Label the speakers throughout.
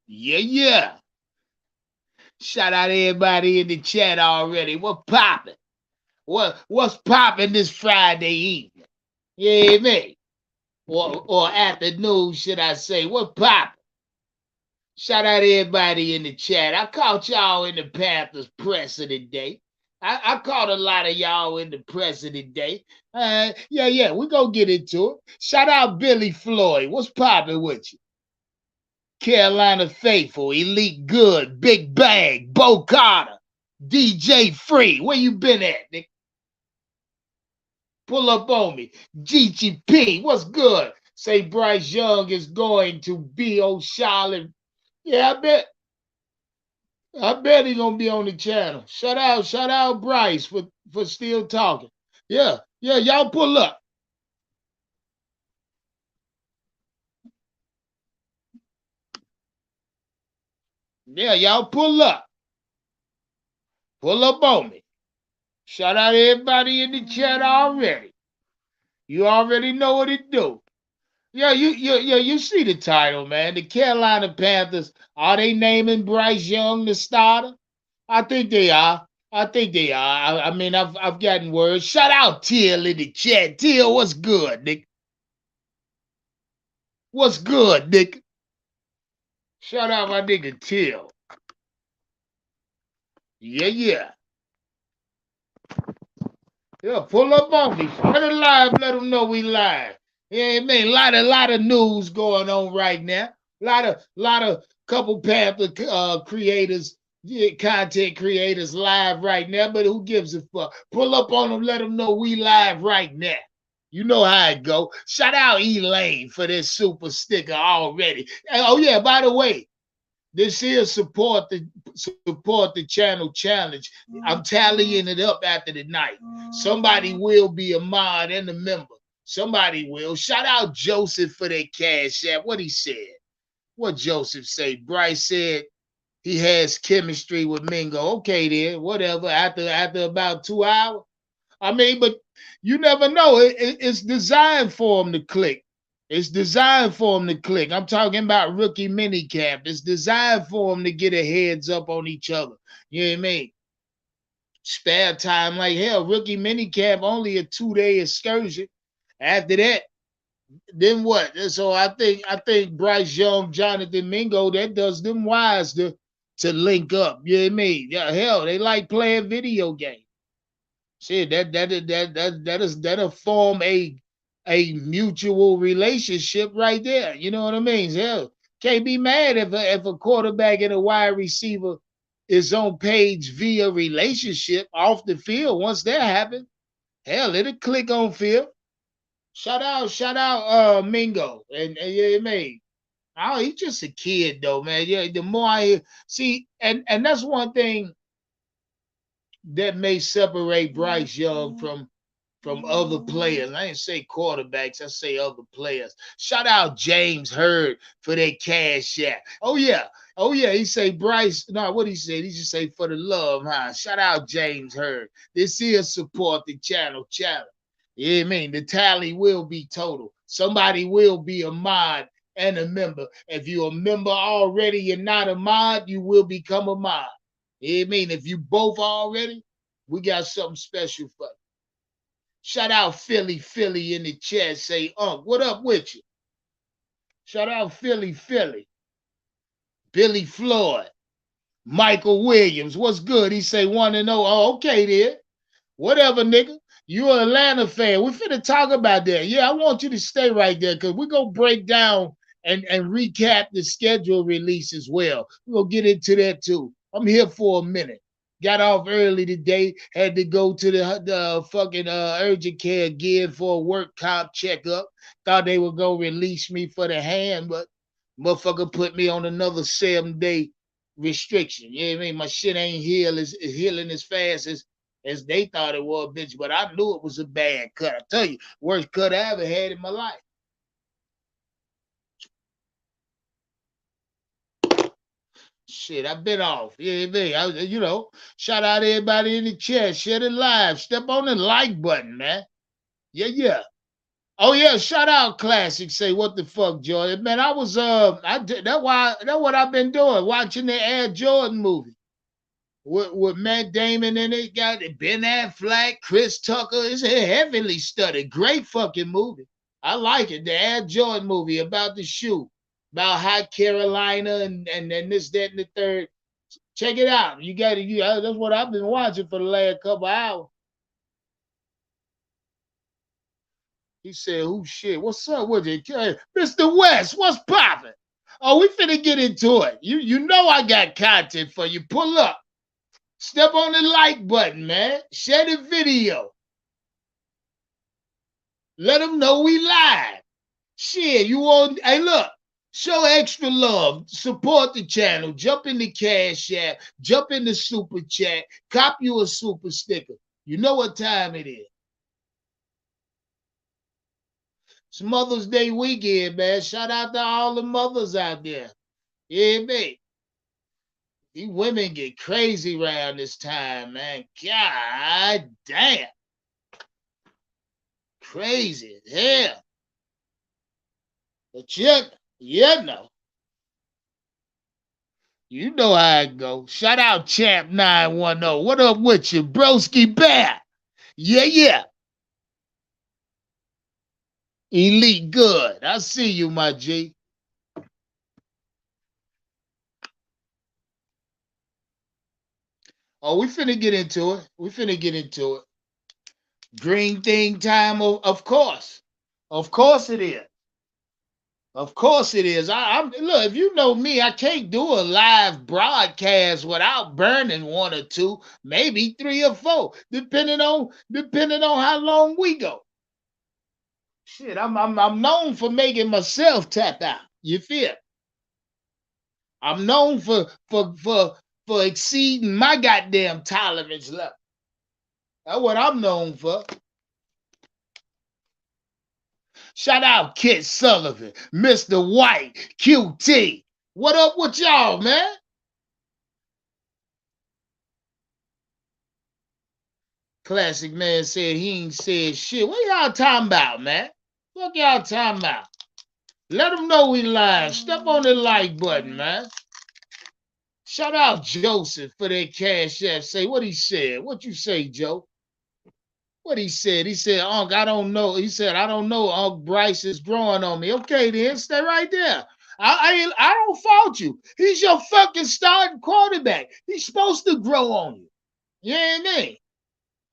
Speaker 1: Yeah, yeah. Shout out everybody in the chat already. What poppin'? What's poppin' this Friday evening? Yeah, me. Or afternoon, should I say? What poppin'? Shout out everybody in the chat. I caught y'all in the Panthers press of the day. I caught a lot of y'all in the press of the day. Yeah, we gonna get into it. Shout out Billy Floyd. What's poppin' with you? Carolina Faithful, Elite Good, Big Bang, Bo Carter, DJ Free. Where you been at, Nick? Pull up on me. GGP, what's good? Say Bryce Young is going to be old Charlotte. Yeah, I bet he's gonna be on the channel. Shout out Bryce for still talking. Yeah, y'all pull up. Yeah, y'all pull up. Pull up on me. Shout out everybody in the chat already. You already know what it do. You see the title, man. The Carolina Panthers, are they naming Bryce Young the starter? I think they are. I think they are. I mean, I've gotten words. Shout out Till in the chat. Till, what's good, Nick? What's good, Nick? Shout out my nigga Till. Yeah. Yeah, pull up on me. Let it live, let them know we live. Yeah, man, lot of news going on right now. Lot of couple Panther creators, yeah, content creators live right now, but who gives a fuck? Pull up on them, let them know we live right now. You know how it go. Shout out Elaine for this super sticker already. Oh yeah, by the way, this here support the channel challenge. I'm tallying it up after the night. Somebody will be a mod and a member. Somebody will. Shout out Joseph for that cash app. What he said. What Joseph say? Bryce said he has chemistry with Mingo. Okay, then whatever. After about 2 hours. I mean, but you never know. It's designed for him to click. It's designed for him to click. I'm talking about rookie minicamp. It's designed for him to get a heads up on each other. You know what I mean? Spare time like hell. Rookie minicamp only a 2-day excursion. After that, then what? So I think Bryce Young, Jonathan Mingo, that does them wise to link up. You know what I mean? Yeah, hell, they like playing video games. Shit, that'll form a mutual relationship right there. You know what I mean? Hell, can't be mad if a quarterback and a wide receiver is on page via relationship off the field. Once that happens, hell, it'll click on field. Shout out, Mingo, and yeah, man. Oh, he's just a kid though, man. Yeah, the more I see, and that's one thing that may separate Bryce Young from other players. I didn't say quarterbacks, I say other players. Shout out James Hurd for that cash app. Oh yeah. Oh yeah. He say Bryce. No, what he said? He just say for the love, huh? Shout out James Hurd. This is support the channel challenge. Yeah, I mean the tally will be total. Somebody will be a mod and a member. If you're a member already, you're not a mod, you will become a mod. Yeah, I mean if you both already, we got something special for you. Shout out Philly in the chat. Say, what up with you? Shout out Philly. Billy Floyd. Michael Williams. What's good? He say 1-0. Oh, okay, then. Whatever, nigga. You an Atlanta fan. We finna talk about that. Yeah, I want you to stay right there because we're gonna break down and recap the schedule release as well. We're gonna get into that too. I'm here for a minute. Got off early today. Had to go to the fucking urgent care again for a work comp checkup. Thought they were gonna release me for the hand, but motherfucker put me on another 7-day restriction. You know what I mean? My shit ain't healing as fast as they thought it was, bitch. But I knew it was a bad cut. I tell you, worst cut I ever had in my life. Shit, I've been off. Yeah, shout out everybody in the chat. Share it live. Step on the like button, man. Yeah. Oh yeah, shout out Classic. Say what the fuck, Jordan. Man, I was I did that's what I've been doing, watching the Air Jordan movie. With Matt Damon in it, got Ben Affleck, Chris Tucker. It's a heavily studied. Great fucking movie. I like it. The Air Jordan movie about the shoe, about how Carolina and this, that, and the third. Check it out. You got it. That's what I've been watching for the last couple hours. He said, "Who shit? What's up with it, Mr. West? What's popping? Oh, we finna get into it. You know I got content for you. Pull up. Step on the like button, man. Share the video. Let them know we live. Shit, you on? Hey, look. Show extra love. Support the channel. Jump in the Cash App. Jump in the Super Chat. Cop you a super sticker. You know what time it is. It's Mother's Day weekend, man. Shout out to all the mothers out there. Yeah, man. These women get crazy around this time, man. God damn. Crazy as hell. But you know. You know how it go. Shout out Champ 910. What up with you, broski bear? Yeah. Elite good. I see you, my G. Oh, we finna get into it. Green thing time, of course. Of course it is. Of course it is. I'm look, if you know me, I can't do a live broadcast without burning one or two, maybe three or four, depending on how long we go. Shit, I'm known for making myself tap out. You feel? I'm known for exceeding my goddamn tolerance level. That's what I'm known for. Shout out Kit Sullivan, Mr. White, QT. What up with y'all, man? Classic man said he ain't said shit. What y'all talking about, man? What y'all talking about? Let them know we live. Step on the like button, man. Shout out Joseph for that Cash App. Say what he said. What you say, Joe? What he said? He said, Unc, I don't know. He said, I don't know. Unc Bryce is growing on me. Okay, then stay right there. I don't fault you. He's your fucking starting quarterback. He's supposed to grow on you. You know what I mean?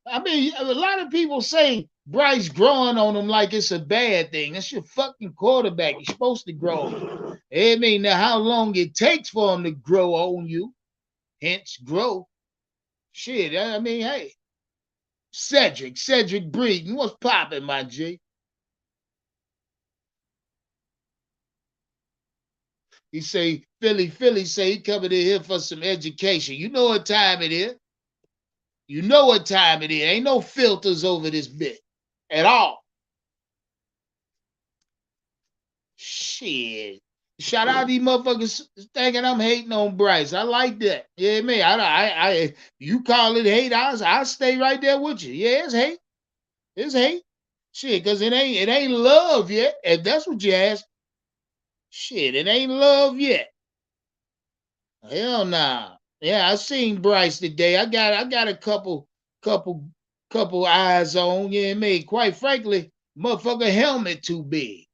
Speaker 1: I mean, a lot of people say Bryce growing on him like it's a bad thing. That's your fucking quarterback. He's supposed to grow on you. I mean, now how long it takes for him to grow on you, hence grow. Shit, I mean, hey. Cedric Breeden, what's popping, my G? He say, Philly say he coming in here for some education. You know what time it is. You know what time it is. Ain't no filters over this bit at all. Shit. Shout out these motherfuckers thinking I'm hating on Bryce. I like that. Yeah, man. I you call it hate, I'll stay right there with you. Yeah, it's hate. It's hate. Shit, cause it ain't love yet. If that's what you ask. Shit, it ain't love yet. Hell nah. Yeah, I seen Bryce today. I got a couple eyes on. Yeah, me. Quite frankly, motherfucker helmet too big.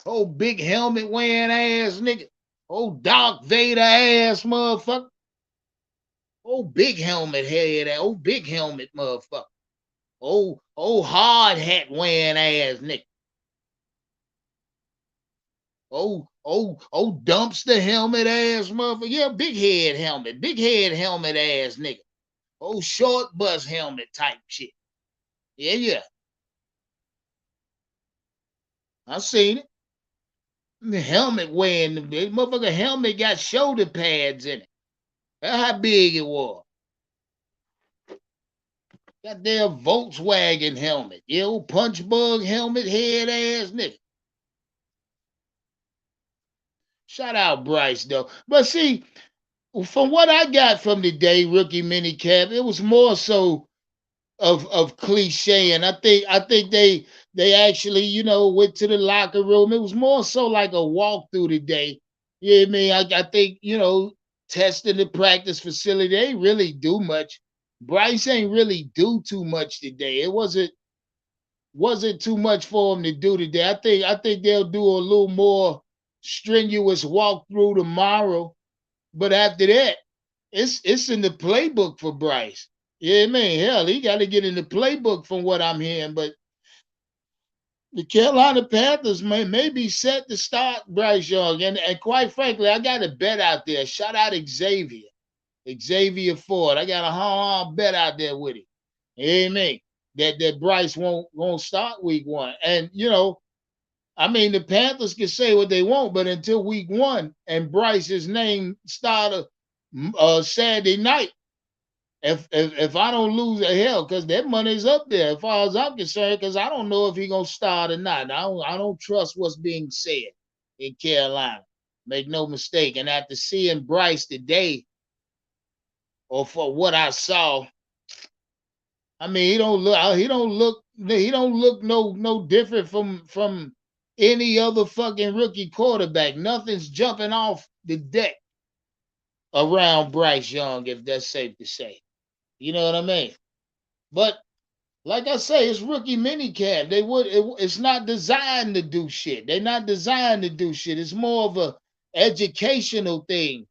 Speaker 1: Oh, big helmet wearing ass nigga. Oh, Darth Vader ass motherfucker. Oh, big helmet head. Oh, big helmet motherfucker. Oh, hard hat wearing ass nigga. Oh, dumpster helmet ass motherfucker. Yeah, big head helmet ass nigga. Oh, short bus helmet type shit. Yeah. I seen it. The helmet wearing the motherfucker helmet got shoulder pads in it. That's how big it was. Goddamn Volkswagen helmet. Yeah, old punch bug helmet head ass nigga. Shout out Bryce though. But see, from what I got from the day rookie minicamp, it was more so of cliche, and I think they actually, went to the locker room. It was more so like a walkthrough today. You know what I mean? I think, testing the practice facility, they ain't really do much. Bryce ain't really do too much today. It wasn't too much for him to do today. I think they'll do a little more strenuous walkthrough tomorrow. But after that, it's in the playbook for Bryce. Yeah, man, hell, he got to get in the playbook from what I'm hearing. But the Carolina Panthers may be set to start Bryce Young. And quite frankly, I got a bet out there. Shout out Xavier Ford. I got a hard bet out there with him. Amen. That Bryce won't start week one. And I mean, the Panthers can say what they want, but until week one and Bryce's name started Saturday night, if I don't lose a hell, because that money's up there as far as I'm concerned, because I don't know if he's gonna start or not. I don't trust what's being said in Carolina. Make no mistake. And after seeing Bryce today, or for what I saw, I mean, he don't look no different from any other fucking rookie quarterback. Nothing's jumping off the deck around Bryce Young, if that's safe to say. You know what I mean? But like I say, it's rookie minicamp. It's not designed to do shit. They're not designed to do shit. It's more of a educational thing.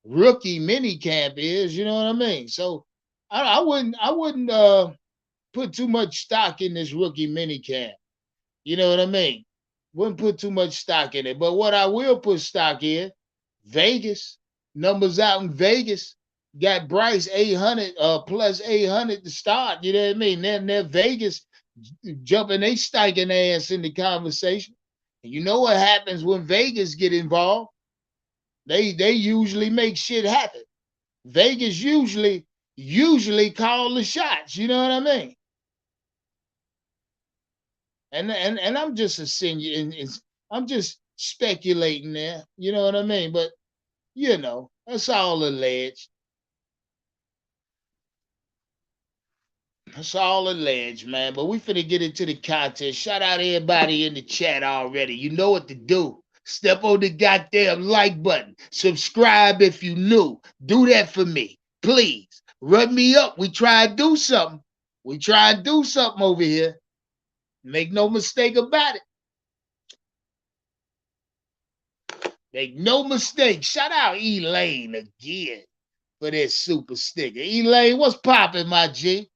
Speaker 1: Rookie minicamp is, you know what I mean? So I wouldn't put too much stock in this rookie minicamp. You know what I mean? Wouldn't put too much stock in it. But what I will put stock in, Vegas. Numbers out in Vegas. Got Bryce 800 plus 800 to start. You know what I mean? They're Vegas jumping they stinking ass in the conversation. And you know what happens when Vegas get involved? They usually make shit happen. Vegas usually call the shots. You know what I mean? And I'm just I'm just speculating there. You know what I mean? But that's all alleged. That's all alleged, man. But we finna get into the content. Shout out everybody in the chat already. You know what to do. Step on the goddamn like button. Subscribe if you new. Do that for me. Please. Run me up. We try to do something. We try to do something over here. Make no mistake about it. Make no mistake. Shout out Elaine again for that super sticker. Elaine, what's popping, my G?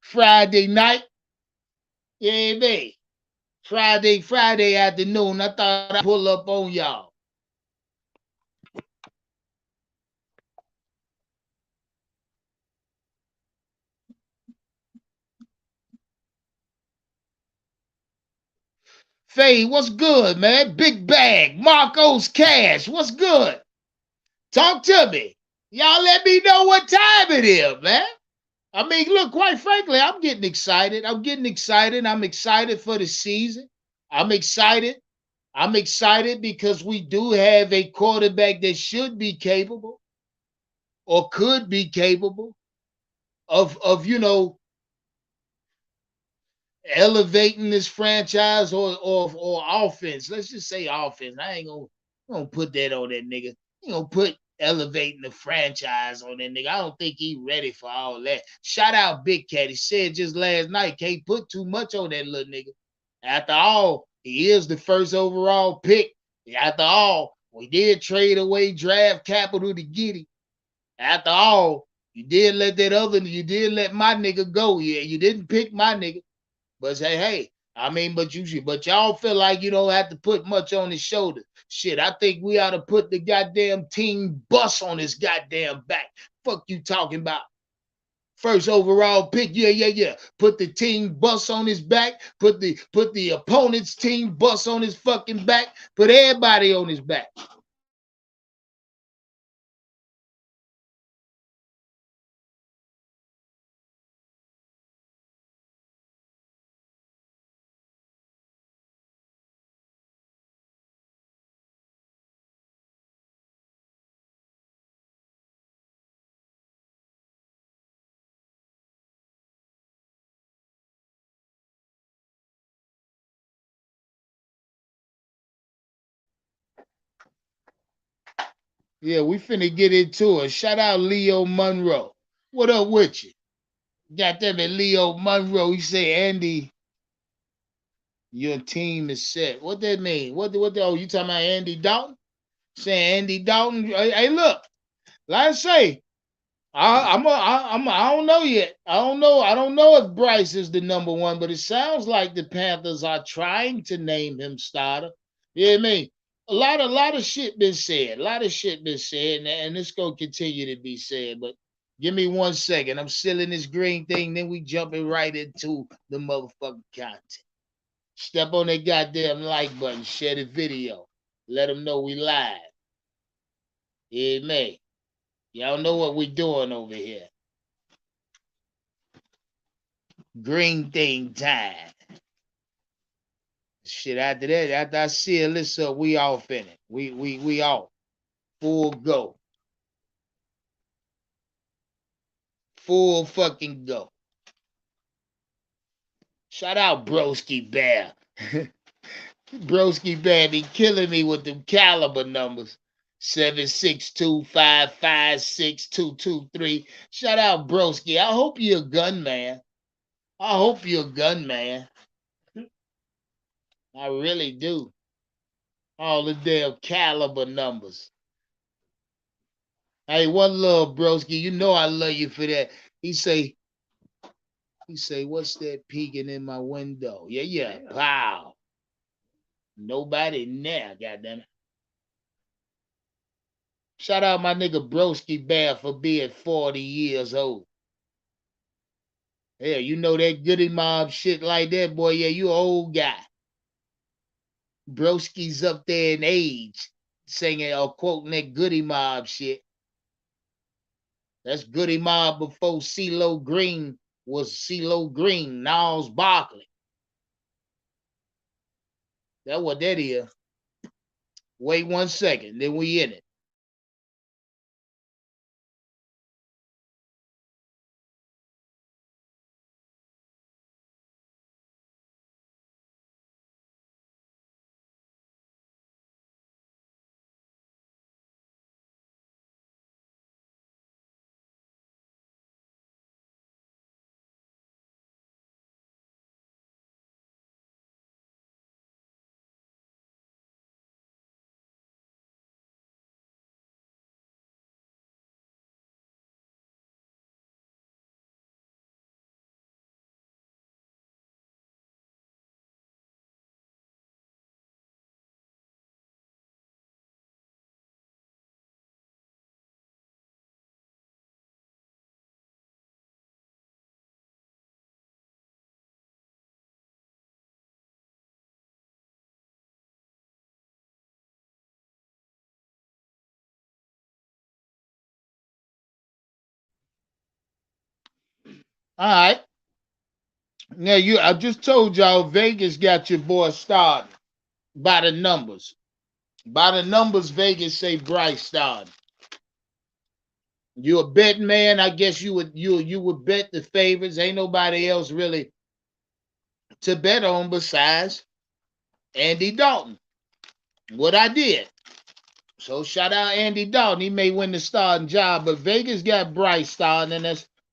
Speaker 1: Friday night. Yeah, man. Friday afternoon. I thought I'd pull up on y'all. Faye, what's good, man? Big Bag, Marco's Cash, what's good? Talk to me. Y'all let me know what time it is, man. I mean, look, quite frankly, I'm getting excited. I'm excited for the season. I'm excited. I'm excited because we do have a quarterback that should be capable or could be capable of elevating this franchise or offense. Let's just say offense. I ain't gonna put that on that nigga. You gonna put elevating the franchise on that nigga. I don't think he ready for all that. Shout out Big Cat. He said just last night, can't put too much on that little nigga. After all, he is the first overall pick. After all, we did trade away draft capital to get him. After all, you did let my nigga go. Yeah, you didn't pick my nigga. But say, hey, I mean, but y'all feel like you don't have to put much on his shoulder. Shit, I think we ought to put the goddamn team bus on his goddamn back. Fuck you talking about? First overall pick, yeah. Put the team bus on his back. Put the opponent's team bus on his fucking back. Put everybody on his back. Yeah, we finna get into it. Shout out Leo Monroe. What up with you? Got them at Leo Monroe. He say, Andy, your team is set. What that mean? Oh, you talking about Andy Dalton? Saying Andy Dalton. Hey, look, like I say, I don't know yet. I don't know if Bryce is the number one, but it sounds like the Panthers are trying to name him starter. You know what I mean? A lot of shit been said. A lot of shit been said, and it's gonna continue to be said. But give me 1 second. I'm sealing this green thing, then we jumping right into the motherfucking content. Step on that goddamn like button, share the video. Let them know we live. Yeah, man. Y'all know what we doing over here. Green thing time. Shit, after that, after I seal this up, we off in it. We off. Full go. Full fucking go. Shout out Broski Bear. Broski Bear be killing me with them caliber numbers. 762556223. Shout out Broski. I hope you're a gunman. I hope you're a gunman. I really do. All the damn caliber numbers. Hey, one love, broski. You know I love you for that. He say, what's that peeking in my window? Yeah. Wow. Nobody in there, goddamn it. Shout out my nigga Broski Bear for being 40 years old. Yeah, you know that goody mob shit like that, boy. Yeah, you an old guy. Broski's up there in age, singing or quoting that goody mob shit. That's goody mob before CeeLo Green was CeeLo Green, Niles Barkley. That's what that is. Wait 1 second, then we in it. All right. Now I just told y'all Vegas got your boy started by the numbers. By the numbers, Vegas say Bryce started. You a betting man? I guess you would bet the favorites. Ain't nobody else really to bet on besides Andy Dalton. What I did. So shout out Andy Dalton. He may win the starting job, but Vegas got Bryce starting, and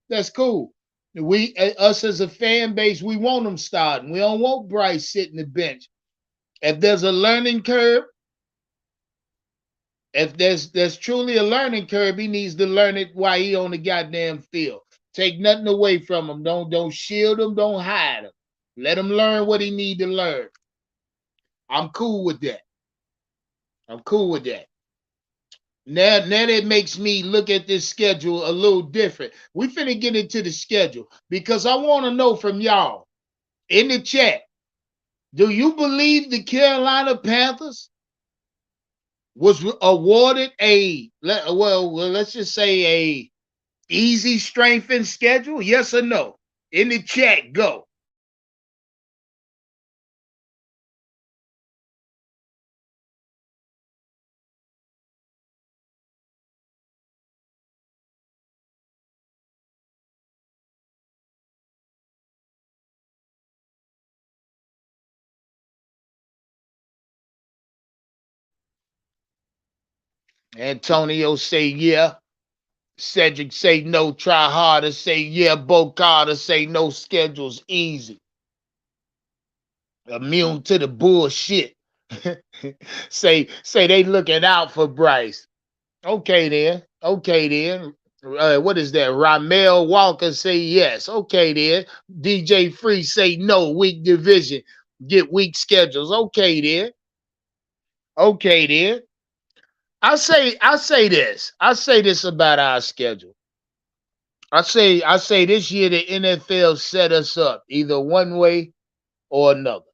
Speaker 1: that's cool. We us as a fan base, we want him starting. We don't want Bryce sitting the bench. If there's a learning curve, if there's truly a learning curve, he needs to learn it while he on the goddamn field. Take nothing away from him. Don't shield him. Don't hide him. Let him learn what he need to learn. I'm cool with that. I'm cool with that. Now that makes me look at this schedule a little different. We finna get into the schedule because I want to know from y'all in the chat. Do you believe the Carolina Panthers was awarded let's just say a easy strength and schedule? Yes or no? In the chat, go. Antonio say yeah. Cedric say no, try harder. Say yeah, Bo Carter say no, schedule's easy. Immune to the bullshit. say they looking out for Bryce. Okay then. Okay then. What is that? Ramel Walker say yes. Okay then. DJ Free say no. Weak division. Get weak schedules. Okay then. Okay then. I say this. I say this about our schedule. I say this year the NFL set us up either one way or another.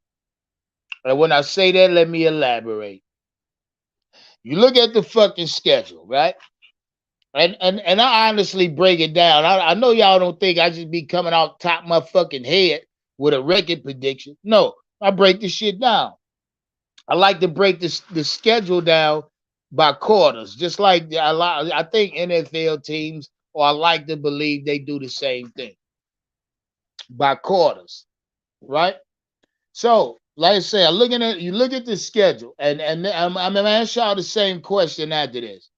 Speaker 1: And when I say that, let me elaborate. You look at the fucking schedule, right? And I honestly break it down. I know y'all don't think I just be coming out top of my fucking head with a record prediction. No, I break the shit down. I like to break the schedule down by quarters, just like I think NFL teams, or I like to believe they do the same thing by quarters, right? So, like I say, you look at the schedule, and I'm gonna ask y'all the same question after this.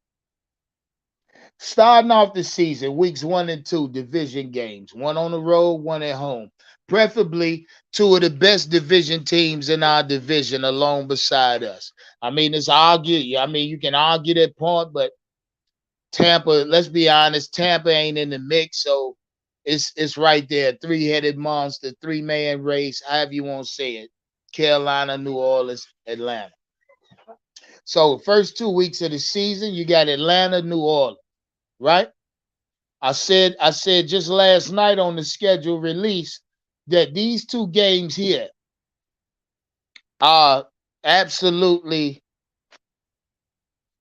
Speaker 1: Starting off the season, weeks 1 and 2, division games, one on the road, one at home. Preferably two of the best division teams in our division along beside us. I mean, it's argue. I mean, you can argue that point, but Tampa, let's be honest, Tampa ain't in the mix, so it's right there. Three-headed monster, three-man race, however you want to say it. Carolina, New Orleans, Atlanta. So first 2 weeks of the season, you got Atlanta, New Orleans, right? I said just last night on the schedule release that these two games here are absolutely,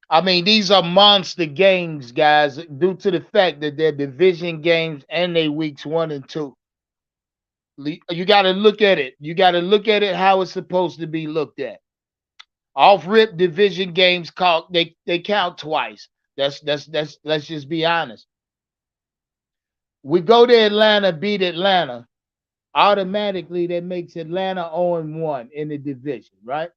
Speaker 1: I mean, these are monster games, guys, due to the fact that they're division games and they weeks 1 and 2. You got to look at it. You got to look at it how it's supposed to be looked at. Off rip division games count. They count twice. That's. Let's just be honest. We go to Atlanta, beat Atlanta. Automatically, that makes Atlanta 0-1 in the division, right?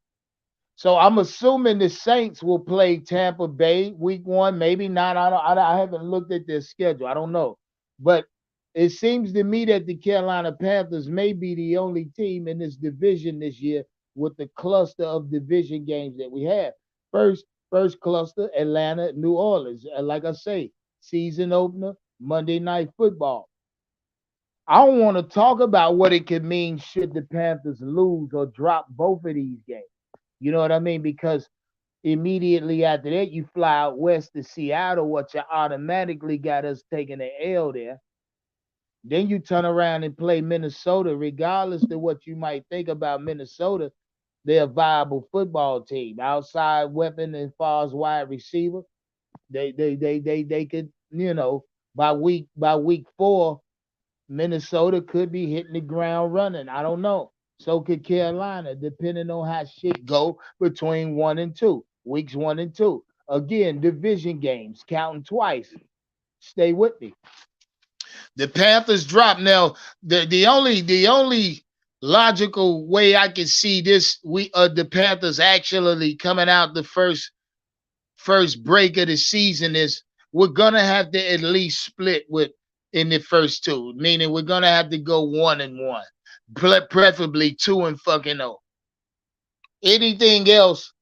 Speaker 1: So I'm assuming the Saints will play Tampa Bay week 1, maybe not. I haven't looked at their schedule. I don't know, but it seems to me that the Carolina Panthers may be the only team in this division this year with the cluster of division games that we have. First cluster, Atlanta, New Orleans. Like I say, season opener, Monday Night Football. I don't want to talk about what it could mean should the Panthers lose or drop both of these games. You know what I mean? Because immediately after that, you fly out west to Seattle, what you automatically got us taking an L there. Then you turn around and play Minnesota, regardless of what you might think about Minnesota. They're a viable football team. Outside weapon as far as wide receiver. They could, by week 4, Minnesota could be hitting the ground running. I don't know. So could Carolina, depending on how shit go between 1 and 2, weeks 1 and 2. Again, division games, counting twice. Stay with me. The Panthers drop now. The only logical way I can see this, the Panthers actually coming out the first break of the season is we're gonna have to at least split with in the first 2, meaning we're gonna have to go 1-1, preferably 2-0. Anything else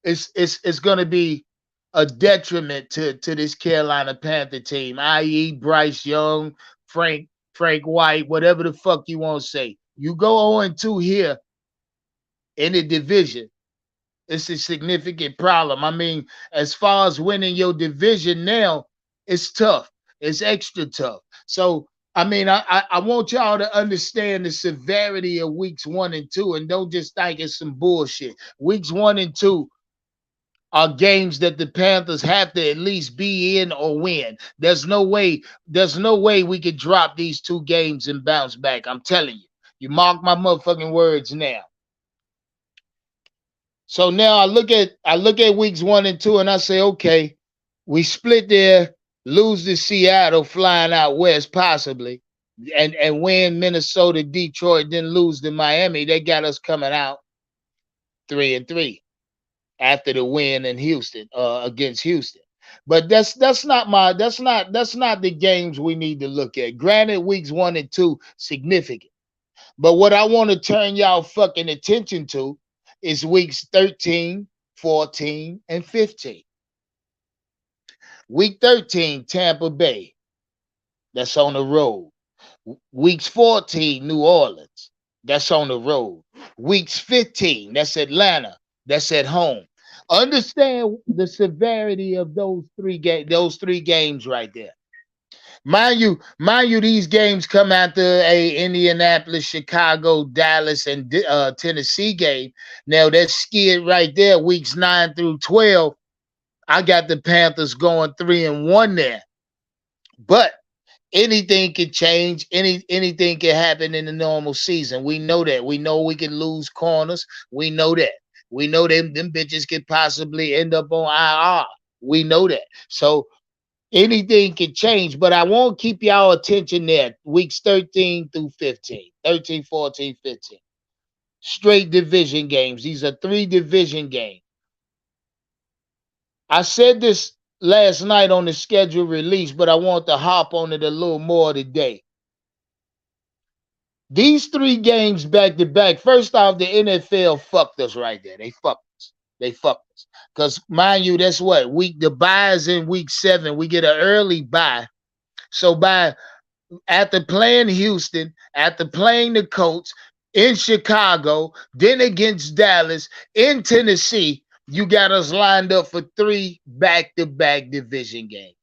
Speaker 1: is gonna be a detriment to this Carolina Panther team, i.e. Bryce Young, Frank White, whatever the fuck you want to say. You go 0-2 here in the division, it's a significant problem. I mean, as far as winning your division now, it's tough. It's extra tough. So, I mean, I want y'all to understand the severity of weeks 1 and 2, and don't just think it's some bullshit. Weeks 1 and 2 are games that the Panthers have to at least be in or win. There's no way we could drop these 2 games and bounce back. I'm telling you. You mark my motherfucking words now. So now I look at weeks 1 and 2 and I say, okay, we split there, lose to Seattle, flying out west possibly, and win Minnesota, Detroit, then lose to Miami. They got us coming out 3-3. after the win in Houston against Houston. But that's not the games we need to look at. Granted, weeks 1 and 2 significant, but what I want to turn y'all fucking attention to is weeks 13, 14, and 15. Week 13, Tampa Bay. That's on the road. Weeks 14, New Orleans. That's on the road. Weeks 15, that's Atlanta. That's at home. Understand the severity of those three games right there. Mind you, these games come after a Indianapolis, Chicago, Dallas, and Tennessee game. Now that skid right there, weeks 9 through 12. I got the Panthers going 3-1 there. But anything can change. Anything can happen in the normal season. We know that. We know we can lose corners. We know that. We know them bitches could possibly end up on IR. We know that. So anything can change, but I won't keep y'all attention there. Weeks 13 through 15. 13, 14, 15. Straight division games. These are 3 division games. I said this last night on the schedule release, but I want to hop on it a little more today. These 3 games back to back. First off, the NFL fucked us right there. They fucked us. They fucked us. Because mind you, that's what the bye is in week 7. We get an early bye. So after playing Houston, after playing the Colts in Chicago, then against Dallas, in Tennessee, you got us lined up for 3 back-to-back division games.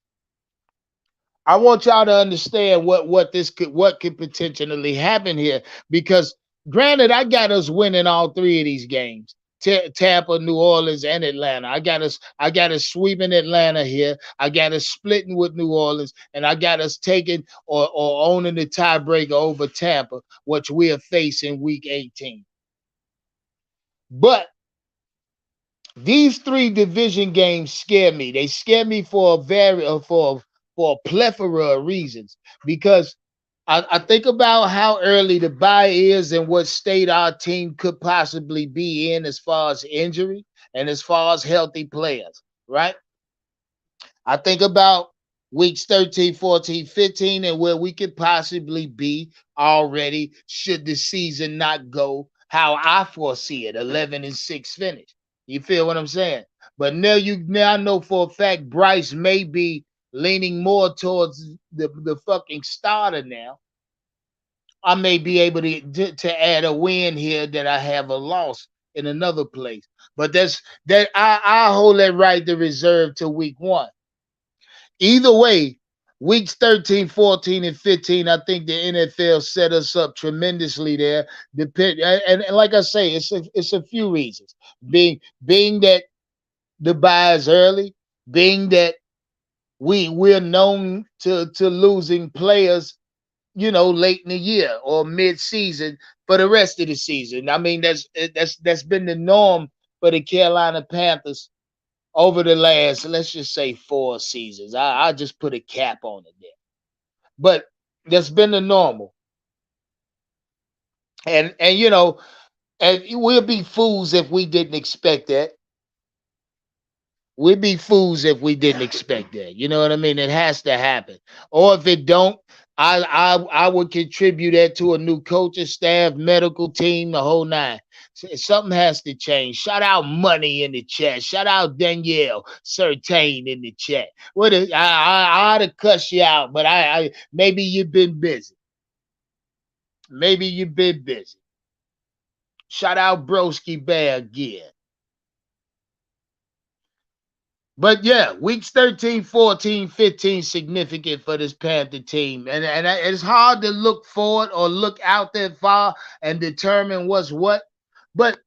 Speaker 1: I want y'all to understand what could potentially happen here, because granted, I got us winning all 3 of these games. Tampa, New Orleans, and Atlanta. I got us sweeping Atlanta here. I got us splitting with New Orleans, and I got us taking or owning the tiebreaker over Tampa, which we are facing week 18. But these 3 division games scare me. They scare me for a plethora of reasons, because I think about how early the bye is and what state our team could possibly be in as far as injury and as far as healthy players, right? I think about weeks 13, 14, 15 and where we could possibly be already should the season not go how I foresee it, 11-6 finish. You feel what I'm saying? But now I know for a fact Bryce may be leaning more towards the fucking starter now. I may be able to add a win here that I have a loss in another place. But I hold that right to reserve to week 1. Either way, weeks 13, 14, and 15, I think the NFL set us up tremendously there. And like I say, it's a few reasons. Being that the bye is early, being that we're known to losing players, late in the year or mid-season for the rest of the season. I mean, that's been the norm for the Carolina Panthers over the last, let's just say, 4 seasons. I just put a cap on it there. But that's been the normal. And we'll be fools if we didn't expect that. We'd be fools if we didn't expect that. You know what I mean? It has to happen. Or if it don't, I would contribute that to a new coaching staff, medical team, the whole 9. Something has to change. Shout out Money in the chat. Shout out Danielle Certain in the chat. I ought to cuss you out, but I maybe you've been busy. Maybe you've been busy. Shout out Broski Bear again. But yeah, weeks 13, 14, 15 significant for this Panther team. And it's hard to look forward or look out that far and determine what's what. But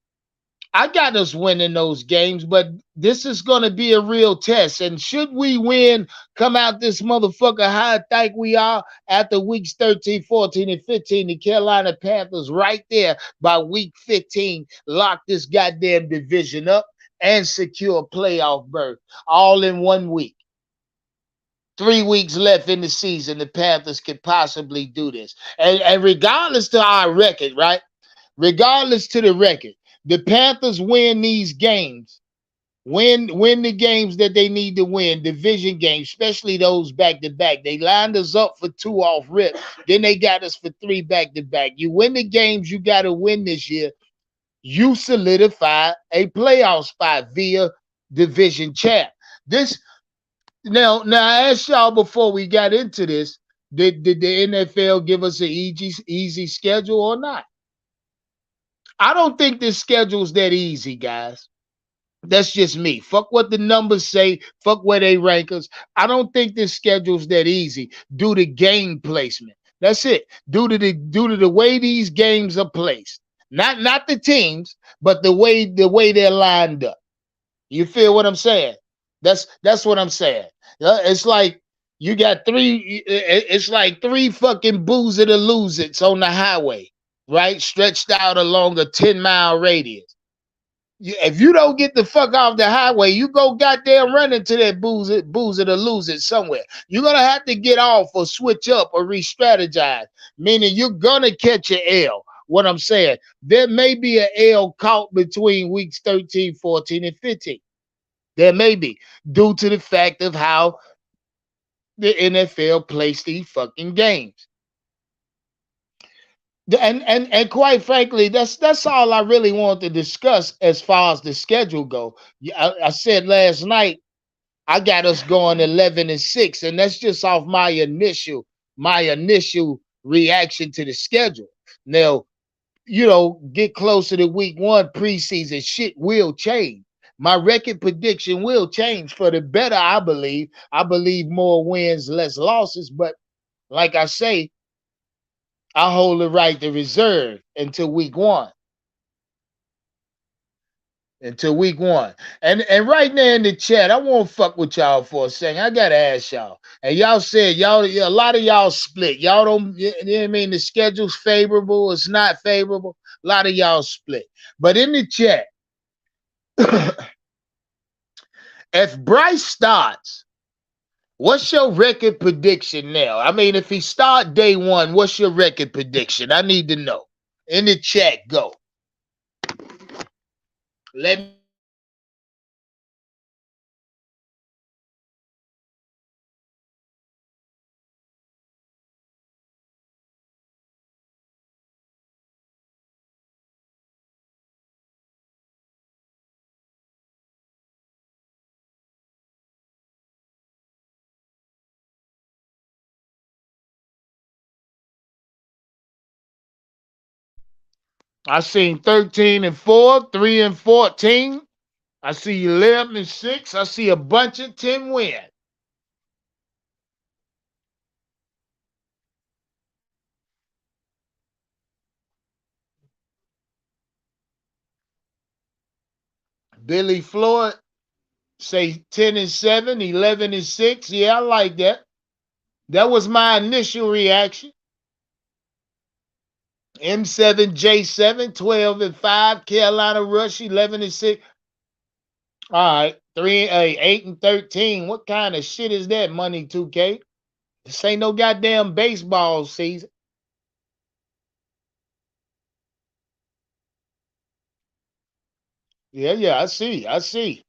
Speaker 1: I got us winning those games, but this is going to be a real test. And should we win, come out this motherfucker how I think we are after weeks 13, 14, and 15, the Carolina Panthers right there by week 15 lock this goddamn division up and secure a playoff berth all in 1 week. 3 weeks left in the season, the Panthers could possibly do this. And regardless to our record, right? Regardless to the record, the Panthers win these games. Win the games that they need to win, division games, especially those back to back. They lined us up for 2 off rip. Then they got us for 3 back to back. You win the games you got to win this year. You solidify a playoff spot via division champ. This now I asked y'all before we got into this, did the NFL give us an easy schedule or not? I don't think this schedule's that easy, guys. That's just me. Fuck what the numbers say. Fuck where they rank us. I don't think this schedule's that easy due to game placement. That's it. Due to the way these games are placed. Not the teams, but the way they're lined up. You feel what I'm saying? That's what I'm saying. It's like you got three. It's like three fucking booze it or lose it's on the highway, right? Stretched out along a 10-mile radius. If you don't get the fuck off the highway, you go goddamn run into that booze it or lose it somewhere. You're gonna have to get off or switch up or re-strategize, meaning you're gonna catch an L. What I'm saying, there may be an L caught between weeks 13, 14, and 15. There may be, due to the fact of how the NFL plays these fucking games. And quite frankly, that's all I really want to discuss as far as the schedule go. I said last night I got us going 11-6, and that's just off my initial reaction to the schedule. Now, get closer to week 1 preseason, shit will change. My record prediction will change for the better, I believe. I believe more wins, less losses, but like I say, I hold the right to reserve until week 1. Until week 1. And right now in the chat, I won't fuck with y'all for a second. I gotta ask y'all. And y'all said a lot of y'all split. Y'all don't, you know what I mean? The schedule's favorable, it's not favorable. A lot of y'all split. But in the chat, if Bryce starts, what's your record prediction now? I mean, if he start day 1, what's your record prediction? I need to know. In the chat, go. Let me. I seen 13-4, 3-14. I see 11-6. I see a bunch of 10 wins. Billy Floyd say 10-7, 11-6. Yeah, I like that. That was my initial reaction. M7J7, 12-5. Carolina Rush, 11-6. All right, 8-13. What kind of shit is that, Money 2K? This ain't no goddamn baseball season. Yeah, I see.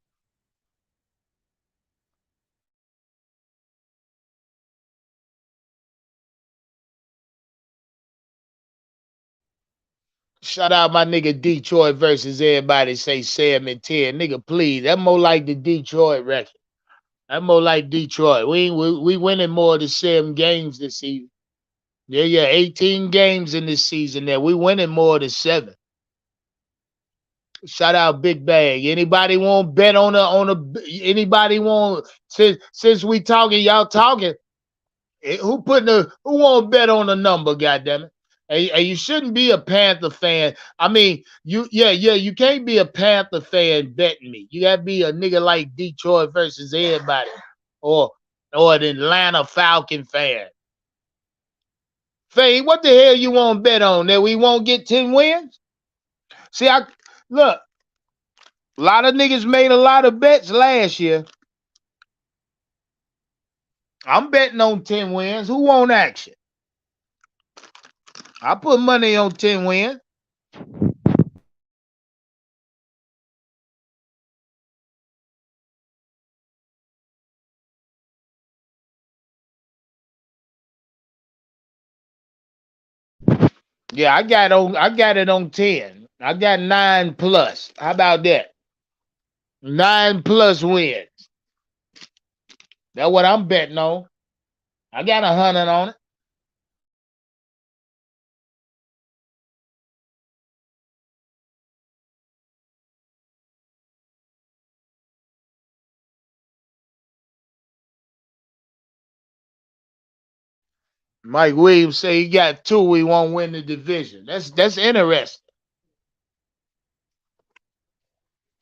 Speaker 1: Shout out my nigga Detroit versus everybody say 7-10. Nigga, please. That more like the Detroit record. That more like Detroit. We winning more than 7 games this season. Yeah, 18 games in this season there. We winning more than 7. Shout out Big Bag. Anybody want bet anybody want since we talking, y'all talking? Who want to bet on a number, goddammit? And you shouldn't be a Panther fan. I mean, you can't be a Panther fan betting me. You gotta be a nigga like Detroit versus everybody, or an Atlanta Falcon fan. Faye, what the hell you want to bet on? That we won't get 10 wins? See, look, a lot of niggas made a lot of bets last year. I'm betting on 10 wins. Who want action? I put money on 10 wins. Yeah, I got it on 10. I got 9 plus. How about that? 9 plus wins. That's what I'm betting on. I got 100 on it. Mike Williams say he got 2. He won't win the division. That's interesting.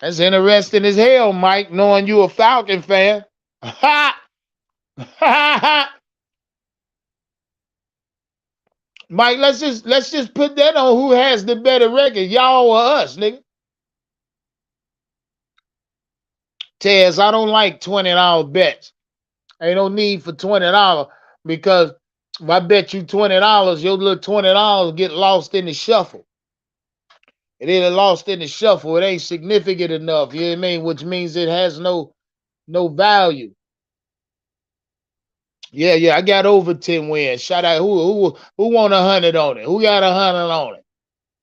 Speaker 1: That's interesting as hell, Mike. Knowing you a Falcon fan. Ha ha. Mike, let's just put that on who has the better record, y'all or us, nigga. Tez, I don't like $20 bets. Ain't no need for $20 because if I bet you $20, your little $20 get lost in the shuffle. It ain't lost in the shuffle. It ain't significant enough. You know what I mean? Which means it has no value. Yeah, yeah. I got over 10 wins. Shout out who won 100 on it? Who got 100 on it?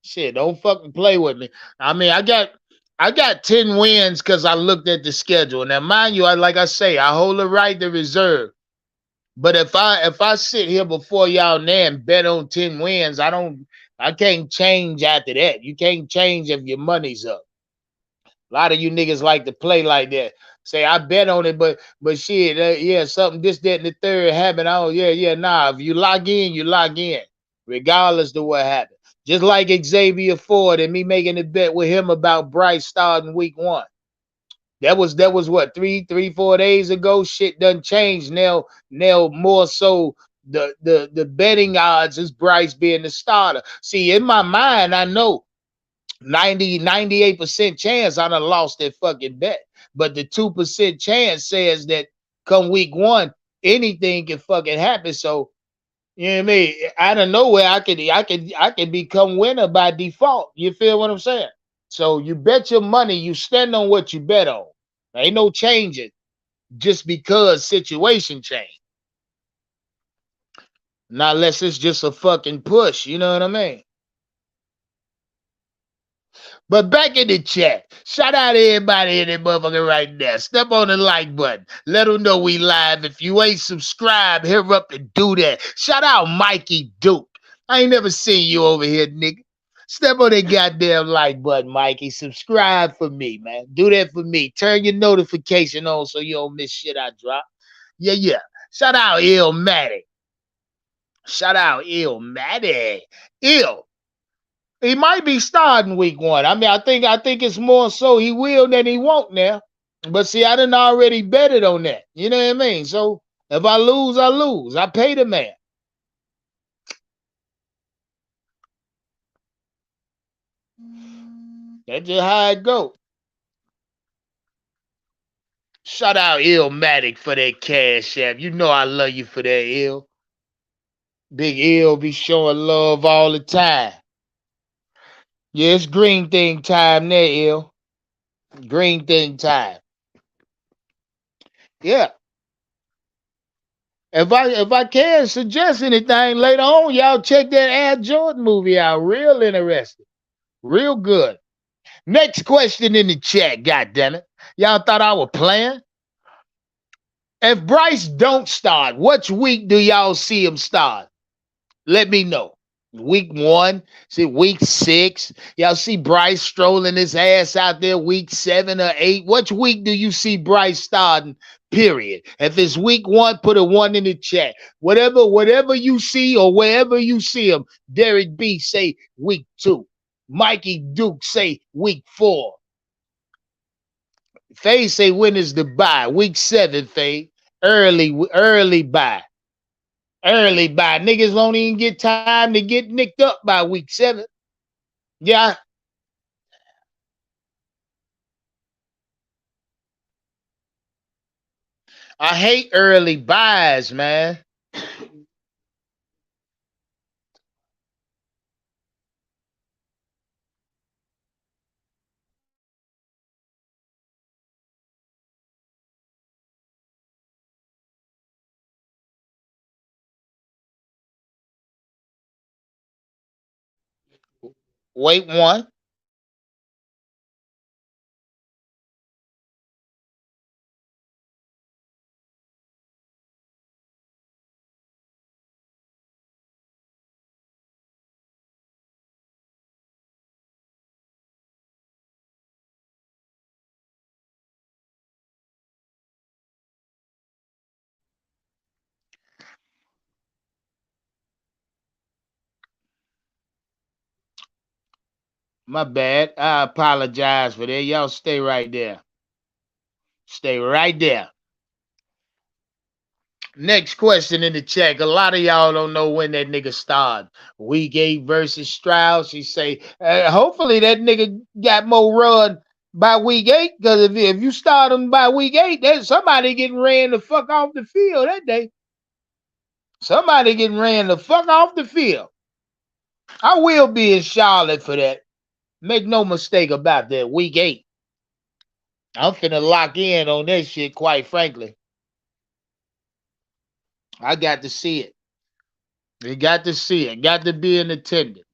Speaker 1: Shit, don't fucking play with me. I mean, I got 10 wins because I looked at the schedule. Now, mind you, like I say, I hold the right to reserve. But if I sit here before y'all now and bet on 10 wins, I can't change after that. You can't change if your money's up. A lot of you niggas like to play like that. Say I bet on it, but shit, yeah, something this, that, and the third happened. Oh yeah, yeah, nah. If you lock in, you lock in, regardless of what happened. Just like Xavier Ford and me making a bet with him about Bryce starting week 1. That was what 4 days ago. Shit done changed now. More so the betting odds is Bryce being the starter. See, in my mind, I know 98% chance I done lost that fucking bet. But the 2% chance says that come week 1, anything can fucking happen. So you know what I mean? Out of nowhere, I could become winner by default. You feel what I'm saying? So you bet your money, you stand on what you bet on. There ain't no changing just because situation change. Not unless it's just a fucking push. You know what I mean? But back in the chat, shout out to everybody in that motherfucker right now. Step on the like button. Let them know we live. If you ain't subscribed, hurry up and do that. Shout out Mikey Duke. I ain't never seen you over here, nigga. Step on that goddamn like button, Mikey. Subscribe for me, man. Do that for me. Turn your notification on so you don't miss shit I drop. Yeah, yeah. Shout out Illmatic. Shout out Illmatic. Ill. He might be starting week 1. I mean, I think it's more so he will than he won't now. But see, I done already betted on that. You know what I mean? So if I lose, I lose. I pay the man. That's just how it go. Shout out Illmatic for that cash app. You know I love you for that, Ill. Big Ill be showing love all the time. Yeah, it's green thing time there, Ill. Green thing time. Yeah. If I can suggest anything later on, y'all check that Air Jordan movie out. Real interesting. Real good. Next question in the chat, goddammit. Y'all thought I was playing? If Bryce don't start, which week do y'all see him start? Let me know. Week 1, see week 6. Y'all see Bryce strolling his ass out there week 7 or 8. Which week do you see Bryce starting? Period. If it's week 1, put a 1 in the chat. Whatever you see or wherever you see him, Derek B say week 2. Mikey Duke say week 4. Faye say when is the bye? Week 7, Faye. Early bye. Early bye. Niggas won't even get time to get nicked up by week 7. Yeah. I hate early buys, man. Wait one. My bad. I apologize for that. Y'all stay right there. Stay right there. Next question in the chat. A lot of y'all don't know when that nigga started. Week 8 versus Stroud. She say, hopefully that nigga got more run by week 8. Because if you start him by week 8, then somebody getting ran the fuck off the field that day. Somebody getting ran the fuck off the field. I will be in Charlotte for that. Make no mistake about that. Week 8. I'm finna lock in on that shit, quite frankly. I got to see it. You got to see it. Got to be in attendance.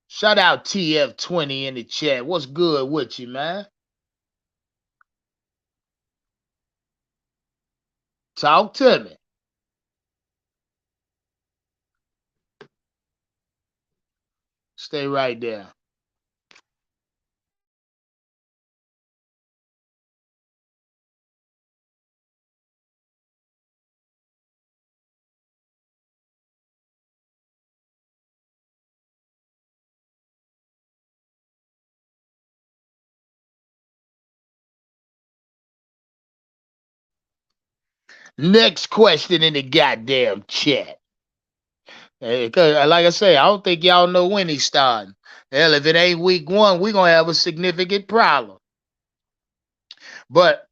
Speaker 1: Shout out TF20 in the chat. What's good with you, man? Talk to me. Stay right there. Next question in the goddamn chat. Cause like I say, I don't think y'all know when he's starting. Hell, if it ain't week 1, we're gonna have a significant problem. But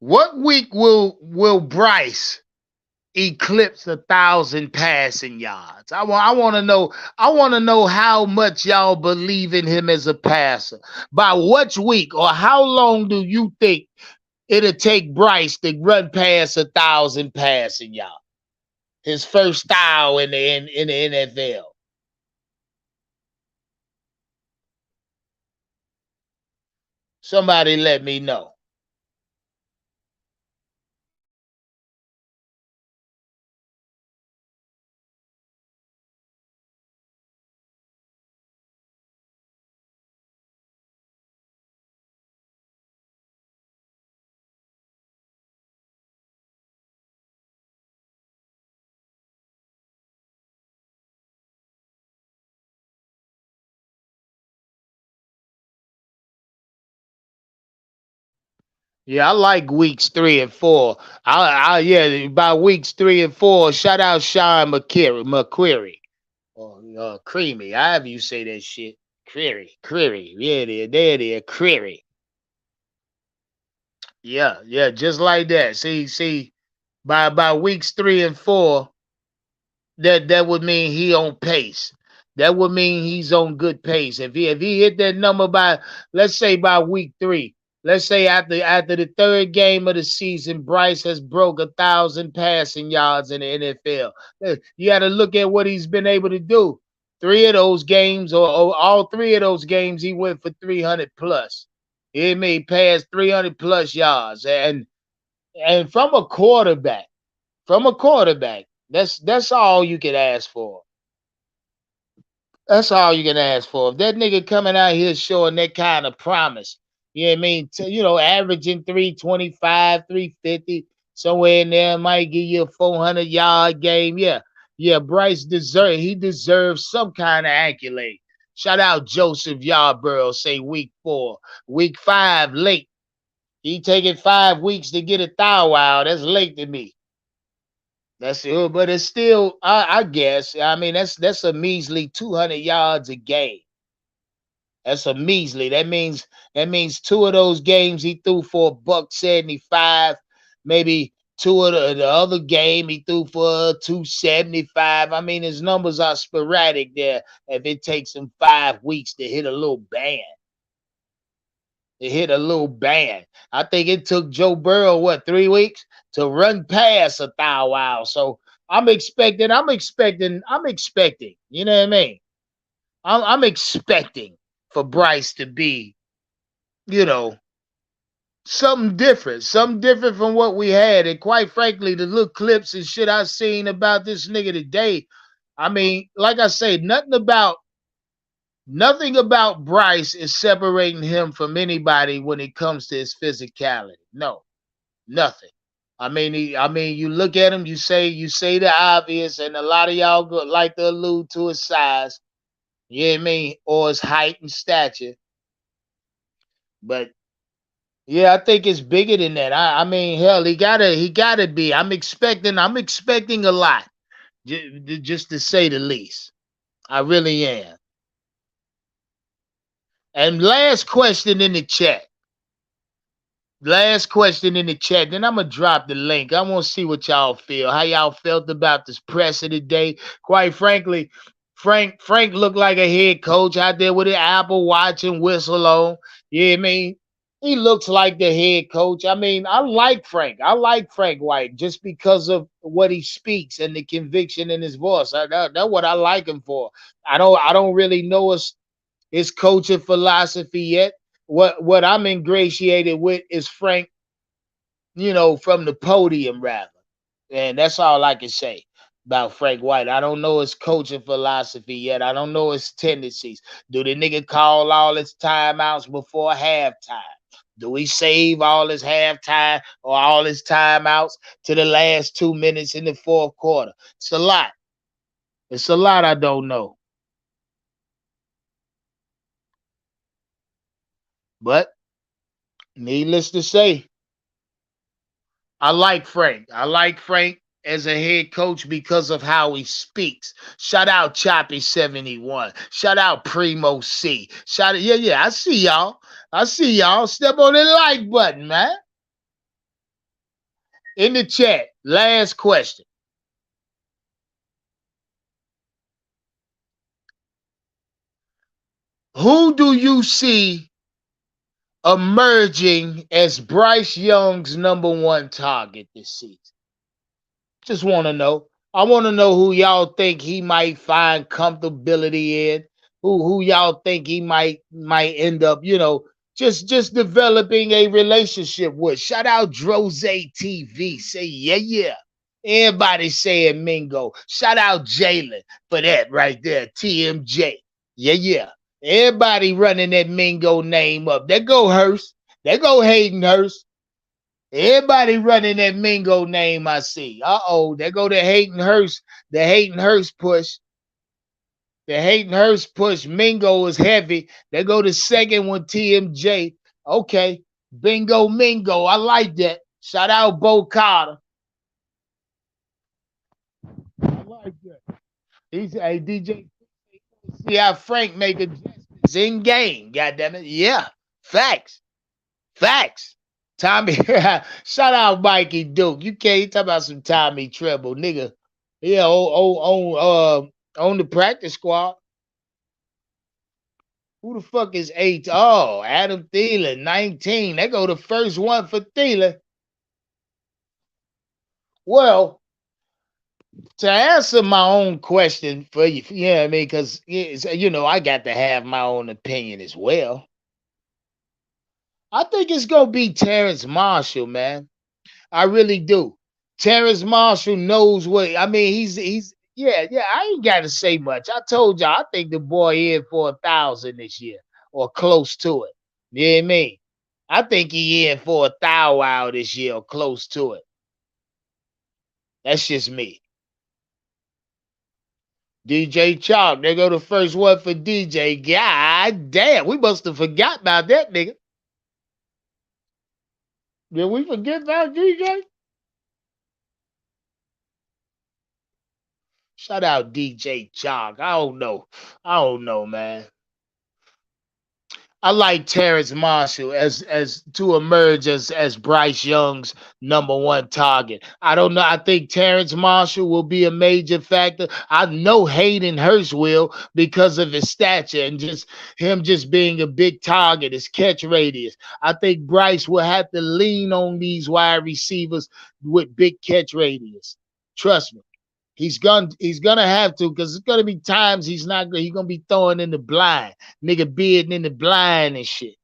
Speaker 1: what week will Bryce eclipse 1,000 passing yards? I want to know. I want to know how much y'all believe in him as a passer. By which week or how long do you think it'll take Bryce to run past 1,000 passing yards? His first style in the NFL. Somebody let me know. Yeah, I like weeks 3 and 4. Yeah, by weeks 3 and 4. Shout out Sean McQuarrie. Or Creamy, however you say that shit. Creary. Yeah, there it is, Creary. Yeah, just like that. See, by weeks 3 and 4, that would mean he on pace. That would mean he's on good pace. If he hit that number by, let's say, by week 3, let's say after the third game of the season, Bryce has broke 1,000 passing yards in the NFL. You got to look at what he's been able to do. 3 of those games, or all 3 of those games, he went for 300 plus. He made past 300 plus yards, and from a quarterback. That's all you can ask for. That's all you can ask for. If that nigga coming out here showing that kind of promise, you know what I mean? Averaging 325, 350, somewhere in there, might give you a 400-yard game. Yeah, Bryce deserves some kind of accolade. Shout out Joseph Yarborough, say week 4. Week 5, late. He taking 5 weeks to get a thou wow. That's late to me. That's it, but it's still, I guess. I mean, that's a measly 200 yards a game. That's a measly. That means 2 of those games he threw for $175. Maybe 2 of the other game he threw for 275. I mean, his numbers are sporadic there. If it takes him 5 weeks to hit a little band. I think it took Joe Burrow 3 weeks to run past a thou wow. So I'm expecting. You know what I mean? I'm expecting for Bryce to be, you know, something different from what we had. And quite frankly, the little clips and shit I seen about this nigga today, I mean, like I say, nothing about Bryce is separating him from anybody when it comes to his physicality. No, nothing. I mean, you look at him, you say the obvious, and a lot of y'all like to allude to his size. You know what I mean, or his height and stature. But yeah, I think it's bigger than that. I mean, hell, he gotta be. I'm expecting a lot, just to say the least. I really am. And last question in the chat. Last question in the chat. Then I'm gonna drop the link. I want to see what y'all feel. How y'all felt about this press of the day? Quite frankly, Frank looked like a head coach out there with an Apple Watch and whistle on. You know what I mean? He looks like the head coach. I mean, I like Frank. I like Frank White just because of what he speaks and the conviction in his voice. That's what I like him for. I don't really know his coaching philosophy yet. What I'm ingratiated with is Frank, from the podium rather. And that's all I can say about Frank White. I don't know his coaching philosophy yet. I don't know his tendencies. Do the nigga call all his timeouts before halftime? Do he save all his halftime or all his timeouts to the last 2 minutes in the fourth quarter? It's a lot. It's a lot I don't know. But needless to say, I like Frank. I like Frank as a head coach because of how he speaks. Shout out Choppy 71. Shout out Primo C. Shout out, yeah. I see y'all. I see y'all. Step on the like button, man. In the chat, last question. Who do you see emerging as Bryce Young's number one target this season? Just want to know. I want to know who y'all think he might find comfortability in. Who y'all think he might end up, just developing a relationship with. Shout out Drose TV. Say yeah. Everybody saying Mingo. Shout out Jalen for that right there. TMJ. Yeah. Everybody running that Mingo name up. There go Hurst. There go Hayden Hurst. Everybody running that Mingo name I see. There go the Hayden Hurst. The Hayden Hurst push. The Hayden Hurst push. Mingo is heavy. There go the second one, TMJ. Okay. Bingo Mingo. I like that. Shout out Bo Carter. I like that. He's a DJ. See how Frank make adjustments in game. Goddamn it. Yeah. Facts. Tommy, shout out Mikey Duke. You can't talk about some Tommy Treble, nigga. Yeah, on the practice squad. Who the fuck is 8? Oh, Adam Thielen, 19. They go the first one for Thielen. Well, to answer my own question for you, I mean, because I got to have my own opinion as well. I think it's gonna be Terrence Marshall, man. I really do. Terrence Marshall knows what I mean. He's yeah. I ain't got to say much. I told y'all. I think the boy in for 1,000 this year or close to it. You know what I mean? I think he in for 1,000 this year or close to it. That's just me. DJ Chalk, they go the first one for DJ. God damn, we must have forgot about that nigga. Did we forget about DJ? Shout out DJ Chalk. I don't know, man. I like Terrence Marshall as to emerge as Bryce Young's number one target. I don't know. I think Terrence Marshall will be a major factor. I know Hayden Hurst will because of his stature and just him just being a big target, his catch radius. I think Bryce will have to lean on these wide receivers with big catch radius. Trust me. He's gonna have to, because it's gonna be times he's gonna be throwing in the blind, nigga bearding in the blind and shit.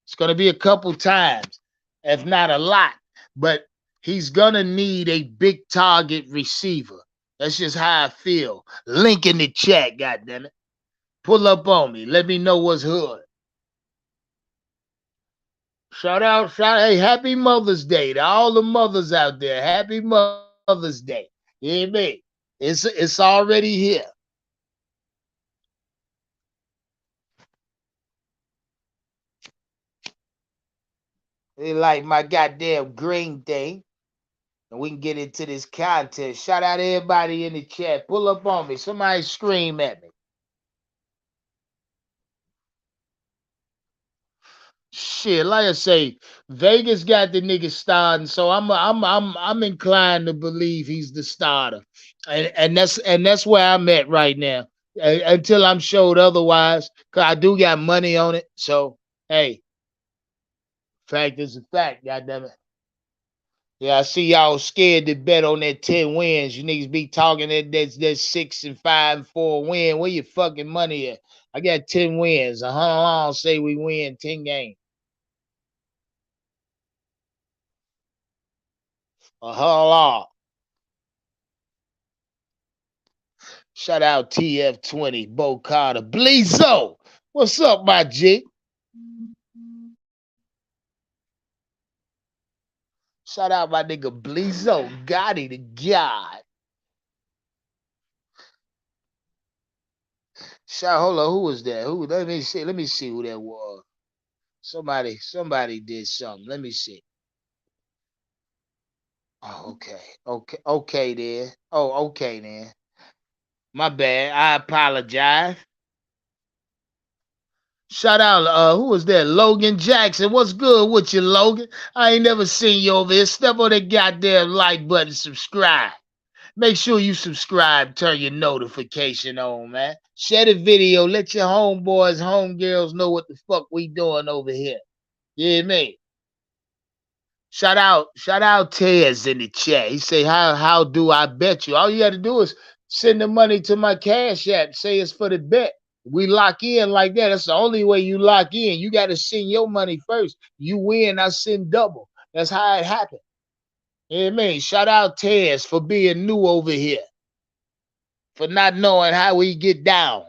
Speaker 1: It's gonna be a couple times, if not a lot, but he's gonna need a big target receiver. That's just how I feel. Link in the chat, goddammit. Pull up on me. Let me know what's hood. Hey, happy Mother's Day to all the mothers out there. Happy Mother's Day. You hear me? It's already here. They like my goddamn green thing. And we can get into this content. Shout out to everybody in the chat. Pull up on me. Somebody scream at me. Shit, like I say, Vegas got the nigga starting, so I'm inclined to believe he's the starter, and that's where I'm at right now. Until I'm showed otherwise, cause I do got money on it. So hey, fact is a fact. Goddamn it. Yeah, I see y'all scared to bet on that 10 wins. You niggas be talking that 6 and 5 and 4 win. Where your fucking money at? I got 10 wins. How long say we win 10 games? Hello. Shout out TF20, Bo Carter, Bleezo. What's up, my G? Shout out my nigga Bleezo, Gotti the God. Hold on, who was that? Who? Let me see who that was. Somebody did something. Let me see. Oh, okay then. Oh, okay then. My bad. I apologize. Shout out, who was that? Logan Jackson. What's good with you, Logan? I ain't never seen you over here. Step on that goddamn like button, subscribe. Make sure you subscribe, turn your notification on, man. Share the video, let your homeboys, homegirls know what the fuck we doing over here. You hear me? Shout out Tez in the chat. He say, how do I bet you? All you gotta do is send the money to my cash app. Say it's for the bet. We lock in like that. That's the only way you lock in. You gotta send your money first. You win, I send double. That's how it happened. You know what I mean? Shout out Tez for being new over here. For not knowing how we get down.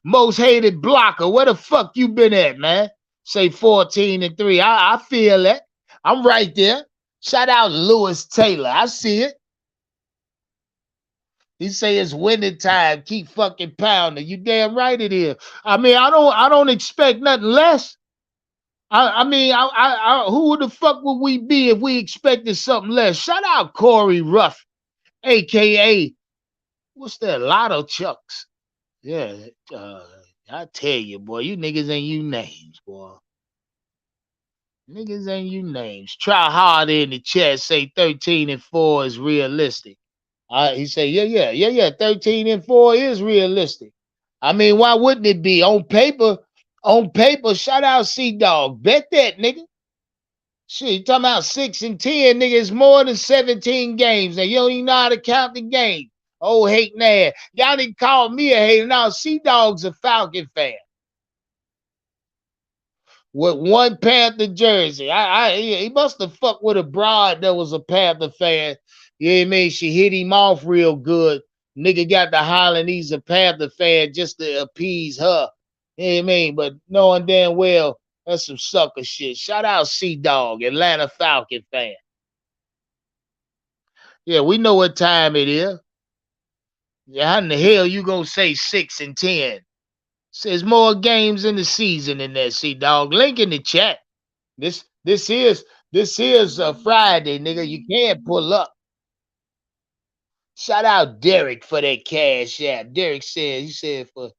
Speaker 1: Most hated blocker. Where the fuck you been at, man? Say 14 and 3. I feel that. I'm right there. Shout out Lewis Taylor. I see it. He say it's winning time. Keep fucking pounding. You damn right it is. I mean, I don't expect nothing less. I mean, who the fuck would we be if we expected something less? Shout out Corey Ruff, aka what's that? Lotto Chucks. Yeah, I tell you, boy, you niggas ain't you names, boy. Niggas ain't you names. Try harder in the chat. Say 13 and 4 is realistic. He say, yeah. 13 and 4 is realistic. I mean, why wouldn't it be on paper? On paper, shout out C Dog. Bet that, nigga. Shit, you talking about 6 and 10, nigga. It's more than 17 games. Now you don't even know how to count the game. Oh, hating ass. Y'all didn't call me a hater. Now, C-Dog's a Falcon fan. With one Panther jersey. He must have fucked with a broad that was a Panther fan. You know what I mean? She hit him off real good. Nigga got to hollering he's a Panther fan just to appease her. You know what I mean? But knowing damn well, that's some sucker shit. Shout out C-Dog, Atlanta Falcon fan. Yeah, we know what time it is. Yeah, how in the hell you gonna say 6 and 10? There's more games in the season than that, C-Dog. Link in the chat. This is a Friday, nigga. You can't pull up. Shout out Derek for that cash app. Derek said, for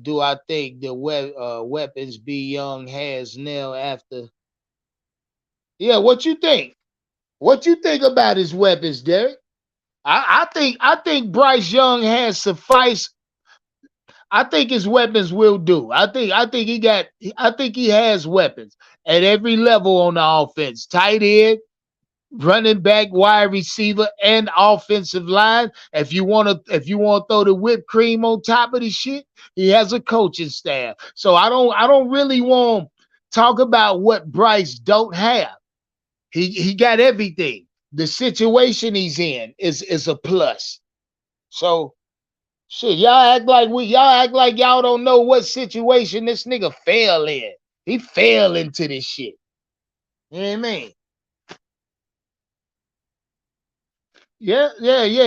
Speaker 1: do I think the weapons B Young has now after? Yeah, what you think? What you think about his weapons, Derek? I think Bryce Young has suffice. I think his weapons will do. I think he has weapons at every level on the offense. Tight end, running back, wide receiver, and offensive line. If you want to throw the whipped cream on top of the shit, he has a coaching staff. So I don't really want to talk about what Bryce don't have. He got everything. The situation he's in is a plus. So shit, y'all act like y'all don't know what situation this nigga fell in. He fell into this shit. You know what I mean? Yeah.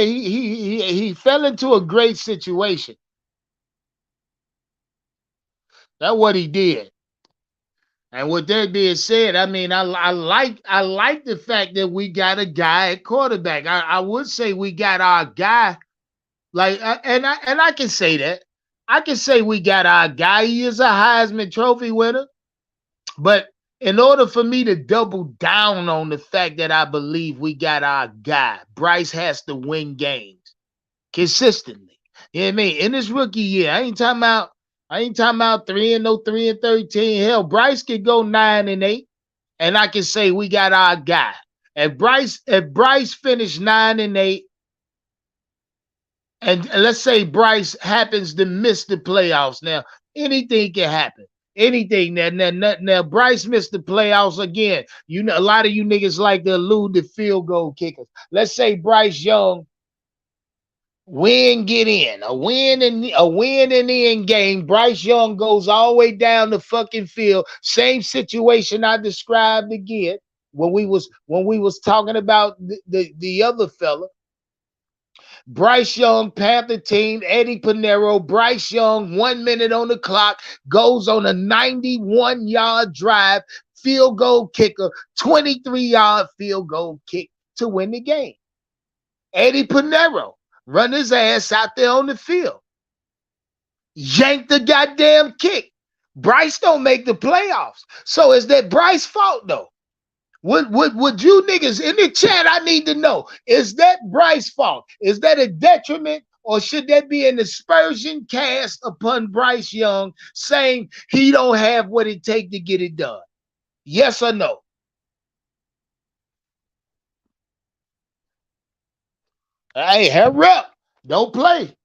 Speaker 1: He fell into a great situation. That's what he did. And with that being said, I mean, I like the fact that we got a guy at quarterback. I would say we got our guy. Like, and I can say that. I can say we got our guy. He is a Heisman Trophy winner. But in order for me to double down on the fact that I believe we got our guy, Bryce has to win games consistently. You know what I mean? In his rookie year, I ain't talking about 3-0, 3-13. Hell, Bryce could go 9-8, and I can say we got our guy. If Bryce finished 9-8, and let's say Bryce happens to miss the playoffs. Now, anything can happen. Anything. Now, Bryce missed the playoffs again. You know, a lot of you niggas like to allude to field goal kickers. Let's say Bryce Young get in. A win in the end game. Bryce Young goes all the way down the fucking field. Same situation I described again when we was talking about the other fella. Bryce Young, Panther team, Eddie Pinero, Bryce Young, 1 minute on the clock, goes on a 91-yard drive, field goal kicker, 23-yard field goal kick to win the game. Eddie Pinero run his ass out there on the field. Yank the goddamn kick. Bryce don't make the playoffs. So is that Bryce's fault though? Would you niggas in the chat? I need to know. Is that Bryce's fault? Is that a detriment, or should that be an aspersion cast upon Bryce Young saying he don't have what it takes to get it done? Yes or no? Hey, hurry up. Don't play.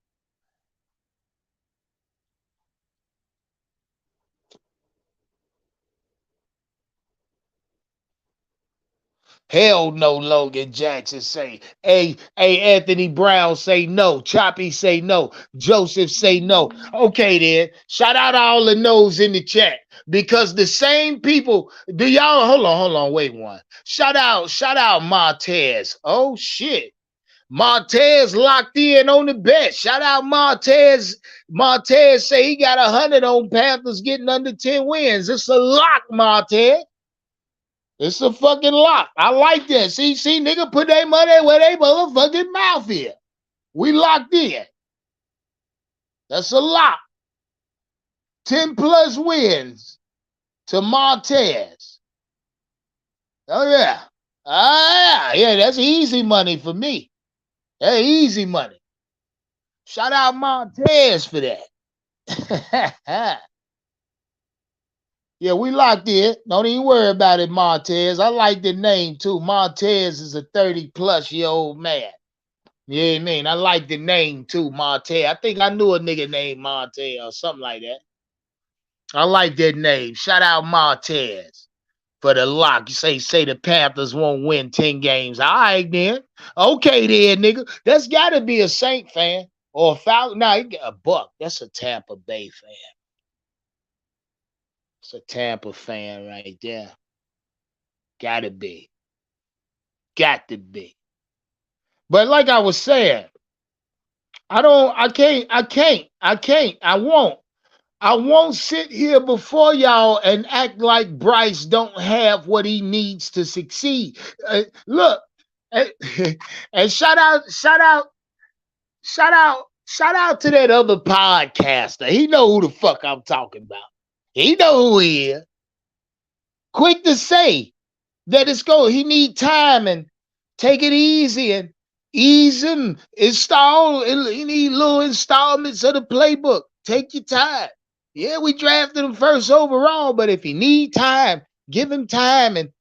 Speaker 1: Hell no, Logan Jackson say. Hey, Anthony Brown say no. Choppy say no. Joseph say no. Okay, then. Shout out all the no's in the chat. Because the same people, do y'all hold on, wait one. Shout out Montez. Oh shit. Montez locked in on the bet. Shout out Montez. Montez say he got 100 on Panthers getting under 10 wins. It's a lock, Montez. It's a fucking lock. I like that. See, nigga put their money where they motherfucking mouth is. We locked in. That's a lock. 10 plus wins to Montez. Oh, yeah. Yeah, that's easy money for me. That's easy money. Shout out Montez for that. Yeah, we locked in. Don't even worry about it, Montez. I like the name too. Montez is a 30-plus-year-old man. You know what I mean? I like the name too, Montez. I think I knew a nigga named Montez or something like that. I like that name. Shout out Montez for the lock. You say the Panthers won't win 10 games. All right, then. Okay, then, nigga. That's got to be a Saint fan or a Falcon. Nah, a Buck. That's a Tampa Bay fan. It's a Tampa fan right there. Gotta be. Got to be. But like I was saying, I won't sit here before y'all and act like Bryce don't have what he needs to succeed. Look, and shout out to that other podcaster. He know who the fuck I'm talking about. He know who he is. Quick to say that he need time and take it easy and ease him. He need little installments of the playbook. Take your time. Yeah, we drafted him first overall, but if he need time, give him time and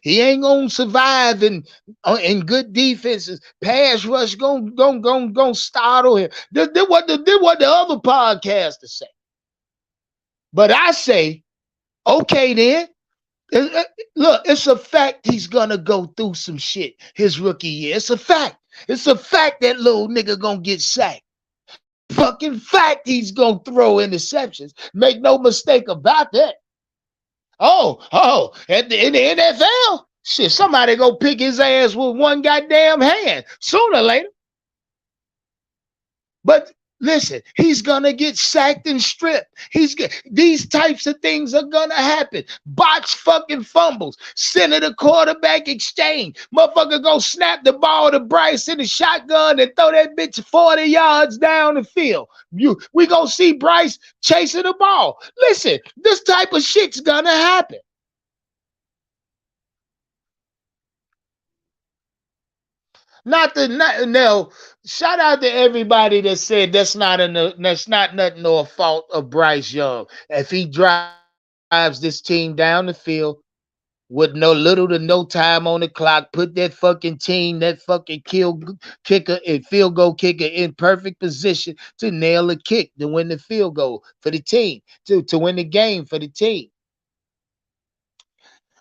Speaker 1: He ain't gonna survive in good defenses. Pass rush gonna startle him. This what the other podcasters say. But I say, okay then. Look, it's a fact he's gonna go through some shit his rookie year. It's a fact. It's a fact that little nigga gonna get sacked. Fucking fact he's gonna throw interceptions. Make no mistake about that. In the NFL, shit, somebody go pick his ass with one goddamn hand sooner or later. But listen, he's gonna get sacked and stripped. These types of things are gonna happen. Botch fucking fumbles, center the quarterback exchange. Motherfucker go snap the ball to Bryce in the shotgun and throw that bitch 40 yards down the field. We gonna see Bryce chasing the ball. Listen, this type of shit's gonna happen. No. Shout out to everybody that said that's not nothing or a fault of Bryce Young. If he drives this team down the field with no little to no time on the clock, put that fucking team, that fucking kicker and field goal kicker in perfect position to nail a kick to win the field goal for the team, to win the game for the team.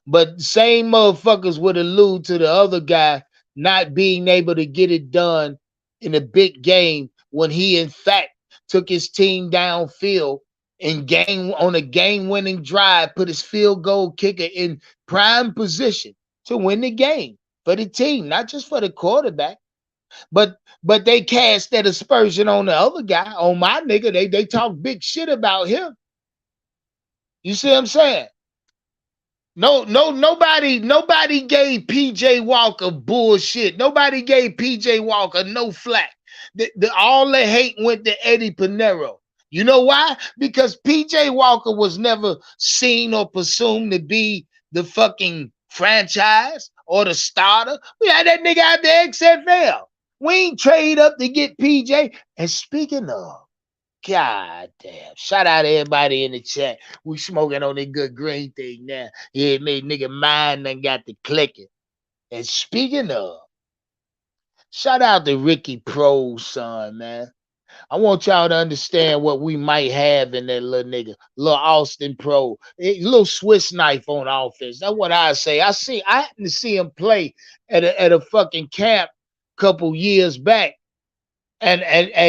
Speaker 1: But same motherfuckers would allude to the other guy not being able to get it done in a big game when he in fact took his team downfield on a game-winning drive, put his field goal kicker in prime position to win the game for the team, not just for the quarterback. But they cast that aspersion on the other guy, on my nigga. They talk big shit about him. You see what I'm saying? Nobody gave PJ Walker bullshit. Nobody gave PJ Walker no flack. All the hate went to Eddie Pinero. You know why? Because PJ Walker was never seen or presumed to be the fucking franchise or the starter. We had that nigga out the XFL. We ain't trade up to get PJ. And speaking of, God damn. Shout out to everybody in the chat. We smoking on that good green thing now. Yeah, made nigga mine done got the clicking. And speaking of, shout out to Ricky Pro's son, man. I want y'all to understand what we might have in that little nigga, little Austin Pro, little Swiss knife on offense. That's what I say. I happened to see him play at a fucking camp a couple years back. And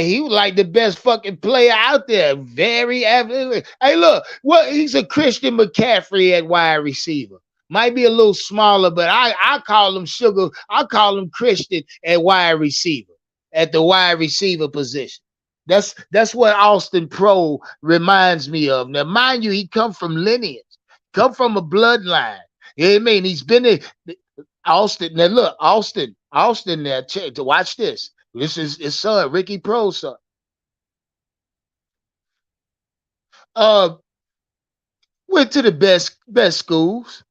Speaker 1: he was like the best fucking player out there. Very average. Hey, look, he's a Christian McCaffrey at wide receiver. Might be a little smaller, but I call him sugar. I call him Christian at wide receiver, at the wide receiver position. That's what Austin Pro reminds me of. Now, mind you, he come from lineage, come from a bloodline. You know what I mean? He's been in Austin. Now look, Austin there, to watch this. This is his son, Ricky Pro's son. Went to the best schools,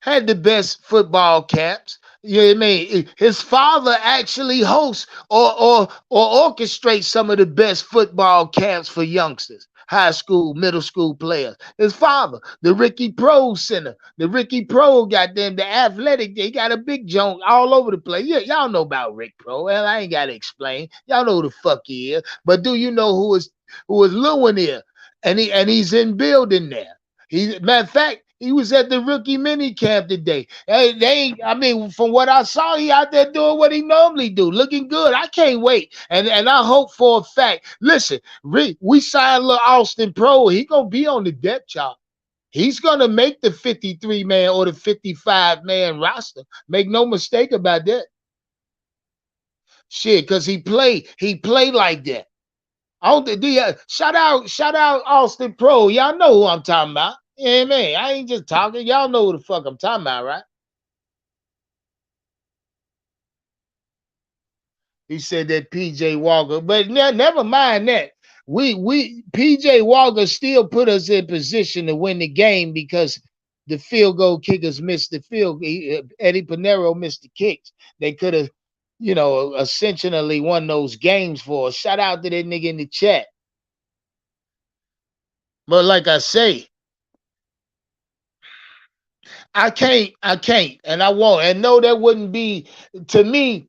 Speaker 1: had the best football camps. You know what I mean? His father actually hosts or orchestrates some of the best football camps for youngsters, high school, middle school players. His father, the Ricky Pro Center, the Ricky Pro, goddamn, the athletic, they got a big junk all over the place. Yeah, y'all know about Rick Pro. Well, I ain't gotta explain. Y'all know who the fuck he is. But do you know who is Lewin here? And he's in building there. Matter of fact, he was at the rookie minicamp today. From what I saw, he out there doing what he normally do, looking good. I can't wait. And I hope for a fact. Listen, we signed little Austin Pro. He gonna be on the depth chart. He's gonna make the 53-man or the 55-man roster. Make no mistake about that. Shit, because he played like that. Shout out Austin Pro. Y'all know who I'm talking about. Yeah, man, I ain't just talking. Y'all know who the fuck I'm talking about, right? He said that PJ Walker, but never mind that. We PJ Walker still put us in position to win the game because the field goal kickers missed the field. Eddie Pinero missed the kicks. They could have, essentially won those games for us. Shout out to that nigga in the chat. But like I say, I can't, and I won't. And no, that wouldn't be to me.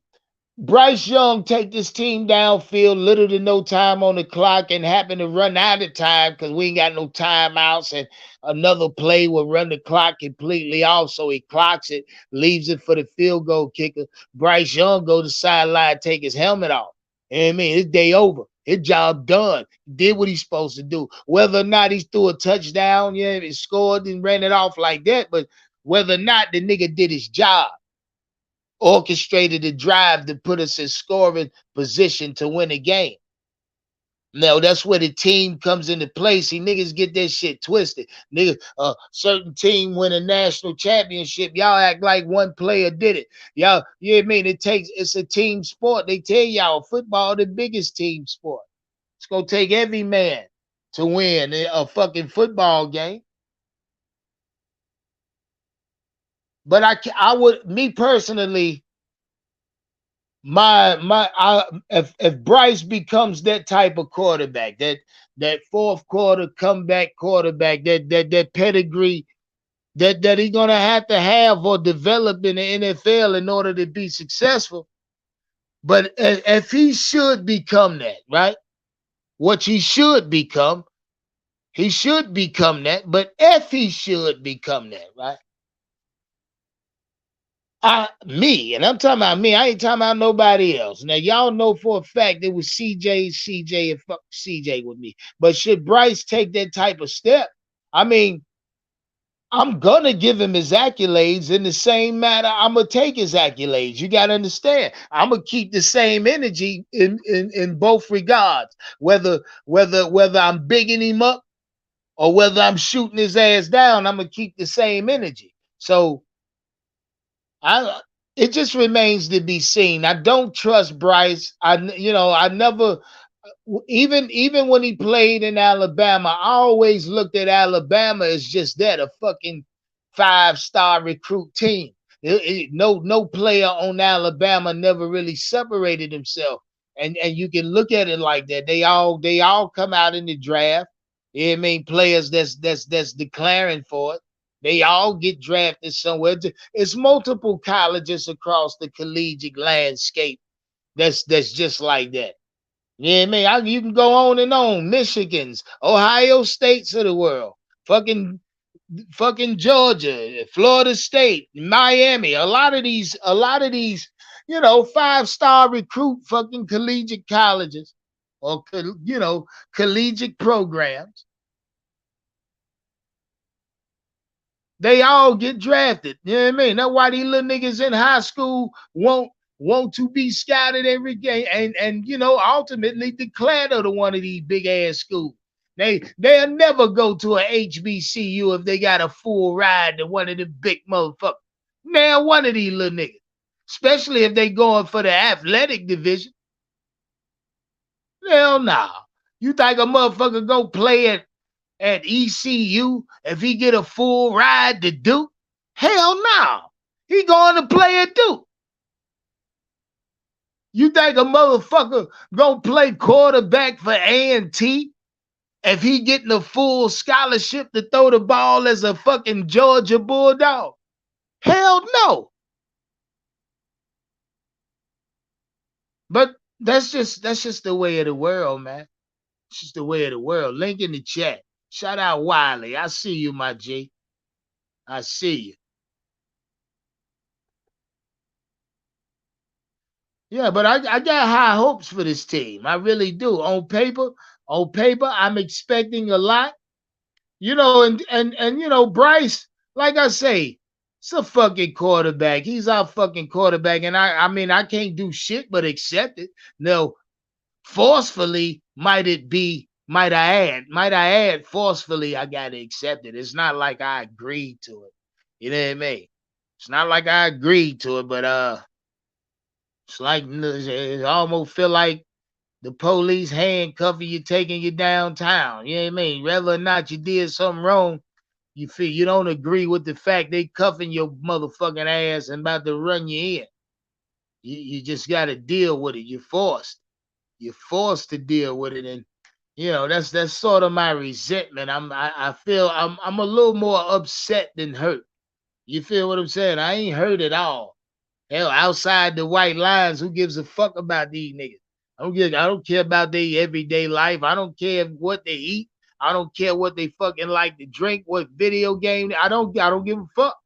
Speaker 1: Bryce Young take this team downfield, little to no time on the clock, and happen to run out of time because we ain't got no timeouts, and another play will run the clock completely off. So he clocks it, leaves it for the field goal kicker. Bryce Young go to the sideline, take his helmet off. You know what I mean? His day over. His job done. He did what he's supposed to do. Whether or not he threw a touchdown, yeah, he scored and ran it off like that, but whether or not the nigga did his job, orchestrated the drive to put us in scoring position to win a game. Now that's where the team comes into play. See, niggas get that shit twisted. Niggas, certain team win a national championship. Y'all act like one player did it. Y'all, you know what I mean? It's a team sport. They tell y'all football the biggest team sport. It's gonna take every man to win a fucking football game. But I would, me personally, if Bryce becomes that type of quarterback, that fourth quarter comeback quarterback, that pedigree that he's gonna have to have or develop in the NFL in order to be successful. But if he should become that, right? What he should become that. But if he should become that, right? Me, and I'm talking about me. I ain't talking about nobody else. Now, y'all know for a fact it was CJ, and fuck CJ with me. But should Bryce take that type of step? I mean, I'm gonna give him his accolades in the same manner I'm gonna take his accolades. You gotta understand. I'm gonna keep the same energy in both regards. Whether I'm bigging him up or whether I'm shooting his ass down, I'm gonna keep the same energy. So I it just remains to be seen. I don't trust Bryce. I never, even when he played in Alabama, I always looked at Alabama as just that, a fucking 5-star recruit team. No player on Alabama never really separated himself. And you can look at it like that. They all come out in the draft. You know what I mean? Players that's declaring for it. They all get drafted somewhere. It's multiple colleges across the collegiate landscape that's just like that. Yeah, man, you can go on and on. Michigans, Ohio States of the world, fucking, fucking Georgia, Florida State, Miami. A lot of these, 5-star recruit fucking collegiate colleges or collegiate programs. They all get drafted. You know what I mean? That's why these little niggas in high school want to be scouted every game and ultimately declared to one of these big ass schools. They'll never go to a HBCU if they got a full ride to one of the big motherfuckers. Now one of these little niggas. Especially if they going for the athletic division. Hell no. You think a motherfucker go play at ECU if he get a full ride to Duke? Hell no. He going to play at Duke. You think a motherfucker gonna play quarterback for A&T if he getting a full scholarship to throw the ball as a fucking Georgia Bulldog? Hell no. But that's just the way of the world, man. It's just the way of the world. Link in the chat. Shout out Wiley. I see you, my G. I see you. Yeah, but I got high hopes for this team. I really do. On paper, I'm expecting a lot. And Bryce, like I say, it's a fucking quarterback. He's our fucking quarterback. And I can't do shit but accept it. No, forcefully, might I add, forcefully, I gotta accept it. It's not like I agreed to it. You know what I mean? It's not like I agreed to it, but it's like it almost feel like the police handcuffing you, taking you downtown. You know what I mean? Whether or not you did something wrong, you feel you don't agree with the fact they cuffing your motherfucking ass and about to run you in. You just got to deal with it. You're forced. You're forced to deal with it, and that's sort of my resentment. I feel I'm a little more upset than hurt. You feel what I'm saying? I ain't heard it all. Hell, outside the white lines, who gives a fuck about these niggas? I don't care about their everyday life. I don't care what they eat. I don't care what they fucking like to drink, what video game. I don't give a fuck.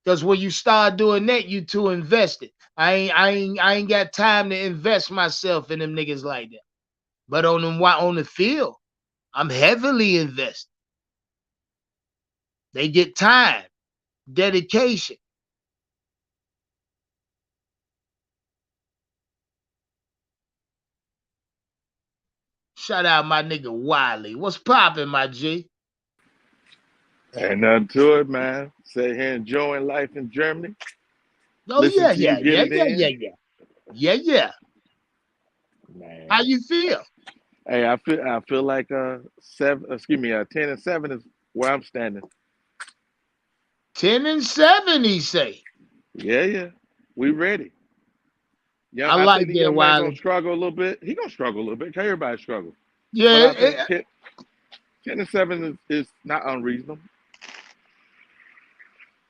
Speaker 1: Because when you start doing that, you too invested. I ain't got time to invest myself in them niggas like that. But on the field, I'm heavily invested. They get time, dedication. Shout out my nigga Wiley. What's popping, my G?
Speaker 2: Ain't nothing to it, man. Sit here enjoying life in Germany.
Speaker 1: Oh
Speaker 2: Listen
Speaker 1: yeah,
Speaker 2: to you
Speaker 1: yeah,
Speaker 2: get
Speaker 1: yeah,
Speaker 2: it
Speaker 1: yeah, yeah,
Speaker 2: in.
Speaker 1: yeah, yeah, yeah. How
Speaker 2: Man.
Speaker 1: you feel?
Speaker 2: Hey, I feel like 10-7 is where I'm standing.
Speaker 1: 10-7, he say.
Speaker 2: Yeah, yeah. We ready.
Speaker 1: I
Speaker 2: Young, I
Speaker 1: like
Speaker 2: think the
Speaker 1: that,
Speaker 2: young man gonna
Speaker 1: Wiley.
Speaker 2: struggle a little bit. He gonna struggle a little bit. Everybody struggle. But
Speaker 1: Yeah,
Speaker 2: I think 10-7 is not unreasonable.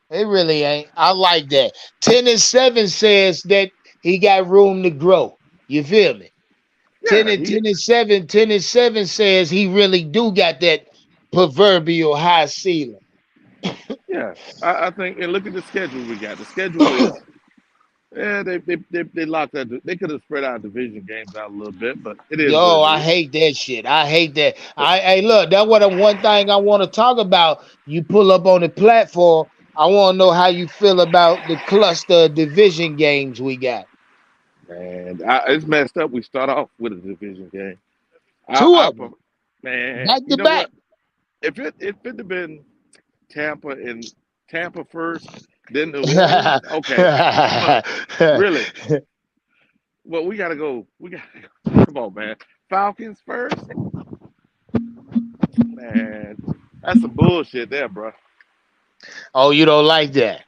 Speaker 1: it really ain't. I like that. 10-7 says that he got room to grow. You feel me? 10
Speaker 2: Yeah,
Speaker 1: and 10 and 7, 10-7 says he really do got that proverbial high ceiling.
Speaker 2: yeah. I think, and look at the schedule we got. The schedule is, yeah, they locked that. They could have spread out division games out a little bit, but it is what
Speaker 1: Yo,
Speaker 2: it
Speaker 1: I
Speaker 2: is.
Speaker 1: hate that shit. I hate that. Hey, look, that's what one thing I want to talk about. You pull up on the platform. I want to know how you feel about the cluster of division games we got.
Speaker 2: And it's messed up. We start off with a division game.
Speaker 1: Two of them,
Speaker 2: Man,
Speaker 1: back
Speaker 2: you
Speaker 1: to
Speaker 2: know
Speaker 1: back.
Speaker 2: what? If it had been Tampa and Tampa first, then New Orleans, okay. But really, well, we gotta go. We got to come on, man. Falcons first, man. That's some bullshit there, bro.
Speaker 1: Oh, you don't like that?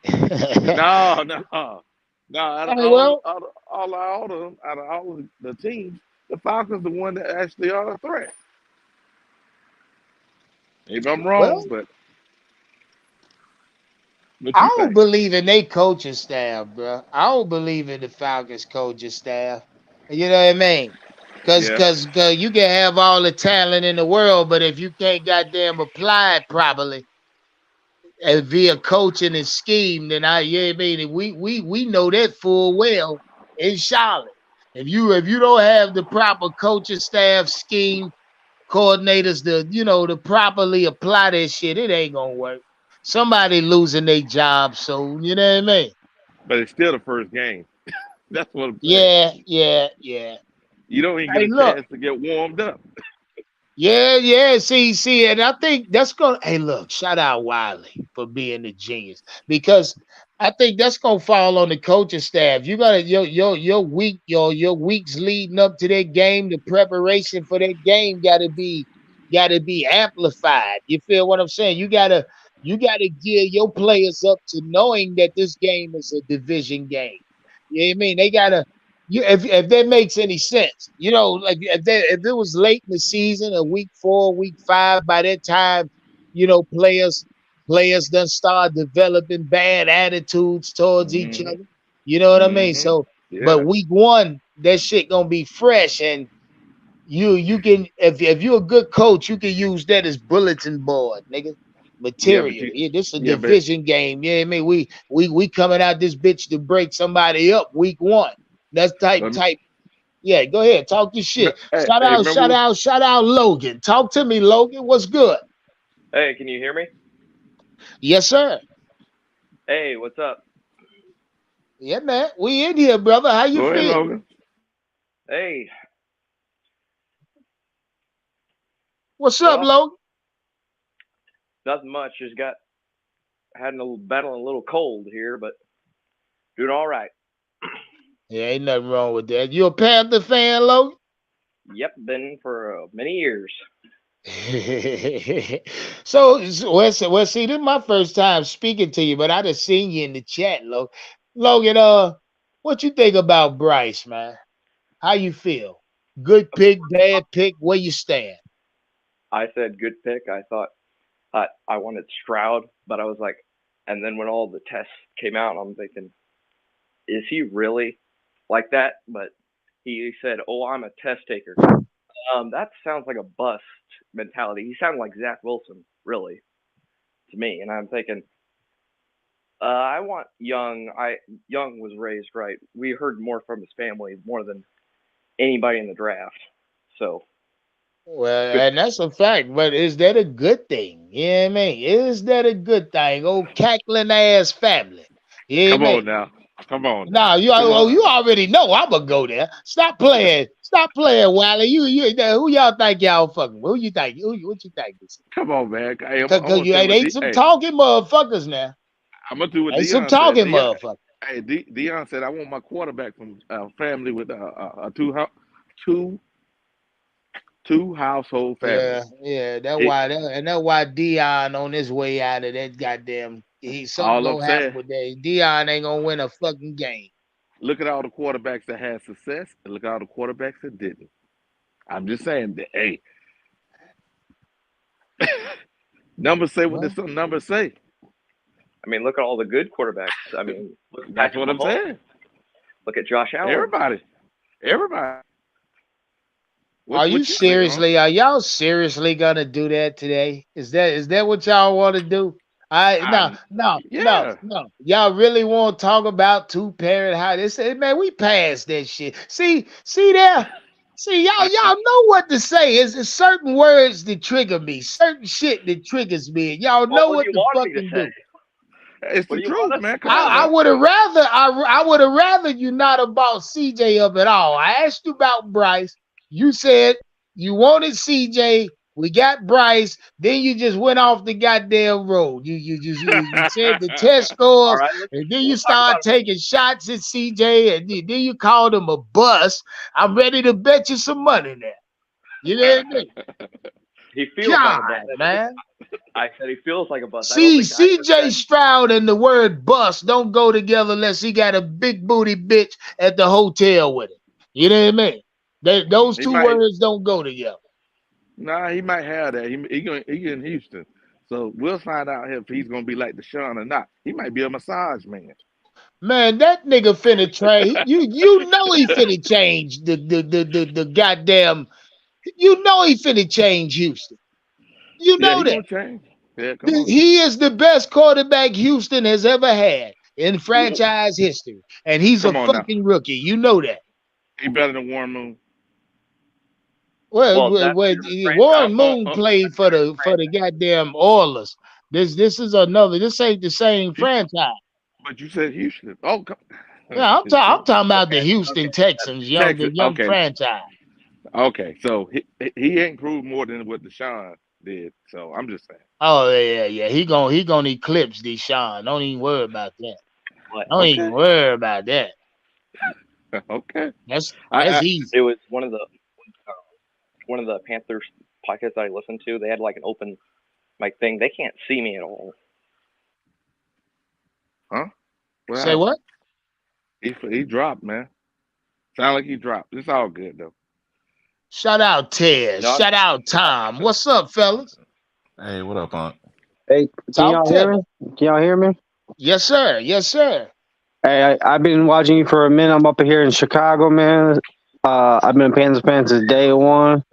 Speaker 2: No, no, no. Out of
Speaker 1: Hey, well,
Speaker 2: out of all of the teams, the Falcons the one that actually are a threat. Maybe I'm wrong,
Speaker 1: well,
Speaker 2: but what
Speaker 1: I
Speaker 2: you
Speaker 1: don't
Speaker 2: think?
Speaker 1: believe in their coaching staff, bro. I don't believe in the Falcons coaching staff. You know what I mean?
Speaker 2: Yeah,
Speaker 1: Cause you can have all the talent in the world, but if you can't goddamn apply it properly and via coaching and scheme, then yeah, I mean, we know that full well in Charlotte. If you don't have the proper coaching staff, scheme, coordinators to properly apply that shit, it ain't gonna work. Somebody losing their job, so you know what I mean.
Speaker 2: but it's still the first game. That's what I'm saying.
Speaker 1: Yeah, yeah, yeah.
Speaker 2: You don't even get
Speaker 1: Hey,
Speaker 2: a
Speaker 1: look.
Speaker 2: chance to get warmed up.
Speaker 1: Yeah, yeah. See, and I think that's gonna. Hey, look, shout out Wiley for being the genius because I think that's gonna fall on the coaching staff. You gotta your weeks leading up to that game, the preparation for that game gotta be amplified. You feel what I'm saying? You gotta gear your players up to knowing that this game is a division game. You know what I mean? They gotta if that makes any sense, like if it was late in the season, a week 4, week 5, by that time, players done start developing bad attitudes towards each
Speaker 2: Hmm.
Speaker 1: other. You know what I mean?
Speaker 2: Hmm.
Speaker 1: So, but
Speaker 2: Yeah.
Speaker 1: week 1, that shit gonna be fresh, and you can if you're a good coach, you can use that as bulletin board, nigga.
Speaker 2: Yeah, but
Speaker 1: Material. Yeah, this is a
Speaker 2: yeah, but
Speaker 1: division game. Yeah, I mean we coming out this bitch to break somebody up week 1. That's
Speaker 2: let me,
Speaker 1: type. Yeah, go ahead. Talk your shit.
Speaker 2: hey,
Speaker 1: Shout
Speaker 2: hey,
Speaker 1: out,
Speaker 2: remember
Speaker 1: shout out, shout out Logan. Talk to me, Logan. What's good?
Speaker 3: Hey, can you hear me?
Speaker 1: Yes, sir.
Speaker 3: Hey, what's up?
Speaker 1: Yeah, man. We in here, brother. How you
Speaker 2: go ahead,
Speaker 1: feel?
Speaker 2: Logan.
Speaker 3: Hey,
Speaker 1: What's up,
Speaker 3: well,
Speaker 1: Logan?
Speaker 3: nothing much. Just got had a little battling a little cold here, but doing all right.
Speaker 1: Yeah, ain't nothing wrong with that. You a Panther fan, Logan?
Speaker 3: Yep, been for many years.
Speaker 1: Well, see, this is my first time speaking to you, but I just seen you in the chat, Logan. Logan, what you think about Bryce, man? How you feel? Good pick, bad pick? Where you stand?
Speaker 3: I said good pick. I thought I wanted Stroud, but I was like, And then when all the tests came out, I'm thinking, is he really like that? But he said, "Oh, I'm a test taker." That sounds like a bust mentality. He sounded like Zach Wilson, really, to me. And I'm thinking, I want Young. Young was raised right. We heard more from his family more than anybody in the draft. So,
Speaker 1: Well,
Speaker 3: good.
Speaker 1: and that's a fact, but is that a good thing? You know what I mean? Is that a good thing? Old cackling ass family. You know
Speaker 2: Come
Speaker 1: what I
Speaker 2: on
Speaker 1: mean?
Speaker 2: now. Come on
Speaker 1: Nah,
Speaker 2: now.
Speaker 1: you
Speaker 2: Come on.
Speaker 1: you already know I'm gonna go there. Stop playing. Stop playing, Wiley. Who y'all think y'all fucking? Who you think? What you think this is?
Speaker 2: Come on, man. Hey, I'm
Speaker 1: Cause
Speaker 2: gonna
Speaker 1: you
Speaker 2: say what
Speaker 1: ain't some
Speaker 2: hey,
Speaker 1: talking motherfuckers now.
Speaker 2: I'm gonna do what
Speaker 1: Ain't some
Speaker 2: Dion said.
Speaker 1: talking motherfuckers.
Speaker 2: Hey, Dion said I want my quarterback from family with a two two household family.
Speaker 1: Yeah.
Speaker 2: It,
Speaker 1: That's why Dion on his way out of that goddamn. Something
Speaker 2: all I'm
Speaker 1: gonna happen
Speaker 2: saying,
Speaker 1: with that. Dion ain't gonna win a fucking game.
Speaker 2: look at all the quarterbacks that had success, and look at all the quarterbacks that didn't. I'm just saying that. Hey, numbers say what
Speaker 1: Well,
Speaker 2: some numbers say.
Speaker 3: I mean, look at all the good quarterbacks. I mean, look at
Speaker 2: That's
Speaker 3: Patrick
Speaker 2: what I'm
Speaker 3: Mahomes.
Speaker 2: saying.
Speaker 3: Look at Josh Allen.
Speaker 2: Everybody.
Speaker 1: Are
Speaker 2: What
Speaker 1: you
Speaker 2: you say, huh?
Speaker 1: seriously? Are y'all seriously gonna do that today? Is that what y'all want to do? No,
Speaker 2: I
Speaker 1: no, no,
Speaker 2: yeah.
Speaker 1: no. Y'all really want to talk about two-parent house? They say, man, we passed that shit. See there. See, y'all know what to say. It's certain words that trigger me, certain shit that triggers me, and y'all
Speaker 3: Well,
Speaker 1: know
Speaker 3: what do
Speaker 1: what
Speaker 3: you
Speaker 1: to
Speaker 3: want me to
Speaker 1: fucking
Speaker 3: say?
Speaker 1: do.
Speaker 2: It's
Speaker 3: What
Speaker 2: the
Speaker 3: do you want
Speaker 2: truth,
Speaker 3: us to
Speaker 2: man. Come
Speaker 3: say?
Speaker 2: on
Speaker 1: I
Speaker 2: now.
Speaker 1: would have rather I would have rather you not have bought CJ up at all. I asked you about Bryce. You said you wanted CJ. We got Bryce. Then you just went off the goddamn road. You said the test
Speaker 3: All
Speaker 1: scores,
Speaker 3: right,
Speaker 1: and then you
Speaker 3: we'll talk about
Speaker 1: start
Speaker 3: it.
Speaker 1: taking shots at CJ, and then you called him a bust. I'm ready to bet you some money now. You know what I mean?
Speaker 3: He feels like a bust.
Speaker 1: God, man.
Speaker 3: I said he feels like a bust. I don't
Speaker 1: See,
Speaker 3: think I ever
Speaker 1: CJ
Speaker 3: said.
Speaker 1: Stroud and the word bust don't go together unless he got a big booty bitch at the hotel with him. You know what I mean? Those
Speaker 2: he
Speaker 1: two
Speaker 2: might
Speaker 1: words don't go together.
Speaker 2: he might have that. He in Houston. So we'll find out if he's gonna be like Deshaun or not. He might be a massage man.
Speaker 1: Man, that nigga finna train. You know he finna change the goddamn. You know he finna change Houston. You
Speaker 2: Yeah,
Speaker 1: know
Speaker 2: he
Speaker 1: that.
Speaker 2: gonna change. Yeah, come on now.
Speaker 1: He is the best quarterback Houston has ever had in franchise history, and he's a
Speaker 2: Come on now.
Speaker 1: fucking rookie. You know that.
Speaker 2: He better than Warren Moon.
Speaker 1: Well,
Speaker 3: Well, that's your
Speaker 2: Uh,
Speaker 1: Warren
Speaker 3: franchise.
Speaker 2: uh,
Speaker 1: Moon
Speaker 2: uh,
Speaker 1: played for the goddamn Oilers. This is another. This ain't the same
Speaker 2: he,
Speaker 1: franchise.
Speaker 2: but you said Houston. Oh, come.
Speaker 1: Yeah, I'm
Speaker 2: See,
Speaker 1: talking about the
Speaker 3: Okay,
Speaker 1: Houston
Speaker 3: okay. That's
Speaker 1: Texans, the
Speaker 2: Texas.
Speaker 1: young
Speaker 2: Okay,
Speaker 1: franchise.
Speaker 2: okay. So he ain't proved more than what Deshaun did. So I'm just saying.
Speaker 1: Oh yeah. He gonna eclipse Deshaun. Don't even worry about that.
Speaker 3: what.
Speaker 1: Don't even
Speaker 2: Okay,
Speaker 1: worry about that.
Speaker 2: okay.
Speaker 1: That's
Speaker 2: I
Speaker 1: easy.
Speaker 3: It was one of the Panthers podcasts that I listened to. They had like an open mic thing. They can't see me at all.
Speaker 2: huh? What
Speaker 1: Say
Speaker 2: happened?
Speaker 1: what?
Speaker 2: He dropped, man. Sound like he dropped. It's all good though.
Speaker 1: Shout out Ted.
Speaker 3: No,
Speaker 1: Shout out Tom. What's up, fellas?
Speaker 4: Hey, what up, Aunt?
Speaker 5: Hey, can
Speaker 1: Talk
Speaker 5: y'all
Speaker 1: to
Speaker 5: hear
Speaker 1: me.
Speaker 5: me? Can y'all hear me?
Speaker 1: Yes, sir. Yes, sir.
Speaker 5: Hey, I've been watching you for a minute. I'm up here in Chicago, man. I've been a Panthers fan since day one.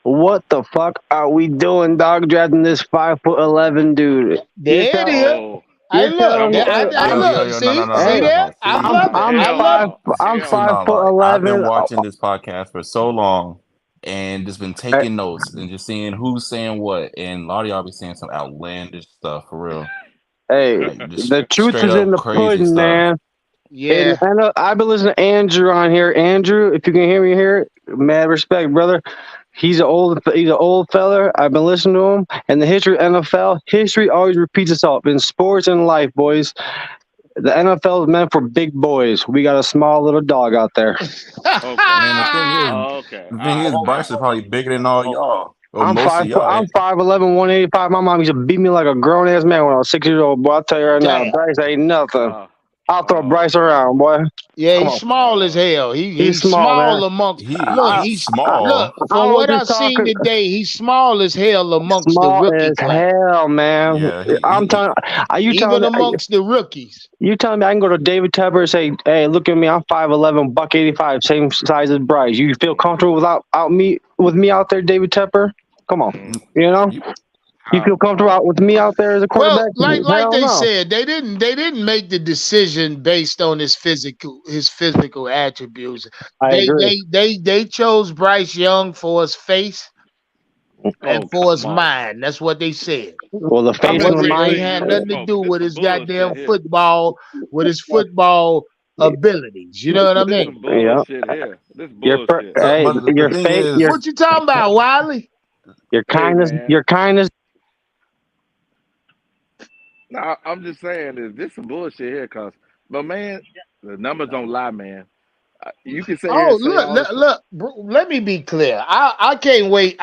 Speaker 5: What the fuck are we doing, dog? Drafting this 5'11" dude? You're
Speaker 1: There it
Speaker 5: telling,
Speaker 1: is.
Speaker 2: Oh,
Speaker 1: I
Speaker 5: you're
Speaker 1: look.
Speaker 2: come
Speaker 5: telling me,
Speaker 2: on.
Speaker 1: I,
Speaker 5: hey,
Speaker 1: I
Speaker 4: Yo, yo,
Speaker 1: look.
Speaker 4: yo, no, no, no, no,
Speaker 1: See
Speaker 5: hey,
Speaker 4: no,
Speaker 1: there?
Speaker 4: no.
Speaker 1: I
Speaker 4: See,
Speaker 1: love it.
Speaker 5: I'm
Speaker 1: I
Speaker 2: Hell
Speaker 1: love
Speaker 5: five,
Speaker 1: it.
Speaker 2: no.
Speaker 5: I'm
Speaker 2: Hell
Speaker 4: see,
Speaker 5: five
Speaker 2: no.
Speaker 4: no,
Speaker 5: foot
Speaker 4: like I've been
Speaker 5: 11.
Speaker 4: watching this podcast for so long and just been
Speaker 5: Hey,
Speaker 4: taking notes and just seeing who's saying what, and a lot of y'all be saying some outlandish stuff for real,
Speaker 5: hey,
Speaker 4: like just
Speaker 5: the truth
Speaker 4: straight
Speaker 5: is in
Speaker 4: up
Speaker 5: the
Speaker 4: crazy
Speaker 5: pudding,
Speaker 4: stuff.
Speaker 5: man. And
Speaker 1: Yeah.
Speaker 5: I know I've been listening to Andrew on here. Andrew, if you can hear me here, mad respect, brother. He's an old fella. I've been listening to him. And the history of NFL, history always repeats itself in sports and life, boys. The NFL is meant for big boys. We got a small little dog out there.
Speaker 2: Okay.
Speaker 4: Man,
Speaker 2: Okay.
Speaker 4: the thing
Speaker 2: All
Speaker 4: is,
Speaker 2: right
Speaker 3: hold on,
Speaker 4: Bryce is
Speaker 2: now.
Speaker 4: probably bigger than all
Speaker 3: hold on.
Speaker 4: y'all, or most of y'all.
Speaker 5: I'm 5'11", 185. My mom used to beat me like a grown ass man when I was 6 years old. Boy, I'll tell you right now,
Speaker 1: Damn.
Speaker 5: Bryce ain't nothing.
Speaker 2: Uh,
Speaker 5: I'll throw Bryce around, boy.
Speaker 1: Yeah,
Speaker 5: Come
Speaker 1: he's
Speaker 5: on.
Speaker 1: small as hell.
Speaker 5: He's
Speaker 1: He's
Speaker 5: small, man.
Speaker 1: small amongst. Look,
Speaker 4: He's small.
Speaker 1: from
Speaker 5: I was
Speaker 1: what I
Speaker 5: just
Speaker 1: seen
Speaker 5: talking
Speaker 1: today, he's small as hell amongst the
Speaker 5: small
Speaker 1: rookie
Speaker 5: as
Speaker 1: class.
Speaker 5: hell, man.
Speaker 4: Yeah,
Speaker 5: I'm telling you,
Speaker 1: Even amongst the rookies.
Speaker 5: you telling me I can go to David Tepper and say, "Hey, look at me, I'm 5'11", $185, same size as Bryce. You feel comfortable with me out there, David Tepper? Come on, you know." You feel comfortable with me out there as a quarterback?
Speaker 1: Well, like
Speaker 5: Hell
Speaker 1: they
Speaker 5: no.
Speaker 1: said, they didn't make the decision based on his physical attributes.
Speaker 5: I agree.
Speaker 1: They chose Bryce Young for his face and
Speaker 2: Oh,
Speaker 1: for his
Speaker 2: come on.
Speaker 1: mind. That's what they said.
Speaker 5: Well, the
Speaker 1: It
Speaker 5: face and the
Speaker 1: wasn't. It
Speaker 5: mind.
Speaker 1: had
Speaker 2: This
Speaker 1: nothing to
Speaker 2: smoke.
Speaker 1: do
Speaker 2: This
Speaker 1: with
Speaker 2: some
Speaker 1: his goddamn
Speaker 2: bullshit here.
Speaker 1: football, with his football abilities. You know what I
Speaker 2: This
Speaker 1: mean?
Speaker 2: some bullshit here. This
Speaker 5: Your
Speaker 2: bullshit.
Speaker 5: hey,
Speaker 4: but the
Speaker 5: your
Speaker 4: thing
Speaker 5: face,
Speaker 4: is,
Speaker 1: What you talking about, Wiley?
Speaker 5: your
Speaker 2: Hey,
Speaker 5: kindness,
Speaker 2: man.
Speaker 5: your kindness.
Speaker 2: No, I'm just saying is this some bullshit here, cause, but man, the numbers don't lie, man. You can say here
Speaker 1: Oh,
Speaker 2: and say all this.
Speaker 1: look, bro, let me be clear. I can't wait.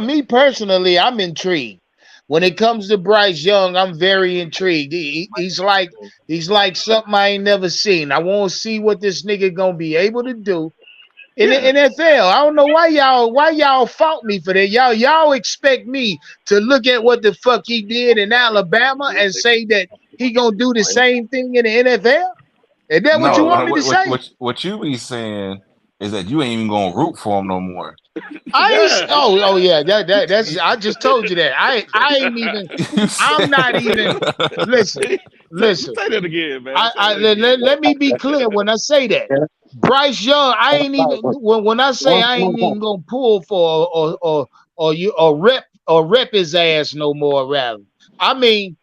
Speaker 1: Me personally, I'm intrigued. When it comes to Bryce Young, I'm very intrigued. He's like something I ain't never seen. I want to see what this nigga gonna be able to do in the
Speaker 2: Yeah,
Speaker 1: NFL. I don't know why y'all fought me for that. Y'all expect me to look at what the fuck he did in Alabama and say that he gonna do the same thing in the NFL? Is that what you
Speaker 4: no.
Speaker 1: want me to say?
Speaker 4: What you be saying is that you ain't even gonna root for him no more.
Speaker 1: I ain't.
Speaker 2: yeah.
Speaker 1: Oh yeah. That's. I just told you that. I ain't even.
Speaker 4: You
Speaker 1: I'm not
Speaker 4: said-
Speaker 1: even. Listen. Listen.
Speaker 2: Say that again, man. Say that
Speaker 1: Let,
Speaker 2: again.
Speaker 1: let me be clear when I say that. Bryce Young, I ain't even when I say I ain't even gonna pull for or rep his ass no more. Rather, I mean,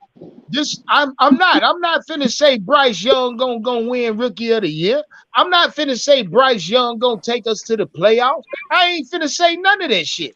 Speaker 1: I'm not finna say Bryce Young gonna win Rookie of the Year. I'm not finna say Bryce Young gonna take us to the playoffs. I ain't finna say none of that shit.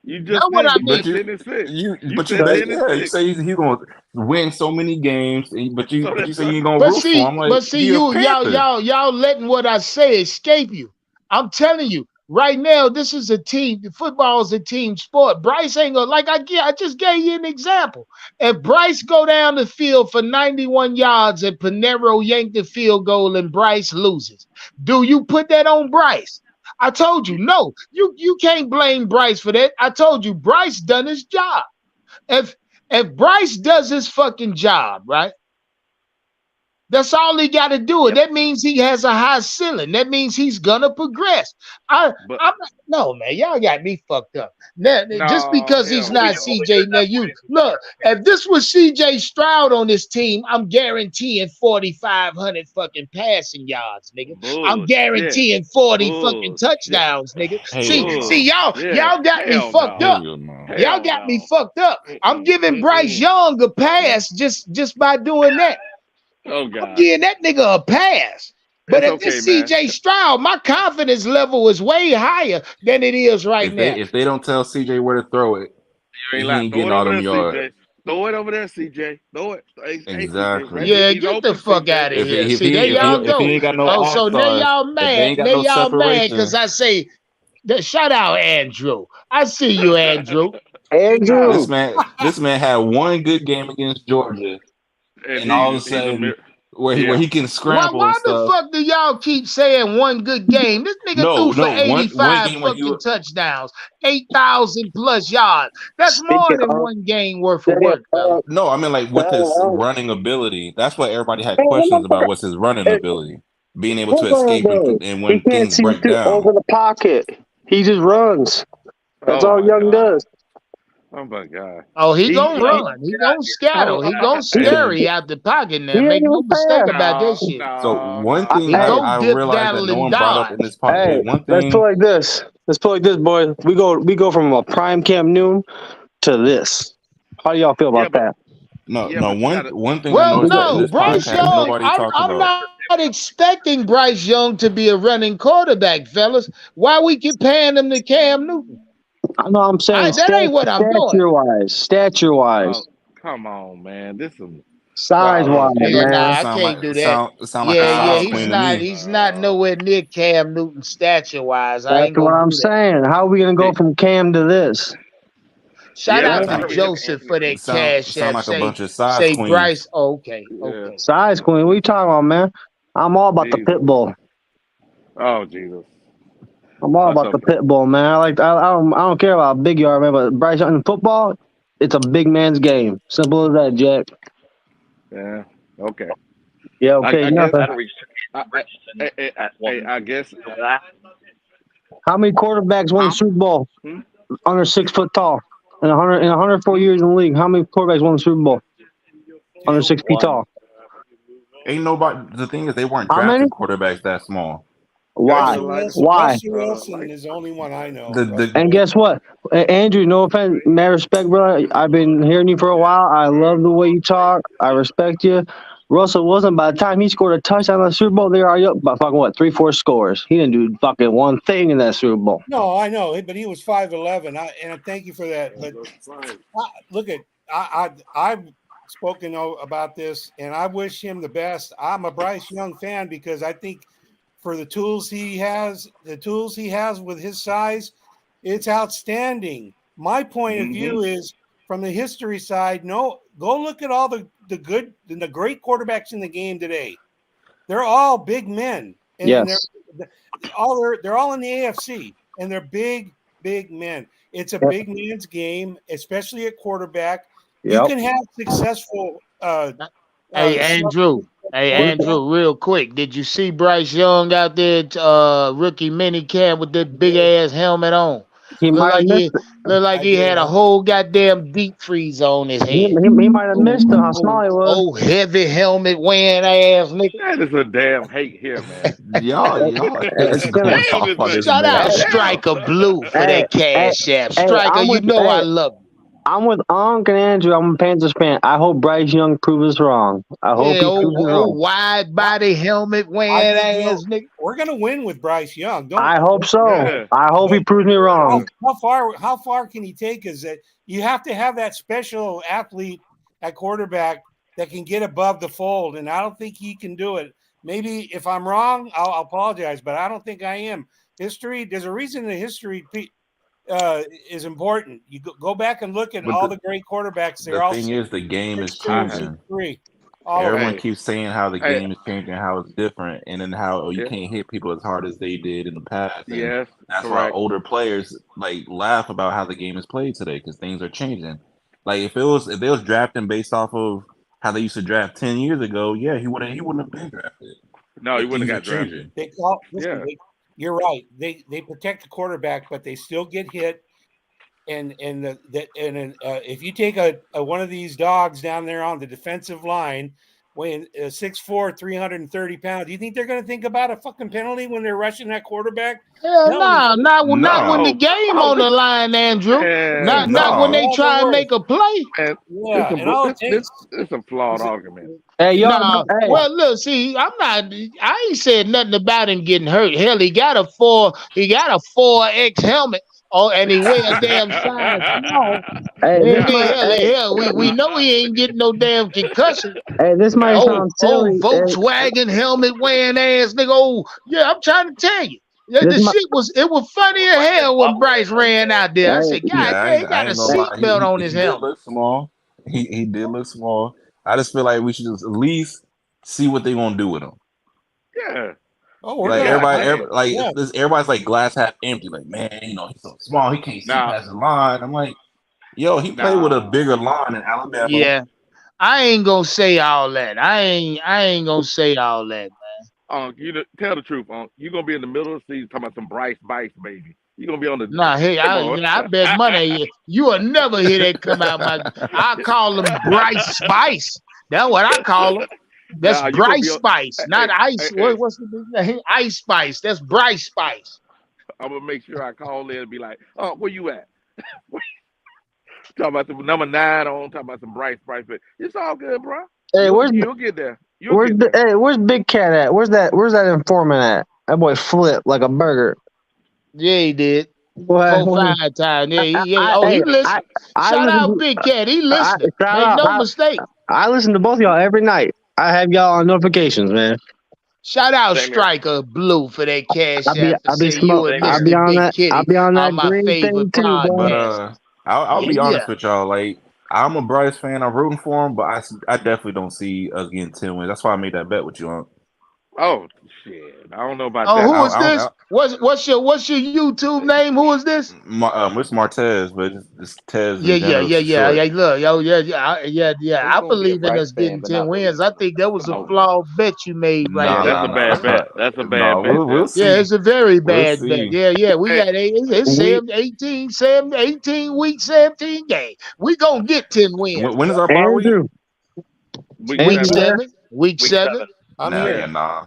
Speaker 2: You
Speaker 1: That's
Speaker 2: just
Speaker 1: what
Speaker 2: did.
Speaker 1: I
Speaker 2: You
Speaker 1: mean.
Speaker 4: but
Speaker 2: said
Speaker 4: you
Speaker 2: 10-6.
Speaker 4: you
Speaker 2: You
Speaker 4: but you
Speaker 2: said
Speaker 4: bet
Speaker 2: 10 and
Speaker 4: yeah. You
Speaker 2: 6.
Speaker 4: say he's gonna win so many games, but
Speaker 2: So
Speaker 4: you
Speaker 2: that's
Speaker 4: say you ain't gonna root for him. I'm like, he a
Speaker 1: you
Speaker 4: Panther.
Speaker 1: y'all letting what I say escape you. I'm telling you, right now, this is a team. Football is a team sport. Bryce ain't gonna I just gave you an example. If Bryce go down the field for 91 yards and Panero yanked the field goal and Bryce loses, do you put that on Bryce? I told you no. You can't blame Bryce for that. I told you Bryce done his job. If if Bryce does his fucking job, right? That's all he got to do.
Speaker 2: Yep.
Speaker 1: That means he has a high ceiling. That means he's gonna progress. I'm
Speaker 2: But
Speaker 1: not, no man, y'all got me fucked up. Now, just
Speaker 2: no,
Speaker 1: because he's
Speaker 2: hell
Speaker 1: not
Speaker 2: no.
Speaker 1: CJ, now you look. If this was CJ Stroud on this team, I'm guaranteeing 4,500 fucking passing yards, nigga. I'm
Speaker 2: Bullshit.
Speaker 1: guaranteeing 40 fucking
Speaker 2: Bullshit.
Speaker 1: touchdowns, nigga.
Speaker 4: Hell
Speaker 1: See
Speaker 4: no.
Speaker 2: Bullshit.
Speaker 1: y'all got me
Speaker 2: Hell
Speaker 1: fucked
Speaker 2: no.
Speaker 1: up.
Speaker 4: Hell no.
Speaker 1: Y'all
Speaker 2: Hell
Speaker 1: got me
Speaker 2: no.
Speaker 1: fucked up. I'm giving Bryce Young a pass just by doing that.
Speaker 2: Oh
Speaker 1: I'm
Speaker 2: God.
Speaker 1: giving that nigga a pass. But
Speaker 2: It's
Speaker 1: if
Speaker 2: okay,
Speaker 1: it's
Speaker 2: man.
Speaker 1: CJ Stroud, my confidence level is way higher than it is right now.
Speaker 4: If they don't tell CJ where to throw it,
Speaker 2: You ain't
Speaker 4: he
Speaker 2: lying.
Speaker 4: ain't
Speaker 2: Throw
Speaker 4: getting
Speaker 2: it
Speaker 4: all
Speaker 2: over
Speaker 4: them
Speaker 2: there,
Speaker 4: yards.
Speaker 2: CJ. Throw it over there, CJ. Throw it. Hey, CJ.
Speaker 4: Exactly.
Speaker 2: Ready?
Speaker 1: Yeah,
Speaker 2: He's
Speaker 1: get the
Speaker 2: open,
Speaker 1: fuck
Speaker 2: CJ.
Speaker 1: out of here.
Speaker 4: If
Speaker 1: See, there y'all
Speaker 4: he
Speaker 1: go.
Speaker 4: ain't got no
Speaker 1: Oh, so now
Speaker 4: all-stars,
Speaker 1: y'all
Speaker 4: if they
Speaker 1: mad.
Speaker 4: ain't got
Speaker 1: Now
Speaker 4: no
Speaker 1: y'all mad
Speaker 4: separation,
Speaker 1: because I say that. Shout out Andrew. I see you, Andrew.
Speaker 2: Nah.
Speaker 5: Andrew.
Speaker 4: this man had one good game against Georgia,
Speaker 2: And
Speaker 4: and all of a
Speaker 2: he's a
Speaker 4: sudden
Speaker 2: mirror.
Speaker 4: where
Speaker 2: Yeah.
Speaker 4: he can
Speaker 1: Why
Speaker 4: scramble and
Speaker 1: why the
Speaker 4: stuff.
Speaker 1: fuck do y'all keep saying one good game? This nigga
Speaker 4: No,
Speaker 1: threw for
Speaker 4: no, one
Speaker 1: 85
Speaker 4: game where
Speaker 1: fucking touchdowns, 8,000 plus yards. That's more
Speaker 5: Speaking
Speaker 1: than
Speaker 5: of,
Speaker 1: one game worth of work, fella.
Speaker 4: no, I mean like with his running ability. That's what everybody had questions about was his running ability, being able to escape and
Speaker 5: he
Speaker 4: when
Speaker 5: can't
Speaker 4: things
Speaker 5: see
Speaker 4: break
Speaker 5: through
Speaker 4: down.
Speaker 5: over the pocket. He just runs. That's
Speaker 2: Oh
Speaker 5: all
Speaker 2: my
Speaker 5: Young
Speaker 2: God.
Speaker 5: does.
Speaker 2: Oh my God.
Speaker 1: Oh, he gonna
Speaker 2: He
Speaker 1: run. He gonna
Speaker 2: hold
Speaker 1: scatter. He gonna
Speaker 4: And
Speaker 1: scurry out the pocket
Speaker 5: He
Speaker 1: now.
Speaker 5: ain't
Speaker 1: Make
Speaker 5: even
Speaker 1: no mistake
Speaker 5: fast.
Speaker 1: about that
Speaker 2: no,
Speaker 1: shit.
Speaker 4: so
Speaker 2: no,
Speaker 4: one
Speaker 2: no,
Speaker 4: thing
Speaker 1: He
Speaker 5: Hey,
Speaker 1: go
Speaker 4: I
Speaker 1: dip,
Speaker 4: realized that
Speaker 1: daddle,
Speaker 4: no
Speaker 1: and
Speaker 4: one brought up in
Speaker 1: dodge.
Speaker 4: this podcast.
Speaker 5: hey,
Speaker 4: One
Speaker 5: let's put
Speaker 4: thing,
Speaker 5: it like this. Let's put it like this, boys. We go from a prime camp noon to this. How do y'all feel
Speaker 2: yeah,
Speaker 5: about
Speaker 2: but
Speaker 5: that?
Speaker 2: yeah, but you gotta
Speaker 4: one thing I
Speaker 1: Well,
Speaker 4: noticed in
Speaker 1: no,
Speaker 4: this
Speaker 1: Bryce
Speaker 4: podcast
Speaker 1: Young.
Speaker 4: nobody talked
Speaker 1: I'm
Speaker 4: about.
Speaker 1: not expecting Bryce Young to be a running quarterback, fellas. Why we keep paying him to Cam Newton?
Speaker 5: I know I'm saying
Speaker 1: That ain't what I'm doing.
Speaker 5: stature wise,
Speaker 2: oh come on, man. This is
Speaker 5: size
Speaker 1: Oh
Speaker 5: wise,
Speaker 1: yeah,
Speaker 2: bullshit.
Speaker 1: nah,
Speaker 5: man.
Speaker 1: I can't do that.
Speaker 4: Sound like a
Speaker 1: Yeah,
Speaker 4: size
Speaker 1: he's
Speaker 4: queen to
Speaker 1: not.
Speaker 4: me.
Speaker 1: He's not nowhere near Cam Newton stature wise. I
Speaker 5: That's
Speaker 1: ain't
Speaker 5: what
Speaker 1: gonna
Speaker 5: I'm
Speaker 1: do that.
Speaker 5: saying. How are we gonna go
Speaker 2: Hey,
Speaker 5: from Cam to this?
Speaker 1: Shout
Speaker 2: Yeah,
Speaker 1: out
Speaker 2: I
Speaker 1: to
Speaker 2: mean,
Speaker 1: Joseph for that cash
Speaker 4: sound
Speaker 1: app.
Speaker 4: like a bunch of size
Speaker 1: Say
Speaker 4: queens.
Speaker 1: Bryce. Oh, okay.
Speaker 2: yeah.
Speaker 5: Size queen. What you talking about, man? I'm all about the
Speaker 2: Jesus.
Speaker 5: pit bull.
Speaker 2: Oh Jesus.
Speaker 5: I'm all about the pit bull, man. I don't care about big yard, man. But Bryce Young in football, it's a big man's game. Simple as that, Jack.
Speaker 2: Yeah. Okay.
Speaker 5: Yeah. Okay.
Speaker 2: I
Speaker 5: Nothing.
Speaker 2: guess.
Speaker 3: That'll reach
Speaker 2: I,
Speaker 3: Richardson at one.
Speaker 2: I guess.
Speaker 5: How many quarterbacks won the Super Bowl
Speaker 2: Hmm?
Speaker 5: under 6 foot tall? In 104 years in the league, how many quarterbacks won the Super Bowl under 6 feet tall?
Speaker 4: Ain't nobody. The thing is, they weren't
Speaker 5: How many?
Speaker 4: drafting quarterbacks that small.
Speaker 5: Why?
Speaker 2: Carolina-
Speaker 5: Why?
Speaker 6: Russell Wilson is the only one I know.
Speaker 5: And guess what? Andrew, no offense, mad respect, brother. I've been hearing you for a while. I love the way you talk. I respect you. Russell Wilson, by the time he scored a touchdown in the Super Bowl, they were already up by fucking what, 3-4 scores. He didn't do fucking one thing in that Super Bowl.
Speaker 6: No, I know, but he was 5'11", and I thank you for that. But look at I've spoken about this, and I wish him the best. I'm a Bryce Young fan because I think for the tools he has with his size, it's outstanding. My point of view is from the history side. No, go look at all the good and the great quarterbacks in the game today. They're all big men, and
Speaker 5: Yes.
Speaker 6: they're all in the AFC, and they're big men. It's a big man's game, especially at quarterback. You
Speaker 5: Yep.
Speaker 6: can have successful.
Speaker 1: Hey, Andrew. Hey, Andrew, real quick. Did you see Bryce Young out there rookie minicamp with that big ass helmet on?
Speaker 5: He might have missed it.
Speaker 1: Looked like he had a whole goddamn deep freeze on his
Speaker 5: He
Speaker 1: head.
Speaker 5: might have missed it. How small he was.
Speaker 1: Oh, heavy helmet wearing ass nigga.
Speaker 2: That is a damn hate here, man.
Speaker 4: Y'all
Speaker 5: It's gonna-
Speaker 4: going off on this
Speaker 1: Shout out
Speaker 4: man.
Speaker 1: Striker Blue for
Speaker 5: Hey,
Speaker 1: that cash app.
Speaker 5: hey,
Speaker 1: Striker,
Speaker 5: I'm
Speaker 1: you
Speaker 5: with-
Speaker 1: know I
Speaker 5: hey.
Speaker 1: love you.
Speaker 5: I'm with Unc and Andrew. I'm a Panthers fan. I hope Bryce Young proves us wrong. I hope he proves us wrong.
Speaker 1: Wide body helmet wearing ass nigga.
Speaker 6: We're gonna win with Bryce Young.
Speaker 5: I hope so.
Speaker 2: Yeah.
Speaker 5: I hope he proves me wrong.
Speaker 6: How far can he take us? That you have to have that special athlete at quarterback that can get above the fold, and I don't think he can do it. Maybe if I'm wrong, I'll apologize, but I don't think I am. History. There's a reason the history is important. You go back and look at all the great quarterbacks. They're all
Speaker 4: The thing is, the game is
Speaker 6: 6'2",
Speaker 4: changing.
Speaker 6: 6'3".
Speaker 4: Everyone
Speaker 2: Hey.
Speaker 4: keeps saying how the
Speaker 2: Hey.
Speaker 4: game is changing, how it's different, and then how you
Speaker 2: Yeah.
Speaker 4: can't hit people as hard as they did in the past. And
Speaker 2: Yes,
Speaker 4: that's why
Speaker 2: correct.
Speaker 4: older players like laugh about how the game is played today because things are changing. Like if they was drafting based off of how they used to draft 10 years ago, yeah, he wouldn't have been drafted.
Speaker 2: No, he
Speaker 4: But
Speaker 2: wouldn't have
Speaker 4: things
Speaker 2: got
Speaker 4: are
Speaker 2: drafted.
Speaker 4: changing.
Speaker 6: You're right. They protect the quarterback, but they still get hit. And if you take a one of these dogs down there on the defensive line, weighing 6'4", 330 pounds, do you think they're going to think about a fucking penalty when they're rushing that quarterback?
Speaker 1: Hell no, not when the game on the line, Andrew.
Speaker 2: Man,
Speaker 1: Not when they
Speaker 6: no.
Speaker 1: try and make a play.
Speaker 2: Man,
Speaker 6: Yeah, and all it takes.
Speaker 2: it's a flawed argument.
Speaker 5: Hey, y'all.
Speaker 1: No,
Speaker 5: Hey,
Speaker 1: well, look, see, I ain't said nothing about him getting hurt. Hell, he got a 4X helmet. Oh, and he wear a damn size small.
Speaker 5: hey, this
Speaker 1: And
Speaker 5: might, hey,
Speaker 1: hell, we know he ain't getting no damn concussion.
Speaker 5: hey, this might sound silly.
Speaker 1: Volkswagen helmet wearing ass nigga. Oh, yeah, I'm trying to tell you. Yeah,
Speaker 5: This
Speaker 1: the
Speaker 5: might-
Speaker 1: shit was funny as hell when Bryce ran out there. I said, God damn, he got a seatbelt on his helmet.
Speaker 4: He did look small. He did look small. I just feel like we should just at least see what they're gonna do with him.
Speaker 2: Yeah.
Speaker 6: Oh, we're
Speaker 4: Like
Speaker 6: gonna,
Speaker 4: everybody's like glass half empty. Like, man, he's so small, he can't see past the line. I'm like, yo, he played with a bigger line in Alabama.
Speaker 1: Yeah, I ain't gonna say all that. I ain't gonna say all that, man.
Speaker 2: Tell the truth. You're gonna be in the middle of the season talking about some Bryce, baby. You're gonna be on the.
Speaker 1: Nah, hey, I bet money you will never hear that come out my. I call him Bryce Spice. That's what I call him. That's Bryce Spice, not Ice. What's the name? Ice Spice. That's Bryce Spice.
Speaker 2: I'm gonna make sure I call in and be like, "Oh, where you at?" Talking about the number 9 on. Talking about some Bryce. But it's all good, bro.
Speaker 5: Hey,
Speaker 2: you'll get there.
Speaker 5: Where's Big Cat at? Where's that informant at? That boy flipped like a burger.
Speaker 1: Yeah, he did.
Speaker 5: Boy,
Speaker 1: 4, 5 times. Yeah, he listened. Shout out Big Cat. He listened. Make no mistake.
Speaker 5: I listen to both of y'all every night. I have y'all on notifications, man.
Speaker 1: Shout out Striker Blue for that cash app.
Speaker 5: I'll be on that green thing too, boy.
Speaker 4: I'll be
Speaker 1: Yeah.
Speaker 4: honest with y'all. Like, I'm a Bryce fan. I'm rooting for him, but I definitely don't see us getting 10 wins. That's why I made that bet with you on.
Speaker 2: Oh shit! I don't know about
Speaker 1: Oh,
Speaker 2: that.
Speaker 1: who is
Speaker 4: I,
Speaker 1: this? What's your YouTube name? Who is this?
Speaker 4: it's Martez, but it's Tez
Speaker 1: Yeah,
Speaker 4: in
Speaker 1: yeah,
Speaker 4: general.
Speaker 1: yeah,
Speaker 4: It's
Speaker 1: yeah,
Speaker 4: short.
Speaker 1: yeah. Look, yo, yeah.
Speaker 3: Who's
Speaker 1: I
Speaker 3: gonna be a
Speaker 1: believe in
Speaker 3: Bryce
Speaker 1: us
Speaker 3: fan
Speaker 1: getting
Speaker 3: but
Speaker 1: 10
Speaker 3: not
Speaker 1: wins.
Speaker 3: believe
Speaker 1: I
Speaker 3: in
Speaker 1: think that was a
Speaker 3: us?
Speaker 2: Oh,
Speaker 1: flawed bet you made right
Speaker 4: Nah,
Speaker 1: there.
Speaker 2: that's
Speaker 4: nah,
Speaker 2: a
Speaker 4: nah.
Speaker 2: bad
Speaker 4: That's
Speaker 2: bet.
Speaker 4: not.
Speaker 2: That's a
Speaker 4: No,
Speaker 2: bad bet.
Speaker 4: we'll
Speaker 2: There.
Speaker 1: Yeah,
Speaker 4: see.
Speaker 1: it's a very
Speaker 4: We'll
Speaker 1: bad bet.
Speaker 4: see.
Speaker 1: Yeah. We
Speaker 2: Hey,
Speaker 1: got it's
Speaker 5: We
Speaker 1: 18 week, 17 game. We gonna get 10 wins,
Speaker 4: When
Speaker 1: bro.
Speaker 4: is our bye week?
Speaker 5: Andrew,
Speaker 2: week
Speaker 1: Week
Speaker 5: Andrew,
Speaker 2: 7.
Speaker 5: there.
Speaker 1: 7, week
Speaker 3: Week
Speaker 1: 7.
Speaker 3: 7.
Speaker 6: I'm
Speaker 4: Nah,
Speaker 6: here.
Speaker 4: yeah, nah.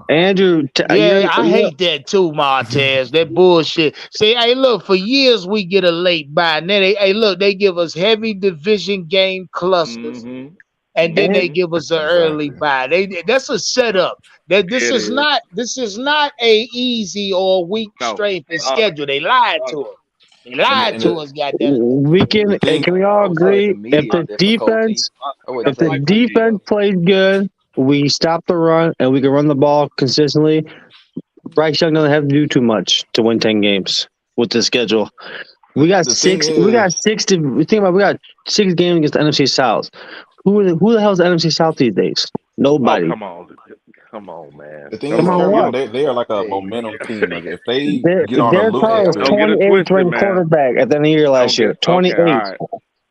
Speaker 5: Andrew,
Speaker 1: Yeah, I hate that too, Martez. That bullshit. See, hey, look, for years we get a late buy. And then they give us heavy division game clusters,
Speaker 2: Mm-hmm.
Speaker 1: and then they
Speaker 2: Mm-hmm.
Speaker 1: give us an early
Speaker 4: Exactly.
Speaker 1: buy. That's a setup. That
Speaker 2: It is.
Speaker 1: this is not a easy or weak
Speaker 2: No.
Speaker 1: strength and schedule. They lied to us. They lied
Speaker 4: And
Speaker 1: to us, goddamn.
Speaker 5: we
Speaker 4: the
Speaker 5: can.
Speaker 4: thing,
Speaker 5: Can we all
Speaker 3: I would say it's a
Speaker 5: agree if
Speaker 3: medium
Speaker 5: the
Speaker 3: difficulty.
Speaker 5: defense,
Speaker 3: I wouldn't
Speaker 5: if the
Speaker 3: say it's easy
Speaker 5: defense
Speaker 3: though.
Speaker 5: plays good, we stop the run and we can run the ball consistently. Bryce Young doesn't have to do too much to win 10 games with the schedule. We got
Speaker 4: the thing
Speaker 5: six. We got
Speaker 4: is,
Speaker 5: 6 to think about. We got 6 games against the NFC South. Who the hell is the NFC South these days?
Speaker 2: Oh,
Speaker 5: Nobody.
Speaker 2: come on. Come on, man.
Speaker 4: the thing
Speaker 2: Come
Speaker 5: Come
Speaker 4: is,
Speaker 5: on,
Speaker 2: on.
Speaker 5: what?
Speaker 4: Carolina, they are like a
Speaker 3: Hey,
Speaker 4: momentum team. Like, if they get on a
Speaker 5: Derek
Speaker 4: losing
Speaker 5: Carr was
Speaker 2: Don't
Speaker 4: streak,
Speaker 2: get it
Speaker 5: 28th
Speaker 2: twisted,
Speaker 5: ranked
Speaker 2: man.
Speaker 5: quarterback at the end of the year last year.
Speaker 2: Okay. All
Speaker 5: 28th.
Speaker 2: right.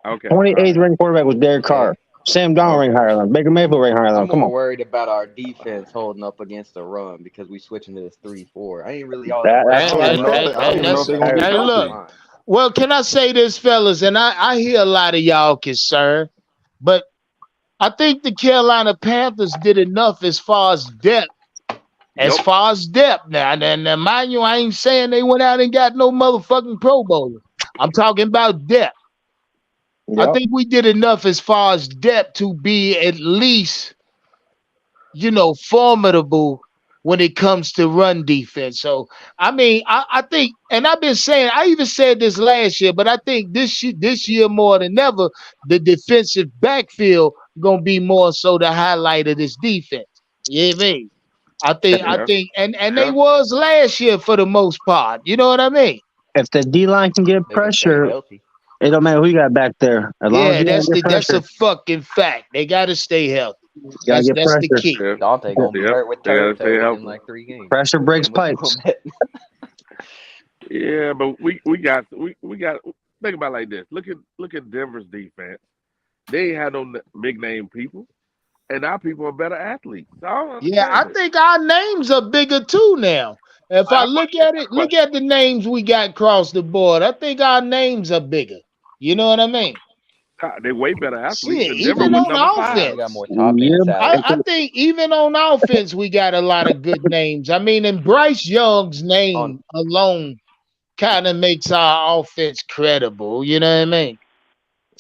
Speaker 2: Okay. All
Speaker 5: 28th
Speaker 2: right.
Speaker 5: ranked quarterback was Derek Carr.
Speaker 3: hey,
Speaker 5: Sam Darnold ranked
Speaker 2: Okay.
Speaker 5: higher than him. Baker Mayfield ranked higher than
Speaker 3: I'm
Speaker 5: him. Come
Speaker 3: more
Speaker 5: on.
Speaker 3: worried about our defense holding up against the run because we switching to this 3-4. I ain't really all that worried
Speaker 5: That's
Speaker 4: I
Speaker 1: Hey,
Speaker 4: don't
Speaker 3: about
Speaker 5: true.
Speaker 4: even
Speaker 1: hey,
Speaker 3: the
Speaker 4: know if
Speaker 3: run
Speaker 4: they,
Speaker 1: hey,
Speaker 4: I don't
Speaker 1: hey,
Speaker 3: stopping
Speaker 4: even know if
Speaker 1: that's
Speaker 3: because
Speaker 4: they're
Speaker 3: our
Speaker 4: gonna be
Speaker 1: hey,
Speaker 3: defensive
Speaker 1: look.
Speaker 4: healthy.
Speaker 3: line.
Speaker 1: Well, can I say this, fellas? And I hear a lot of y'all concerned, but I think the Carolina Panthers did enough as far as depth. As
Speaker 2: Yep.
Speaker 1: far as depth now, mind you, I ain't saying they went out and got no motherfucking Pro Bowler. I'm talking about depth. I
Speaker 5: Yep.
Speaker 1: think we did enough as far as depth to be at least, formidable when it comes to run defense. So, I mean, I think, and I've been saying, I even said this last year, but I think this year more than ever, the defensive backfield gonna be more so the highlight of this defense. You know what I mean? I
Speaker 2: Yeah.
Speaker 1: think, and they
Speaker 2: Yeah.
Speaker 1: was last year for the most part. You know what I mean?
Speaker 5: If the D line can get
Speaker 3: They can stay
Speaker 5: pressure,
Speaker 3: healthy.
Speaker 5: it don't matter who you got back there. As long as
Speaker 1: Yeah,
Speaker 5: you don't get
Speaker 1: that's
Speaker 5: pressure,
Speaker 1: a fucking fact. They got to stay healthy.
Speaker 5: you gotta get
Speaker 1: That's the
Speaker 5: pressure.
Speaker 1: key.
Speaker 2: Yeah.
Speaker 3: Dante gonna be
Speaker 2: Yep.
Speaker 3: hurt with
Speaker 2: They gotta
Speaker 3: turf toe
Speaker 2: stay
Speaker 3: within
Speaker 2: healthy.
Speaker 3: like 3 games.
Speaker 5: Pressure breaks
Speaker 3: And with
Speaker 5: pipes.
Speaker 2: Yeah, but we got. Think about it like this. Look at Denver's defense. They ain't had no big name people, and our people are better athletes. So I don't
Speaker 1: Yeah, I
Speaker 2: understand it.
Speaker 1: think our names are bigger too now. If I
Speaker 2: I
Speaker 1: look at it, look at the names we got across the board. I think our names are bigger. You know what I mean?
Speaker 2: They way better athletes,
Speaker 1: Shit,
Speaker 2: and Denver
Speaker 1: even
Speaker 2: was
Speaker 1: on
Speaker 2: number
Speaker 3: we
Speaker 2: 5.
Speaker 3: got
Speaker 1: offense.
Speaker 3: more top
Speaker 5: Yeah,
Speaker 3: end talent.
Speaker 1: I think even on offense, we got a lot of good names. I mean, and Bryce Young's
Speaker 3: On
Speaker 1: name alone kind of makes our offense credible. You know what I mean?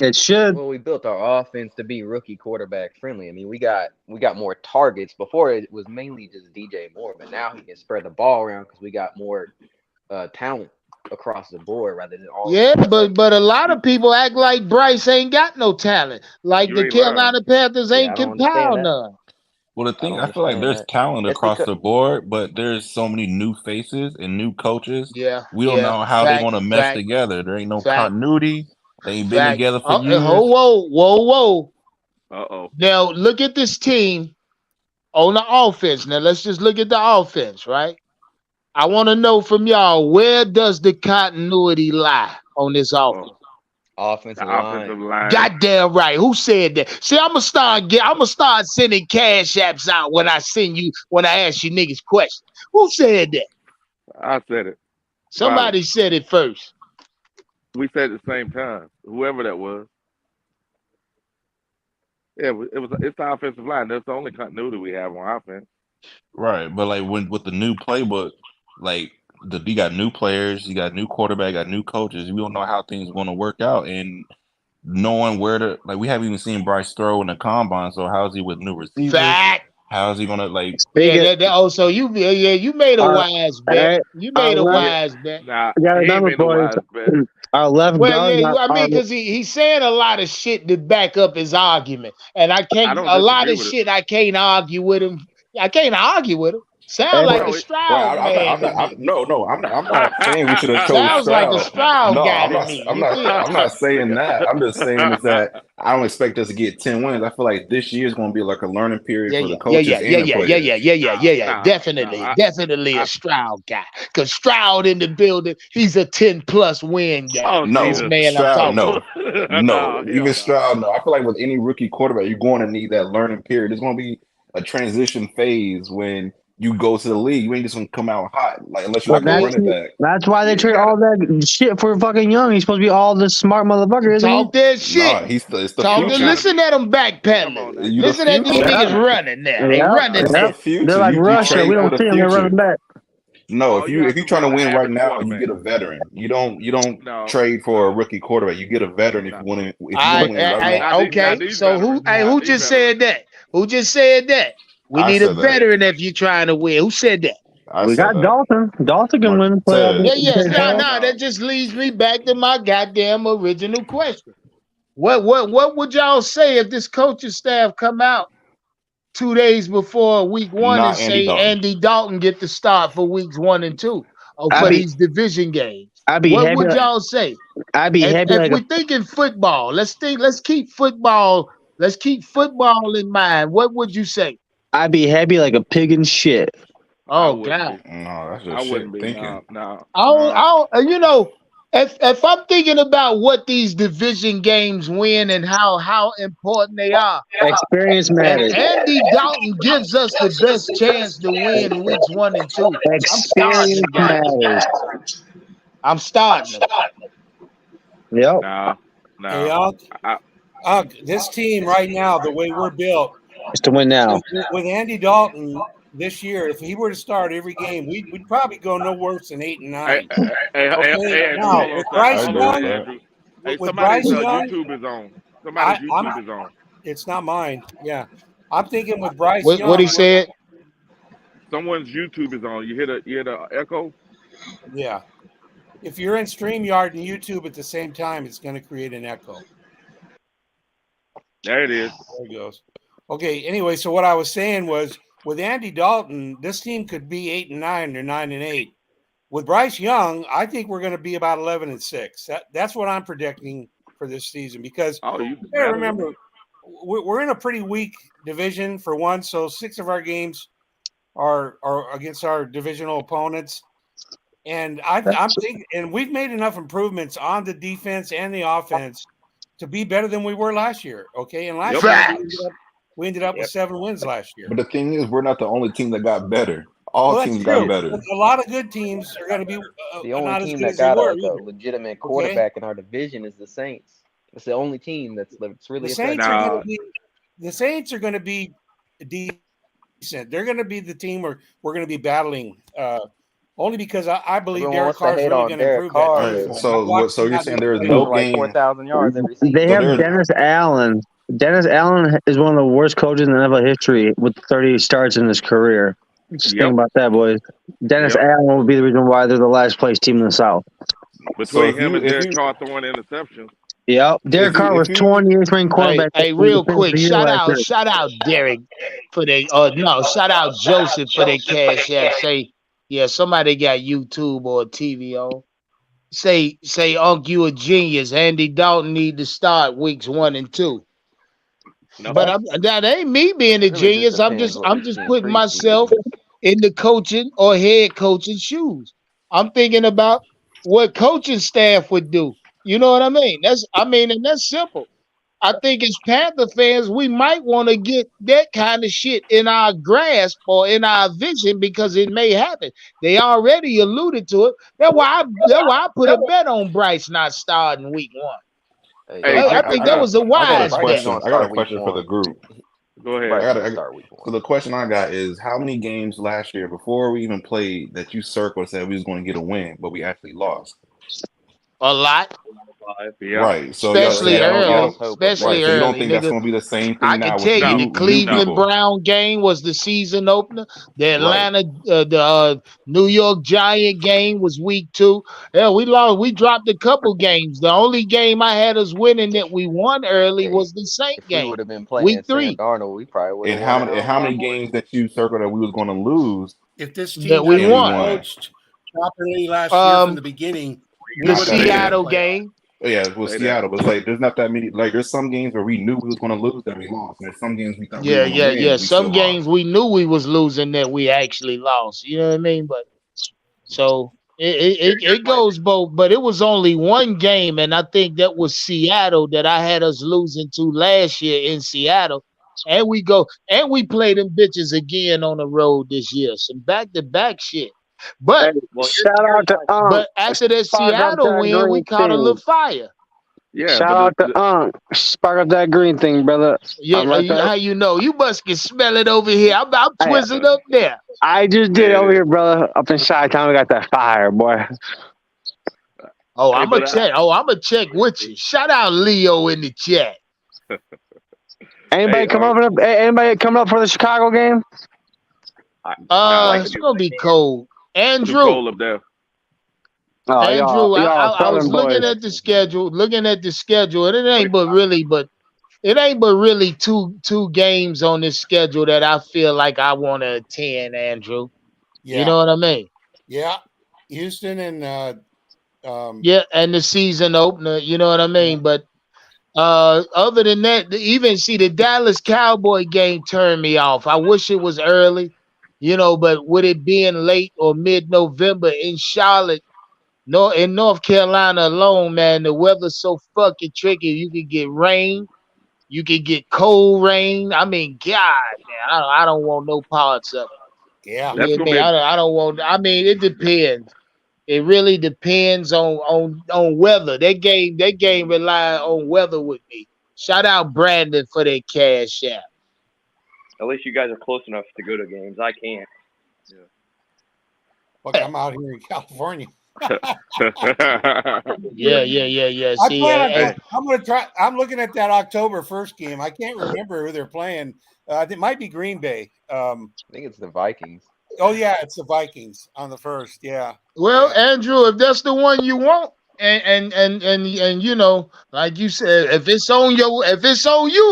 Speaker 5: it should.
Speaker 3: Well, we built our offense to be rookie quarterback friendly. I mean, we got more targets. Before it was mainly just DJ Moore, but now he can spread the ball around because we got more talent across the board rather than all
Speaker 1: Yeah,
Speaker 3: just like
Speaker 1: but a lot of people act like Bryce ain't got no talent. Like
Speaker 2: You
Speaker 1: the
Speaker 2: ain't lying.
Speaker 1: Carolina Panthers
Speaker 3: yeah.
Speaker 1: ain't
Speaker 3: I don't understand
Speaker 1: compiled
Speaker 3: that.
Speaker 1: none.
Speaker 4: Well, the
Speaker 3: I
Speaker 4: thing,
Speaker 3: don't
Speaker 4: I feel like
Speaker 3: understand
Speaker 4: there's
Speaker 3: that.
Speaker 4: talent
Speaker 3: It's
Speaker 4: across
Speaker 3: because
Speaker 4: the board, but there's so many new faces and new coaches.
Speaker 1: Yeah,
Speaker 4: We don't
Speaker 1: yeah.
Speaker 4: know how they're
Speaker 1: Fact,
Speaker 4: going to mesh
Speaker 1: fact,
Speaker 4: together. There ain't no
Speaker 1: fact,
Speaker 4: continuity. They ain't been
Speaker 1: fact.
Speaker 4: together for
Speaker 1: Oh,
Speaker 4: years.
Speaker 1: whoa.
Speaker 2: Uh-oh.
Speaker 1: Now look at this team on the offense. Now let's just look at the offense, right? I want to know from y'all, where does the continuity lie on this offense?
Speaker 2: Oh,
Speaker 3: offensive
Speaker 2: the
Speaker 3: line.
Speaker 2: offensive line.
Speaker 1: Goddamn right. Who said that? See, I'm gonna start sending cash apps out when I ask you niggas questions. Who said that?
Speaker 2: I said it. Violent.
Speaker 1: Somebody said it first.
Speaker 2: We said it at the same time. Whoever that was. Yeah, it's the offensive line. That's the only continuity we have on offense.
Speaker 4: Right. But like with the new playbook, like you got new players, you got new quarterback, got new coaches. We don't know how things are going to work out, and knowing where to like we haven't even seen Bryce throw in the combine. So how is he with new receivers?
Speaker 1: Fact.
Speaker 4: How is he going to like?
Speaker 1: Yeah,
Speaker 5: Speaking,
Speaker 1: so you made a
Speaker 5: our,
Speaker 1: wise bet.
Speaker 5: our,
Speaker 1: You
Speaker 5: our
Speaker 1: made a
Speaker 5: left,
Speaker 2: Yeah.
Speaker 1: wise bet.
Speaker 2: Nah,
Speaker 5: I got
Speaker 2: he
Speaker 5: a
Speaker 2: ain't
Speaker 5: number,
Speaker 2: made no
Speaker 5: boys.
Speaker 2: wise bet.
Speaker 5: Our left
Speaker 1: Well,
Speaker 5: guard,
Speaker 1: yeah, I
Speaker 5: our,
Speaker 1: mean, because he's saying a lot of shit to back up his argument, and
Speaker 2: I don't
Speaker 1: a lot
Speaker 2: disagree
Speaker 1: of
Speaker 2: with it.
Speaker 1: shit I can't argue with him. I can't argue with him. Sound like a
Speaker 2: No,
Speaker 1: Stroud man to me.
Speaker 4: I'm not saying we should have chose
Speaker 1: Sounds like a
Speaker 4: Stroud.
Speaker 1: Stroud
Speaker 4: No,
Speaker 1: guy to me. You feel?
Speaker 4: I'm not saying that. I'm just saying is that I don't expect us to get 10 wins. I feel like this year is going to be like a learning period for the coaches and the players.
Speaker 2: nah,
Speaker 1: Definitely
Speaker 2: I,
Speaker 1: a Stroud guy. Because Stroud in the building, he's a 10+ win guy.
Speaker 2: oh
Speaker 4: No,
Speaker 1: This
Speaker 2: Jesus,
Speaker 1: man I'm
Speaker 4: Stroud,
Speaker 1: talking
Speaker 4: no.
Speaker 1: about.
Speaker 4: No,
Speaker 2: hell
Speaker 4: even
Speaker 2: no.
Speaker 4: Stroud, no. I feel like with any rookie quarterback, you're going to need that learning period. There's going to be a transition phase when you go to the league. You ain't just going to come out hot, like unless you're
Speaker 5: But
Speaker 4: like a
Speaker 1: Okay.
Speaker 4: running back.
Speaker 5: that's why they
Speaker 2: You
Speaker 5: trade
Speaker 2: gotta,
Speaker 5: all that shit for fucking Young. He's supposed to be all this smart motherfucker, isn't he?
Speaker 1: Talk that shit.
Speaker 4: Nah, it's the
Speaker 1: Talk to
Speaker 2: gotta
Speaker 4: future.
Speaker 1: listen at them
Speaker 2: come
Speaker 1: backpedaling.
Speaker 2: on now.
Speaker 4: You the
Speaker 1: Listen at these
Speaker 4: future.
Speaker 1: niggas running now. They
Speaker 5: Yep,
Speaker 1: running
Speaker 4: It's
Speaker 1: now.
Speaker 4: the future.
Speaker 5: They're like
Speaker 4: You
Speaker 5: Russia. We
Speaker 4: trade for
Speaker 5: don't
Speaker 4: the
Speaker 5: see them. They're
Speaker 4: future.
Speaker 5: running back.
Speaker 4: No,
Speaker 2: All you have
Speaker 4: if you're
Speaker 2: to
Speaker 4: trying to
Speaker 2: run an
Speaker 4: win right
Speaker 2: average
Speaker 4: now, you
Speaker 2: quarterback.
Speaker 4: get a veteran. You don't
Speaker 2: No,
Speaker 4: trade for a
Speaker 2: no,
Speaker 4: rookie quarterback. You get a veteran if
Speaker 2: no.
Speaker 4: you want to if you want to win right now.
Speaker 1: Okay.
Speaker 2: Not these
Speaker 1: So
Speaker 2: veterans.
Speaker 1: who
Speaker 2: Not
Speaker 1: just
Speaker 2: these
Speaker 1: said that? Who just said that? We
Speaker 4: I
Speaker 1: need a
Speaker 4: said that.
Speaker 1: veteran if you're trying to win. Who said that?
Speaker 4: I
Speaker 5: We
Speaker 4: said
Speaker 5: got
Speaker 4: that.
Speaker 5: Dalton. Dalton can
Speaker 4: Mark
Speaker 5: win the playoff.
Speaker 4: said.
Speaker 1: Yes.
Speaker 2: Hell
Speaker 1: Nah.
Speaker 2: no.
Speaker 1: That just leads me back to my goddamn original question. What would y'all say if this coaching staff come out 2 days before week 1 and
Speaker 4: Not Andy
Speaker 1: say
Speaker 4: Dalton.
Speaker 1: Andy Dalton get the start for weeks 1 and 2 or
Speaker 5: I'd
Speaker 1: for
Speaker 5: be
Speaker 1: these division games?
Speaker 5: I'd be
Speaker 1: What
Speaker 5: happy.
Speaker 1: would y'all say?
Speaker 5: I'd be happy
Speaker 1: If
Speaker 5: like
Speaker 1: we're thinking football, let's keep football in mind. What would you say?
Speaker 5: I'd be happy like a pig in shit.
Speaker 2: I
Speaker 1: Oh
Speaker 2: wouldn't
Speaker 1: God.
Speaker 2: be.
Speaker 4: No, that's
Speaker 2: I
Speaker 4: just
Speaker 2: wouldn't
Speaker 4: shit
Speaker 2: be.
Speaker 4: thinking.
Speaker 2: No.
Speaker 1: You know, if I'm thinking about what these division games win and how important they are,
Speaker 5: Experience
Speaker 1: and
Speaker 5: matters.
Speaker 1: Andy Dalton gives us the best chance to win weeks 1 and 2. I'm starting
Speaker 5: Experience
Speaker 1: them guys.
Speaker 5: matters.
Speaker 1: I'm starting them.
Speaker 5: Yep.
Speaker 6: Hey,
Speaker 2: No.
Speaker 6: This team right now, the way we're built,
Speaker 5: It's to win now.
Speaker 6: with Andy Dalton this year, if he were to start every game, we'd probably go no worse than 8 and 9.
Speaker 2: Hey,
Speaker 6: Okay,
Speaker 2: Andrew,
Speaker 6: now
Speaker 2: hold on
Speaker 6: with
Speaker 2: a
Speaker 6: Bryce
Speaker 2: second.
Speaker 4: I agree with
Speaker 6: Young,
Speaker 4: that.
Speaker 2: Andrew. Hey,
Speaker 6: with
Speaker 2: somebody's
Speaker 6: Bryce Young,
Speaker 2: YouTube is on. Somebody's
Speaker 6: I'm
Speaker 2: YouTube is on.
Speaker 6: it's not mine. Yeah, I'm thinking with Bryce
Speaker 1: What he
Speaker 6: Young.
Speaker 1: said?
Speaker 2: Someone's YouTube is on. You hear the echo?
Speaker 6: Yeah, if you're in StreamYard and YouTube at the same time, it's going to create an echo.
Speaker 2: There it is.
Speaker 6: There it goes. Okay. Anyway, so what I was saying was with Andy Dalton, this team could be 8 and 9 or 9 and 8. With Bryce Young, I think we're going to be about 11 and 6. That's what I'm predicting for this season because
Speaker 2: You
Speaker 6: you got to remember we're in a pretty weak division for one. So 6 of our games are against our divisional opponents. And I'm thinking, and we've made enough improvements on the defense and the offense to be better than we were last year. Okay. And last year we ended up with 7 wins last year.
Speaker 4: But the thing is, we're not the only team that got better. All teams got better.
Speaker 6: A lot of good teams are going to be
Speaker 7: the only
Speaker 6: not as
Speaker 7: team
Speaker 6: good
Speaker 7: that
Speaker 6: as they
Speaker 7: got
Speaker 6: were.
Speaker 7: a legitimate quarterback in our division is the Saints. It's the only team that's really
Speaker 6: the Saints are going to be decent. They're going to be the team where we're going to be battling. Only because I believe Derek Carr is really going to improve that team.
Speaker 4: So you're saying there's no game.
Speaker 7: 4,000 yards every season.
Speaker 5: They have Dennis Allen. Dennis Allen is one of the worst coaches in NFL history with 30 starts in his career. Just think about that, boys. Dennis Allen will be the reason why they're the last place team in the South.
Speaker 2: Between him and Derek Carr throwing interceptions.
Speaker 5: Yep. Derek Carr was 28th ranked quarterback.
Speaker 1: Hey, real quick, shout out Derek for shout out Joseph for their cash app. Say, yeah, somebody got YouTube or TV on. Say, Unc, you a genius. Andy Dalton need to start weeks 1 and 2. No. But that ain't me being a genius. I'm just putting myself in the coaching or head coaching shoes. I'm thinking about what coaching staff would do. You know what I mean? And that's simple. I think as Panther fans, we might want to get that kind of shit in our grasp or in our vision because it may happen. They already alluded to it. That's why I put a bet on Bryce not starting week 1.
Speaker 7: Hey,
Speaker 1: I think that was a wise bet.
Speaker 4: I got a question for the group.
Speaker 2: Go ahead.
Speaker 4: So the question I got is, how many games last year before we even played that you circled said we was going to get a win, but we actually lost?
Speaker 1: A lot.
Speaker 4: Right. So
Speaker 1: especially early.
Speaker 4: So you don't think that's going to be the same thing now?
Speaker 1: I can tell you the Cleveland Brown game was the season opener. The Atlanta, the New York Giant game was week 2. Yeah, we lost. We dropped a couple games. The only game I had us winning that we won early was the Saint game.
Speaker 7: We would have been playing
Speaker 1: week 3.
Speaker 7: Sam Darnold, we probably would have
Speaker 4: won. And how many games that you circled that we was going to lose?
Speaker 6: if this team
Speaker 1: that we
Speaker 6: had been
Speaker 1: won.
Speaker 6: coached properly last year from the beginning, we
Speaker 1: The
Speaker 6: would have been
Speaker 1: Seattle
Speaker 6: in the playoffs.
Speaker 1: game.
Speaker 4: Oh, yeah, it was
Speaker 2: Say
Speaker 4: Seattle, but it's like there's not that many. Like there's some games where we knew we was going to lose that we lost. And there's some games we thought we were going to win. We
Speaker 1: Some
Speaker 4: still
Speaker 1: games
Speaker 4: lost.
Speaker 1: we knew we was losing that we actually lost. You know what I mean? But so it goes both. But it was only one game, and I think that was Seattle that I had us losing to last year in Seattle. And we play them bitches again on the road this year. Some back-to-back shit. But
Speaker 3: Well,
Speaker 5: Shout out to
Speaker 1: but after that
Speaker 5: spark up
Speaker 1: Seattle
Speaker 5: that
Speaker 1: win, we
Speaker 5: green
Speaker 1: caught a
Speaker 5: thing.
Speaker 1: little fire.
Speaker 2: Yeah,
Speaker 5: Shout out to spark up that green thing, brother.
Speaker 1: Yeah,
Speaker 5: I'm right there.
Speaker 1: how you know? You must can smell it over here. I'm
Speaker 5: Hey,
Speaker 1: twisted up there.
Speaker 5: I just did over here, brother. Up in Chi-Town, we got that fire, boy.
Speaker 1: Oh,
Speaker 2: Hey,
Speaker 1: I'm gonna
Speaker 2: but
Speaker 1: check. I'm gonna check with you. Shout out Leo in the chat.
Speaker 5: Anybody Anybody coming up for the Chicago game?
Speaker 1: It's gonna be cold.
Speaker 2: too
Speaker 1: Andrew,
Speaker 2: cold up there.
Speaker 5: Oh,
Speaker 1: Andrew,
Speaker 5: y'all
Speaker 1: I was
Speaker 5: Southern
Speaker 1: looking
Speaker 5: boys.
Speaker 1: at the schedule, and it ain't but really two games on this schedule that I feel like I want to attend, Andrew.
Speaker 6: Yeah.
Speaker 1: You know what I mean?
Speaker 6: Yeah. Houston and
Speaker 1: Yeah, and the season opener, you know what I mean?
Speaker 6: Yeah.
Speaker 1: But other than that, even see the Dallas Cowboy game turned me off. I wish it was early, but with it being late or mid-November in Charlotte, in North Carolina alone, man, the weather's so fucking tricky. You can get rain, you can get cold rain. I mean, God, man, I don't want no parts of it.
Speaker 6: Yeah.
Speaker 2: That's gonna be
Speaker 1: I don't want. I mean, it depends. It really depends on weather. That game rely on weather with me. Shout out Brandon for that cash out.
Speaker 3: At least you guys are close enough to go to games. I can't.
Speaker 6: Look, I'm out here in California.
Speaker 1: Yeah.
Speaker 6: I
Speaker 1: See,
Speaker 6: plan on going. I'm gonna try. I'm looking at that October 1st game. I can't remember who they're playing. It might be Green Bay.
Speaker 7: I think it's the Vikings.
Speaker 6: Oh yeah, it's the Vikings on the 1st. Yeah.
Speaker 1: well, Andrew, if that's the one you want, and like you said, if it's on you,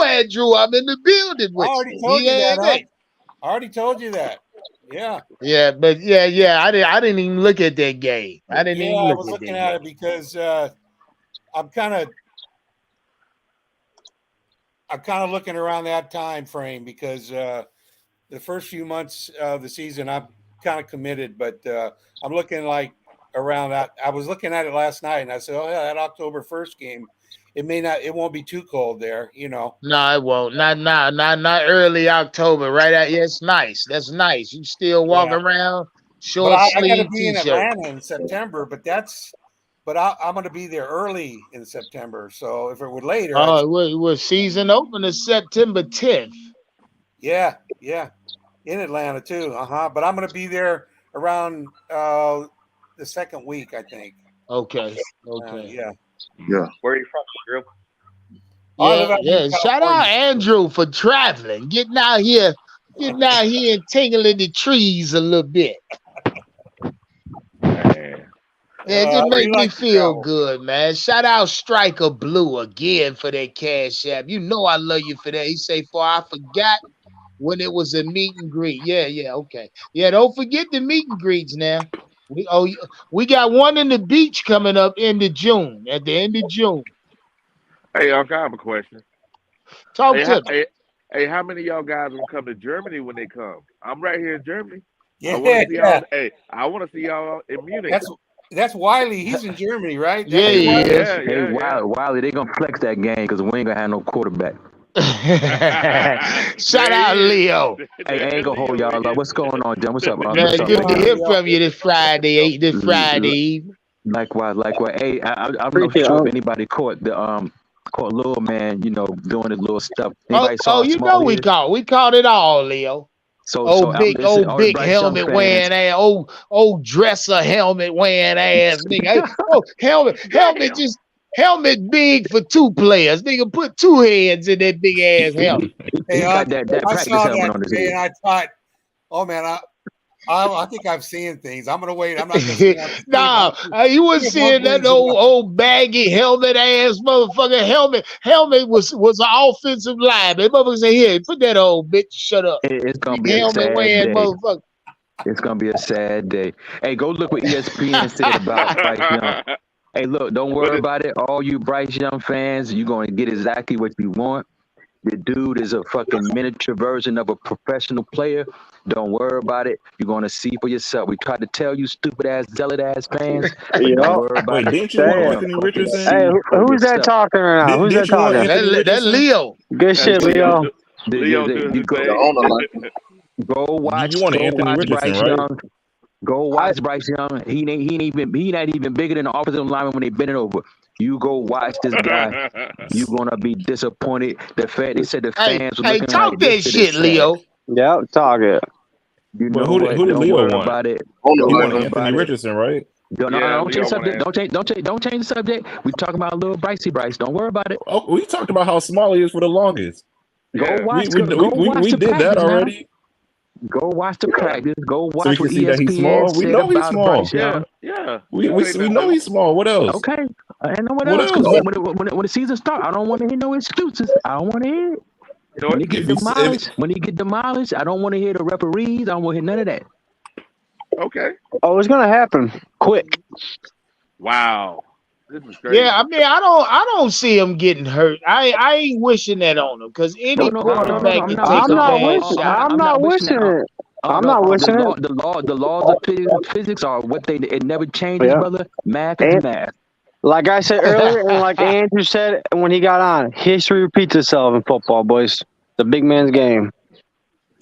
Speaker 1: Andrew, I'm in the building
Speaker 6: I
Speaker 1: with
Speaker 6: already
Speaker 1: you.
Speaker 6: told you that.
Speaker 1: Yeah,
Speaker 6: Huh? I already told you that. Yeah.
Speaker 1: Yeah, but yeah. I didn't even look at that game. I didn't even
Speaker 6: I
Speaker 1: look
Speaker 6: was
Speaker 1: at
Speaker 6: looking
Speaker 1: that
Speaker 6: at
Speaker 1: game.
Speaker 6: it because I'm kind of looking around that time frame because the first few months of the season I'm kind of committed, but I'm looking like around that. I was looking at it last night and I said, oh yeah, that October 1st game, it won't be too cold there,
Speaker 1: No, it won't. Not early October. Right at it's nice. That's nice. You still walk around
Speaker 6: But
Speaker 1: short
Speaker 6: I got to
Speaker 1: sleeve
Speaker 6: be in
Speaker 1: t-shirt.
Speaker 6: Atlanta in September, but I'm going to be there early in September. So if it were later,
Speaker 1: it was season opener September 10th.
Speaker 6: Yeah, in Atlanta too. But I'm going to be there around the second week, I think.
Speaker 1: Okay.
Speaker 6: Yeah.
Speaker 3: Where are you from, Drew?
Speaker 1: Yeah. Shout out Andrew for traveling, getting out here and tingling the trees a little bit. Yeah, it just make me feel good, man. Shout out Striker Blue again for that cash app. You know I love you for that. He say, for I forgot when it was a meet and greet. Yeah, okay. Yeah, don't forget the meet and greets now. We got one in the beach coming up at the end of June.
Speaker 2: Hey, Uncle, I have a question.
Speaker 1: Talk to me.
Speaker 2: Hey, how many of y'all guys will come to Germany when they come? I'm right here in Germany.
Speaker 6: Yeah,
Speaker 2: I want to see y'all in Munich.
Speaker 6: That's Wiley. He's in Germany, right?
Speaker 1: Yeah, he is.
Speaker 8: Hey, Wiley, they gonna flex that game because we ain't gonna have no quarterback.
Speaker 1: Shout out Leo.
Speaker 8: Hey, I ain't gonna hold y'all up. What's going on, John? What's up?
Speaker 1: Man, good to hear from you this Friday evening.
Speaker 8: Likewise. Hey, I'm not sure if anybody caught little man, doing his little stuff. Anybody saw
Speaker 1: we caught it all, Leo. Big helmet wearing ass, old dresser helmet wearing ass nigga. Helmet big for two players. Nigga put two heads in that big ass helmet.
Speaker 8: He got that practice helmet on his head.
Speaker 6: And I thought, oh man, I think I've seen things. I'm gonna wait. I'm not gonna see
Speaker 1: you wasn't seeing that old baggy helmet ass motherfucker. Helmet was an offensive line. That motherfucker said, "Here, put that old bitch. Shut up."
Speaker 8: It's gonna be
Speaker 1: helmet wearing motherfucker.
Speaker 8: It's gonna be a sad day. Hey, go look what ESPN said about Bryce Young. Hey, look, don't worry about it. All you Bryce Young fans, you're gonna get exactly what you want. The dude is a fucking miniature version of a professional player. Don't worry about it. You're gonna see for yourself. We tried to tell you, stupid ass, zealot ass fans. But don't worry about
Speaker 4: Wait,
Speaker 8: it.
Speaker 4: didn't you want
Speaker 5: Damn.
Speaker 4: Anthony Richardson?
Speaker 5: Hey, who's that
Speaker 8: yourself.
Speaker 5: talking right now? Who's that
Speaker 4: Didn't you want
Speaker 5: talking?
Speaker 4: Anthony
Speaker 1: That
Speaker 4: Richardson?
Speaker 1: Leo.
Speaker 5: Good shit, Leo.
Speaker 2: Leo doing
Speaker 8: You
Speaker 2: his
Speaker 8: go,
Speaker 2: thing.
Speaker 8: go watch.
Speaker 4: You want
Speaker 8: Go
Speaker 4: Anthony
Speaker 8: watch
Speaker 4: Richardson,
Speaker 8: Bryce
Speaker 4: right?
Speaker 8: Young. Go watch Bryce Young. He not even bigger than the offensive lineman when they bend it over. You go watch this guy. You're gonna be disappointed. They said the
Speaker 1: Hey,
Speaker 8: fans were
Speaker 1: hey,
Speaker 8: looking
Speaker 1: talk
Speaker 8: like
Speaker 1: that
Speaker 8: this.
Speaker 1: shit, Leo.
Speaker 5: Yep, talk it.
Speaker 8: You
Speaker 4: But
Speaker 8: know
Speaker 4: who did
Speaker 8: Don't
Speaker 4: Leo
Speaker 8: worry
Speaker 4: want?
Speaker 8: about it.
Speaker 4: He
Speaker 8: Don't
Speaker 4: wanted
Speaker 8: worry
Speaker 4: Anthony
Speaker 8: about it.
Speaker 4: Richardson, right?
Speaker 8: Don't
Speaker 2: Yeah,
Speaker 8: change the
Speaker 2: Leo
Speaker 8: subject.
Speaker 2: wanna
Speaker 8: Don't change the subject. We talking about little Brycey Bryce. Don't worry about it.
Speaker 4: Oh, we talked about how small he is for the longest.
Speaker 8: Go
Speaker 2: Yeah.
Speaker 8: watch.
Speaker 4: We
Speaker 8: Go
Speaker 4: we,
Speaker 8: watch
Speaker 4: we
Speaker 8: the
Speaker 4: did
Speaker 8: practice
Speaker 4: that
Speaker 8: now.
Speaker 4: already.
Speaker 8: Go watch the practice. Go
Speaker 4: So we
Speaker 8: watch
Speaker 4: can
Speaker 8: what
Speaker 4: see that he's
Speaker 8: ESPN
Speaker 4: small. We
Speaker 8: said
Speaker 4: know he's
Speaker 8: about
Speaker 4: small.
Speaker 8: Bryce
Speaker 2: Yeah,
Speaker 8: Young.
Speaker 2: yeah.
Speaker 4: We
Speaker 2: That ain't
Speaker 4: know
Speaker 2: nothing.
Speaker 4: he's small. What else?
Speaker 8: Okay. And know what
Speaker 4: What
Speaker 8: else? Because
Speaker 4: else?
Speaker 8: when the season starts, I don't want to hear no excuses. I don't want to hear it.
Speaker 2: You know
Speaker 8: When
Speaker 2: what?
Speaker 8: he get demolished, I don't want to hear the referees. I don't want to hear none of that.
Speaker 2: Okay.
Speaker 5: Oh, it's gonna happen quick.
Speaker 2: Wow. This is crazy.
Speaker 1: Yeah, I mean, I don't see him getting hurt. I ain't wishing that on him because any quarterback can take
Speaker 5: I'm
Speaker 1: a
Speaker 5: not
Speaker 1: bad
Speaker 5: wishing.
Speaker 1: shot.
Speaker 5: I'm not wishing it. I'm not wishing it.
Speaker 8: The laws of physics are what it never changes,
Speaker 5: Yeah.
Speaker 8: brother. Math is
Speaker 5: And
Speaker 8: math.
Speaker 5: like I said earlier, and like Andrew said when he got on, history repeats itself in football, boys. The big man's game.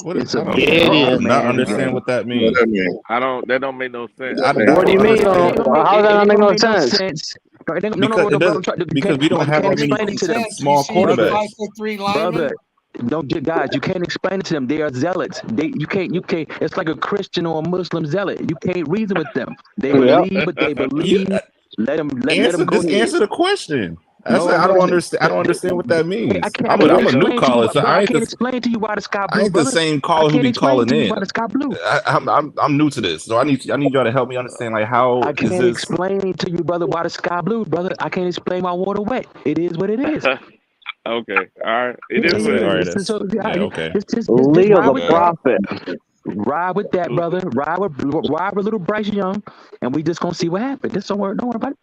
Speaker 4: What
Speaker 8: It's
Speaker 4: is,
Speaker 8: a
Speaker 4: I don't,
Speaker 1: Yeah, it
Speaker 4: I
Speaker 1: is.
Speaker 4: do not
Speaker 8: man
Speaker 4: understand
Speaker 8: game.
Speaker 4: what that means.
Speaker 2: That don't make no sense.
Speaker 5: What do you mean? How does that not make no sense?
Speaker 4: Because we don't have that many small quarterbacks.
Speaker 8: Brother, guys, you can't explain it to them. They are zealots. You can't. It's like a Christian or a Muslim zealot. You can't reason with them. They believe, but they believe. Let them go.
Speaker 4: Answer the question. I
Speaker 8: No,
Speaker 4: don't understand. I don't understand what that means. I'm
Speaker 8: can't
Speaker 4: a new
Speaker 8: explain to
Speaker 4: caller,
Speaker 8: you,
Speaker 4: so
Speaker 8: bro,
Speaker 4: I
Speaker 8: I
Speaker 4: ain't
Speaker 8: can't explain to you why the sky blue.
Speaker 4: I ain't the same caller who be calling in.
Speaker 8: Why the sky blue.
Speaker 4: I'm new to this, so I need y'all to help me understand. Like, how
Speaker 8: I
Speaker 4: is
Speaker 8: can't
Speaker 4: this?
Speaker 8: explain to you, brother, why the sky blue, brother. I can't explain why water wet. It is what it is.
Speaker 2: Okay. All right. It is what
Speaker 4: All
Speaker 2: it
Speaker 4: right.
Speaker 2: is.
Speaker 4: Okay.
Speaker 8: Just
Speaker 5: Leo
Speaker 8: ride
Speaker 5: the
Speaker 8: with that.
Speaker 5: prophet.
Speaker 8: Ride with that, brother. Ride with little Bryce Young, and we just gonna see what happens. Just don't worry about it.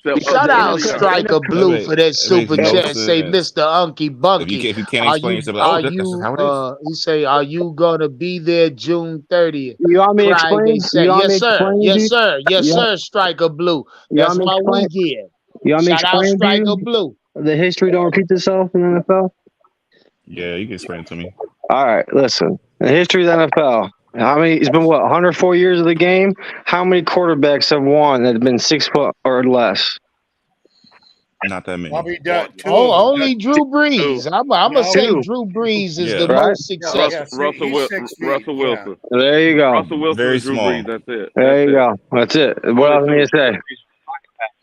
Speaker 2: So,
Speaker 1: Shout
Speaker 2: the
Speaker 1: out
Speaker 2: NFL
Speaker 1: Striker Blue for that super
Speaker 4: no
Speaker 1: chat. Say,
Speaker 4: sense.
Speaker 1: Mr. Unky Bunky,
Speaker 4: If you can't
Speaker 1: are
Speaker 4: explain
Speaker 1: you
Speaker 4: yourself,
Speaker 1: are
Speaker 4: that's just how it is.
Speaker 1: he say, are you gonna be there June 30th?
Speaker 5: You want me to
Speaker 1: Friday,
Speaker 5: explain?
Speaker 1: Saturday.
Speaker 5: You want me
Speaker 1: Yes,
Speaker 5: to
Speaker 1: sir.
Speaker 5: explain,
Speaker 1: Yes,
Speaker 5: dude?
Speaker 1: sir. Yes,
Speaker 5: You
Speaker 1: sir. Striker Blue.
Speaker 5: You
Speaker 1: That's
Speaker 5: want me to
Speaker 1: my
Speaker 5: explain?
Speaker 1: weekend.
Speaker 5: You want me to
Speaker 1: Shout out
Speaker 5: explain,
Speaker 1: Striker
Speaker 5: dude?
Speaker 1: Blue.
Speaker 5: The history don't repeat itself in the NFL.
Speaker 4: Yeah, you can explain it to me.
Speaker 5: All right, listen. The history of the NFL. It's been 104 years of the game? How many quarterbacks have won that have been 6 foot or less?
Speaker 4: Not that many.
Speaker 6: Probably two.
Speaker 1: Only Drew Brees. I'm gonna say
Speaker 5: Two.
Speaker 1: Drew Brees is the
Speaker 5: Right?
Speaker 1: most successful.
Speaker 2: Russell Wilson.
Speaker 5: There you go.
Speaker 2: Russell Wilson
Speaker 4: Very
Speaker 2: and Drew
Speaker 4: small.
Speaker 2: Brees. That's it.
Speaker 5: There you go. That's it. What else need to say?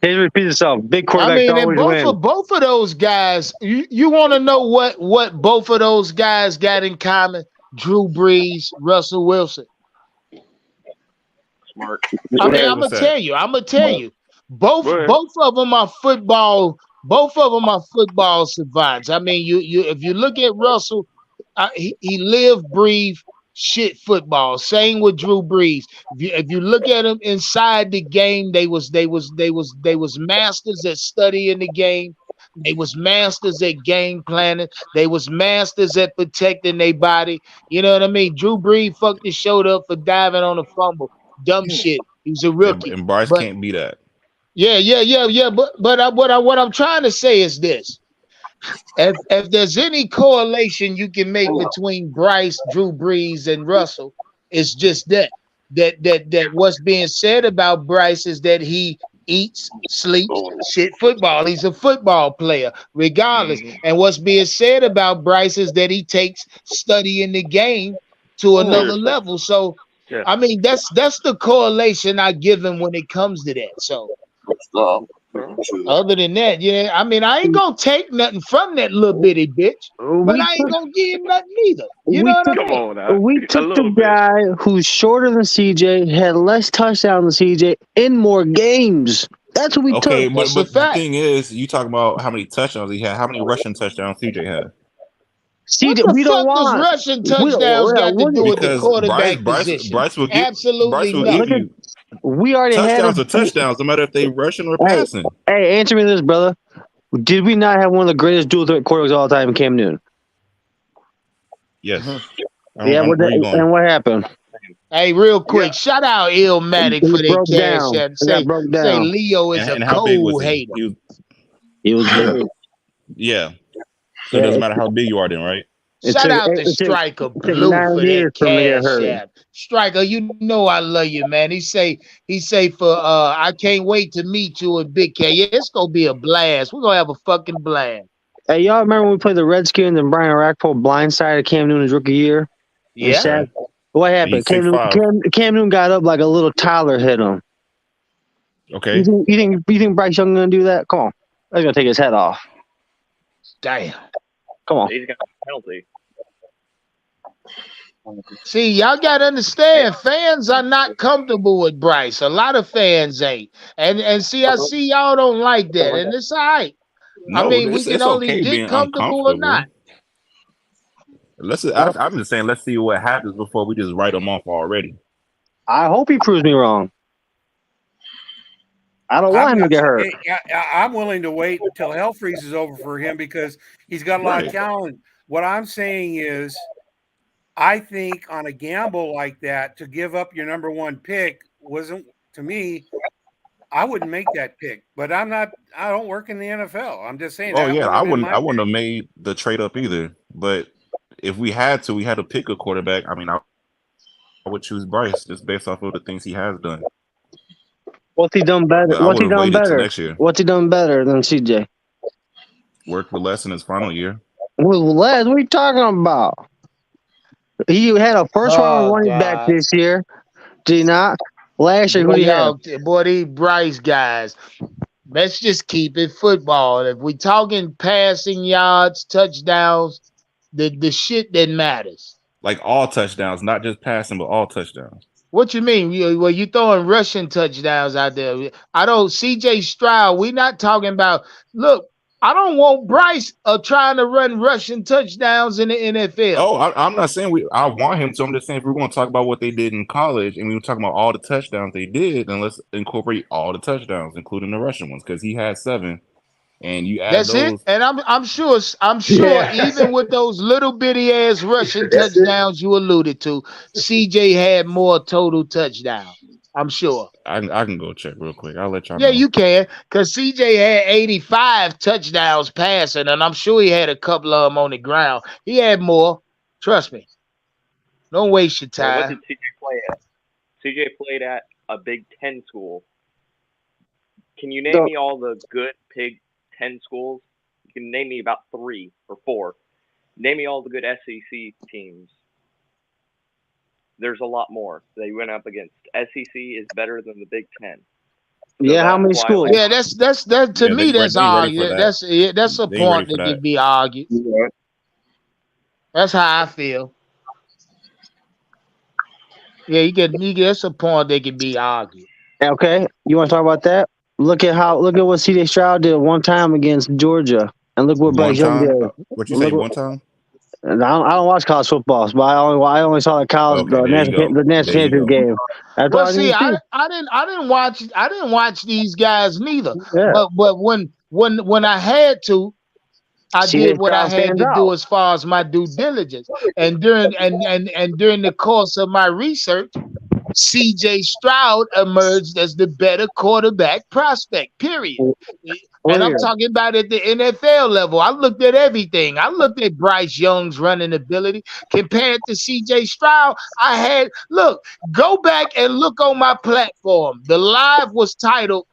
Speaker 5: History repeats itself. Big quarterbacks
Speaker 1: I mean, and
Speaker 5: always win.
Speaker 1: both of those guys, you want to know what both of those guys got in common? Drew Brees, Russell Wilson.
Speaker 3: Smart.
Speaker 1: I mean, I'm
Speaker 4: What's
Speaker 1: gonna
Speaker 4: that?
Speaker 1: tell you. Both of them are football. Both of them are football savants. I mean, you if you look at Russell, he lived, breathed shit football. Same with Drew Brees. If you look at them inside the game, they was masters at studying the game. They was masters at game planning. They was masters at protecting their body. You know what I mean? Drew Brees fucked his shoulder up for diving on a fumble. Dumb shit. He was a rookie.
Speaker 4: And Bryce
Speaker 1: But
Speaker 4: can't be that.
Speaker 1: yeah. But what I'm trying to say is this: if there's any correlation you can make between Bryce, Drew Brees, and Russell, it's just that what's being said about Bryce is that he eats, sleeps, shit football. He's a football player, regardless. And what's being said about Bryce is that he takes studying the game to another level. So, I mean, that's the correlation I give him when it comes to that. So, other than that, yeah, I mean, I ain't gonna take nothing from that little bitty bitch, but I ain't gonna give him nothing either. You know what I mean?
Speaker 2: Come on now.
Speaker 5: We took the guy who's shorter than CJ, had less touchdowns than CJ, in more games. That's what we took.
Speaker 4: Okay, but the thing is, you talk about how many touchdowns he had. How many rushing touchdowns CJ had?
Speaker 5: See,
Speaker 1: What the
Speaker 5: we don't
Speaker 1: fuck does
Speaker 5: want.
Speaker 1: rushing touchdowns got to do with the
Speaker 4: Because
Speaker 1: quarterback position? Absolutely
Speaker 4: will
Speaker 5: Look
Speaker 4: give
Speaker 1: nothing.
Speaker 5: at,
Speaker 4: you
Speaker 5: we already had
Speaker 4: touchdowns
Speaker 5: him.
Speaker 4: or touchdowns, no matter if they rushing or
Speaker 5: Hey,
Speaker 4: passing.
Speaker 5: hey, answer me this, brother. Did we not have one of the greatest dual threat quarterbacks of all time, Cam Newton?
Speaker 4: Yes.
Speaker 5: Yeah,
Speaker 4: Where you going?
Speaker 5: and what happened?
Speaker 1: Hey, real quick, shout out Illmatic for
Speaker 5: He
Speaker 1: that
Speaker 5: broke
Speaker 1: cash
Speaker 5: down.
Speaker 1: app.
Speaker 5: He got broke
Speaker 1: Say
Speaker 5: down.
Speaker 1: Leo is a
Speaker 4: And how big was
Speaker 1: cold
Speaker 4: he?
Speaker 1: hater.
Speaker 5: He was big.
Speaker 4: Yeah. So it doesn't matter how big you are then, right?
Speaker 1: Shout out to
Speaker 5: it took
Speaker 1: Striker Blue
Speaker 5: 9
Speaker 1: for
Speaker 5: years
Speaker 1: that
Speaker 5: for him to get
Speaker 1: cash
Speaker 5: hurt.
Speaker 1: app. Striker, you know I love you, man. He say for I can't wait to meet you in Big K. Yeah, it's gonna be a blast. We're gonna have a fucking blast.
Speaker 5: Hey, y'all remember when we played the Redskins and Brian Rackford blindsided Cam Newton's rookie year?
Speaker 1: Yeah.
Speaker 4: Okay.
Speaker 5: What happened?
Speaker 4: He's 6'5".
Speaker 5: Cam Newton got up like a little Tyler hit him.
Speaker 4: Okay.
Speaker 5: You think Bryce Young gonna do that? Come on, he's gonna take his head off.
Speaker 1: Damn.
Speaker 5: Come on.
Speaker 3: He's got a penalty.
Speaker 1: See, y'all gotta understand, fans are not comfortable with Bryce. A lot of fans ain't. And see, I see y'all don't like that, and it's all right.
Speaker 4: No,
Speaker 1: I mean, we can
Speaker 4: it's
Speaker 1: only
Speaker 4: okay
Speaker 1: get
Speaker 4: being
Speaker 1: comfortable or
Speaker 4: uncomfortable.
Speaker 1: not.
Speaker 4: I'm just saying, let's see what happens before we just write him off already.
Speaker 5: I hope he proves me wrong. I don't want him to get hurt.
Speaker 6: I'm willing to wait until hell freezes over for him because he's got a lot of talent. What I'm saying is, I think on a gamble like that, to give up your number one pick wasn't, to me, I wouldn't make that pick. But I don't work in the NFL. I'm just saying.
Speaker 4: Oh yeah, I wouldn't have made the trade up either. But if we had to pick a quarterback. I mean, I would choose Bryce just based off of the things he has done.
Speaker 5: What's he done better?
Speaker 4: But I
Speaker 5: What's he
Speaker 4: would have
Speaker 5: done
Speaker 4: waited till
Speaker 5: better?
Speaker 4: next year.
Speaker 5: What's he done better than CJ?
Speaker 4: Worked with less in his final year.
Speaker 5: Well, Les, what are you talking about? He had a first-round running back this year. Did he not? Last year, who did he have?
Speaker 1: Boy, these Bryce guys. Let's just keep it football. If we talking passing yards, touchdowns, the shit that matters.
Speaker 4: Like all touchdowns, not just passing, but all touchdowns.
Speaker 1: What you mean? You throwing rushing touchdowns out there? I don't. CJ Stroud. We're not talking about. Look, I don't want Bryce trying to run rushing touchdowns in the NFL.
Speaker 4: Oh, I'm not saying I want him to. I'm just saying if we're going to talk about what they did in college and we were talking about all the touchdowns they did, then let's incorporate all the touchdowns, including the rushing ones, because he had 7. And you add
Speaker 1: That's
Speaker 4: those.
Speaker 1: it. And I'm sure even with those little bitty ass rushing touchdowns you alluded to, CJ had more total touchdowns. I'm sure.
Speaker 4: I can go check real quick. I'll let y'all know.
Speaker 1: Yeah, you can, because CJ had 85 touchdowns passing, and I'm sure he had a couple of them on the ground. He had more. Trust me. Don't waste your time.
Speaker 3: What did CJ play at? CJ played at a Big Ten school. Can you name me all the good Big 10 schools? You can name me about 3 or 4. Name me all the good SEC teams. There's a lot more they went up against. SEC is better than the Big 10. So
Speaker 5: yeah, how many schools?
Speaker 1: Yeah, that's to me. That's argued. That's a point that can be argued. Yeah. That's how I feel. Yeah, you get that's a point that can be argued.
Speaker 5: Okay, you want to talk about that? Look at what C.J. Stroud did one time against Georgia, and look what Bryce Young did.
Speaker 4: What you say? One time?
Speaker 5: I don't watch college football, but I only saw the college the national championship game.
Speaker 1: Well, see, I didn't watch these guys neither. Yeah. But when I had to, I did what I had to do as far as my due diligence. And during the course of my research, CJ Stroud emerged as the better quarterback prospect, period. And I'm talking about at the NFL level. I looked at everything. I looked at Bryce Young's running ability compared to CJ Stroud. Go back and look on my platform. The live was titled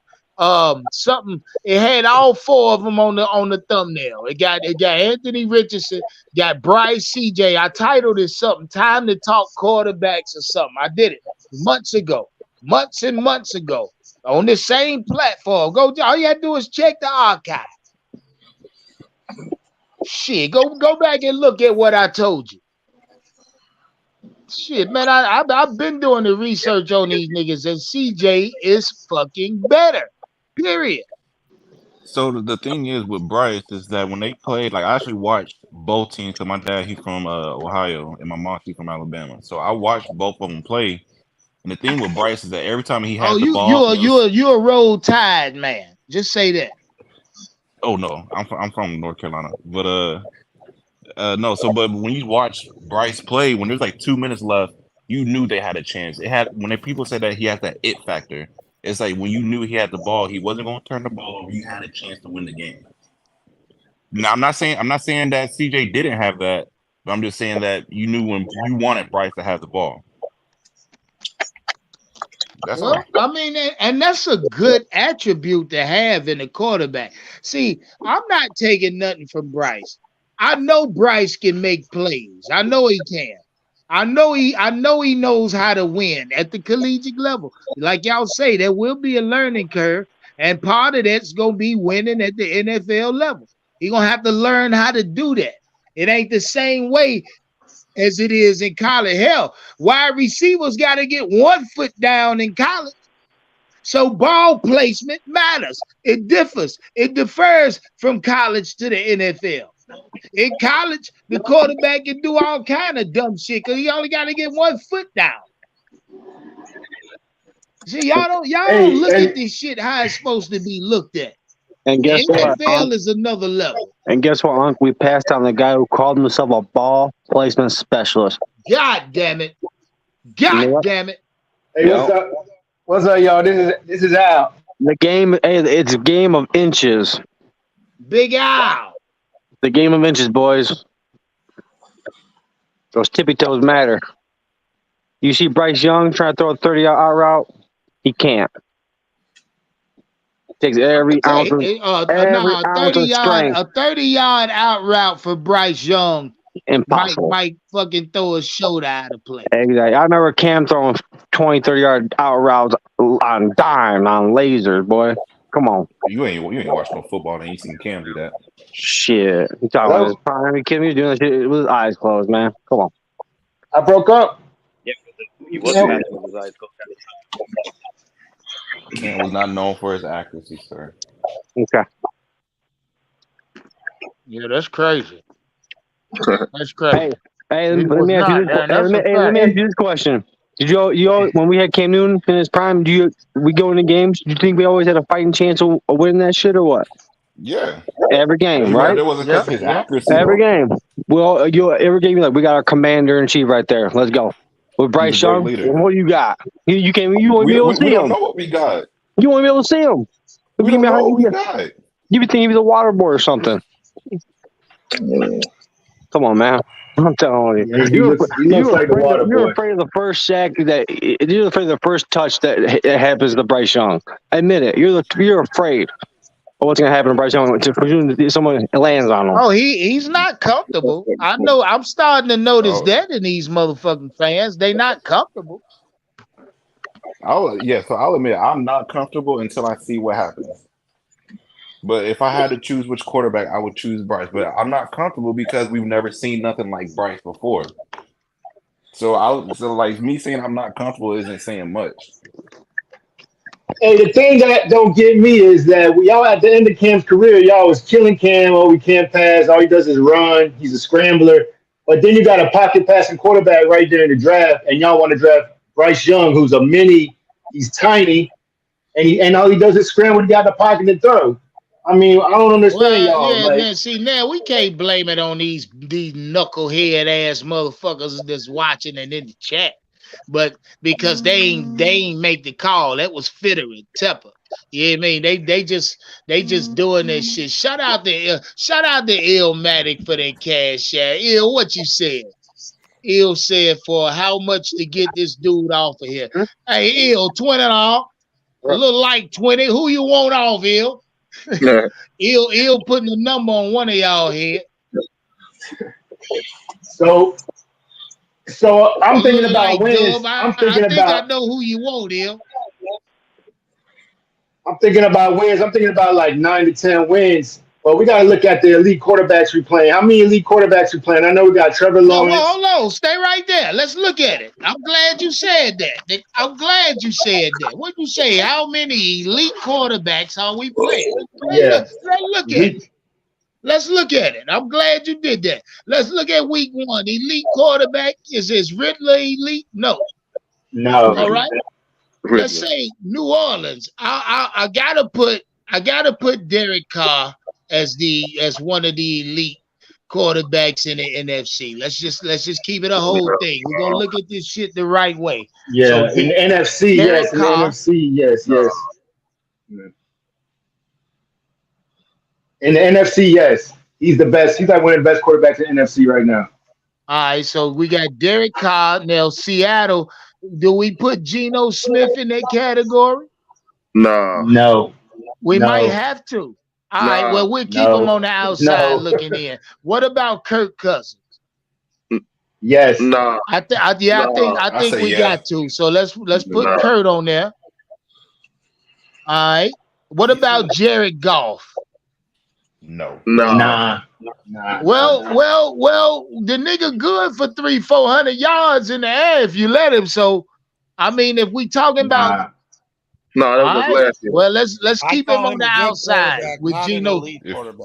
Speaker 1: something. It had all 4 of them on the thumbnail. It got Anthony Richardson, got Bryce, CJ. I titled it something, Time to Talk Quarterbacks or something. I did it months and months ago on the same platform. All you have to do is check the archive. Shit, go back and look at what I told you. Shit, man, I've been doing the research on these niggas, and CJ is fucking better. Period.
Speaker 4: So the thing is with Bryce is that when they played, like I actually watched both teams. Because my dad he's from Ohio and my mom she's from Alabama. So I watched both of them play. And the thing with Bryce is that every time he
Speaker 1: Oh,
Speaker 4: had the ball,
Speaker 1: you're a Roll Tide man. Just say that.
Speaker 4: oh no, I'm from North Carolina, but no. So but when you watch Bryce play, when there's like 2 minutes left, you knew they had a chance. It had when people said that he has that it factor. It's like when you knew he had the ball, he wasn't going to turn the ball over. You had a chance to win the game. Now I'm not saying that CJ didn't have that, but I'm just saying that you knew when you wanted Bryce to have the ball. That's all.
Speaker 1: I mean, and that's a good attribute to have in a quarterback. See, I'm not taking nothing from Bryce. I know Bryce can make plays. I know he can. I know he knows how to win at the collegiate level. Like y'all say, there will be a learning curve, and part of that's gonna be winning at the NFL level. He's gonna have to learn how to do that. It ain't the same way as it is in college. Hell, wide receivers got to get 1 foot down in college. So ball placement matters. It differs. It differs from college to the NFL. In college, the quarterback can do all kind of dumb shit because he only got to get 1 foot down. See, y'all don't look at this shit how it's supposed to be looked at.
Speaker 5: And guess what?
Speaker 1: NFL is another level.
Speaker 5: And guess what, Unc? We passed on the guy who called himself a ball placement specialist.
Speaker 1: God damn it. God damn it.
Speaker 9: Hey, what's up? What's up, y'all? This is Al.
Speaker 5: The game, it's a game of inches.
Speaker 1: Big Al.
Speaker 5: The game of inches, boys. Those tippy toes matter. You see Bryce Young trying to throw a 30-yard out route? He can't. Takes every ounce of strength.
Speaker 1: A 30-yard out route for Bryce Young
Speaker 5: Impossible.
Speaker 1: might fucking throw a shoulder out of play.
Speaker 5: Exactly. I remember Cam throwing 20, 30-yard out routes on dime, on lasers, boy. Come on.
Speaker 4: You ain't watched no football and you seen Cam do that.
Speaker 5: Shit. You talking about his prime? Cam, he was doing that shit with his eyes closed, man. Come on.
Speaker 9: I broke up.
Speaker 3: Yeah, he wasn't passing with his eyes closed.
Speaker 4: Cam was not known for his accuracy, sir.
Speaker 5: Okay.
Speaker 1: Yeah, that's crazy. That's crazy.
Speaker 5: Hey, let me ask you this question. Did you when we had Cam Newton in his prime, we go into games? Do you think we always had a fighting chance of winning that shit or what?
Speaker 4: Yeah.
Speaker 5: Every game, right?
Speaker 4: It wasn't because of his accuracy.
Speaker 5: Every game. Well, every game, like, we got our commander in chief right there. Let's go. With Bryce Young, what do you got? You won't be able to see him.
Speaker 4: We don't know what we got.
Speaker 5: You won't be able to see him.
Speaker 4: We don't know what we got.
Speaker 5: You would think he was a water boy or something. Come on, man. I'm telling you. You're afraid of the first sack you're afraid of the first touch that happens to Bryce Young. Admit it. You're afraid of what's gonna happen to Bryce Young if someone lands on him.
Speaker 1: Oh, he's not comfortable. I know. I'm starting to notice that in these motherfucking fans. They not comfortable.
Speaker 4: I'll admit I'm not comfortable until I see what happens. But if I had to choose which quarterback, I would choose Bryce. But I'm not comfortable because we've never seen nothing like Bryce before. So like me saying I'm not comfortable isn't saying much.
Speaker 9: Hey, the thing that don't get me is that y'all at the end of Cam's career, y'all was killing Cam. Oh, we can't pass. All he does is run. He's a scrambler. But then you got a pocket passing quarterback right there in the draft, and y'all want to draft Bryce Young, who's a mini. He's tiny, and all he does is scramble. He got the pocket and throw. I mean, I don't understand y'all.
Speaker 1: Yeah, man. See, now we can't blame it on these knucklehead ass motherfuckers that's watching and in the chat, but because they ain't make the call. That was Fitter and Tepper. You know what I mean? They just doing this shit. Shout out to Illmatic for that cash out. Ill, what you said? Ill said for how much to get this dude off of here. Hey, Ill, 20 off. A little like 20. Who you want off, Ill? Ill putting a number on one of y'all head.
Speaker 9: So I'm thinking about wins. I think
Speaker 1: I know who you want, Ill.
Speaker 9: I'm thinking about wins. I'm thinking about like 9 to 10 wins. Well, we got to look at the elite quarterbacks we playing. How many elite quarterbacks we playing? I know we got Trevor
Speaker 1: No,
Speaker 9: Lawrence.
Speaker 1: well, hold on. Stay right there. Let's look at it. I'm glad you said that. I'm glad you said that. What you say? How many elite quarterbacks are we playing?
Speaker 9: Yeah.
Speaker 1: Let's look at it. Let's look at it. I'm glad you did that. Let's look at week 1. Elite quarterback. Is Riddler elite? No.
Speaker 9: No.
Speaker 1: All right. Let's say New Orleans. I gotta put Derek Carr as one of the elite quarterbacks in the NFC. Let's just keep it a whole thing. We're gonna look at this shit the right way.
Speaker 9: Yeah,
Speaker 1: So
Speaker 9: in the NFC,
Speaker 1: Derek
Speaker 9: yes. In the
Speaker 1: Carr.
Speaker 9: NFC, yes. In the NFC, yes. He's the best. He's like one of the best quarterbacks in the NFC right now.
Speaker 1: All right, so we got Derek Carr. Now Seattle. Do we put Geno Smith in that category?
Speaker 9: No.
Speaker 1: We might have to. All right, well, we'll keep him on the outside looking in. What about Kirk Cousins?
Speaker 9: Yes.
Speaker 1: I think we got to. So let's put Kurt on there. All right. What about Jared Goff?
Speaker 4: No.
Speaker 9: Nah.
Speaker 1: Well, the nigga good for 300-400 yards in the air if you let him. So, I mean, if we talking about
Speaker 2: that was last year.
Speaker 1: well, let's keep him on the outside with Geno.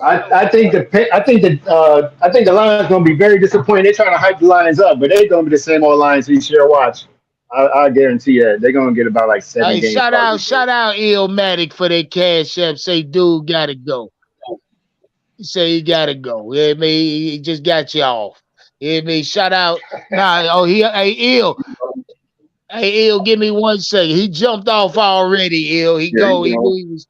Speaker 9: I think the Lions gonna be very disappointed. They're trying to hype the Lions up, but they're gonna be the same old Lions you share watch. I guarantee that they're gonna get about like 7 games.
Speaker 1: Shout out Illmatic for their cash app. Say, dude, gotta go. He say he gotta go. Yeah, he just got you off. Yeah, shout out. Ill. Hey, Ill, give me 1 second. He jumped off already, Ill. He knew he was.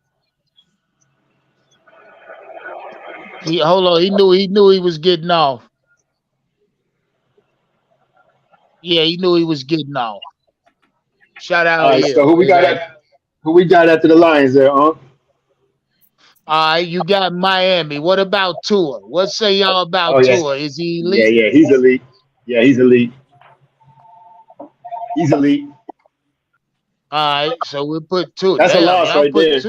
Speaker 1: Hold on. He knew he was getting off. Yeah, he knew he was getting off. Shout out.
Speaker 9: All right, so who we got after the Lions there, huh?
Speaker 1: All right, you got Miami. What about Tua? What say y'all about Tua? Is he elite?
Speaker 9: Yeah, he's elite. Yeah, he's elite. He's elite.
Speaker 1: All right, so we'll put Tua.
Speaker 9: That's a loss right there.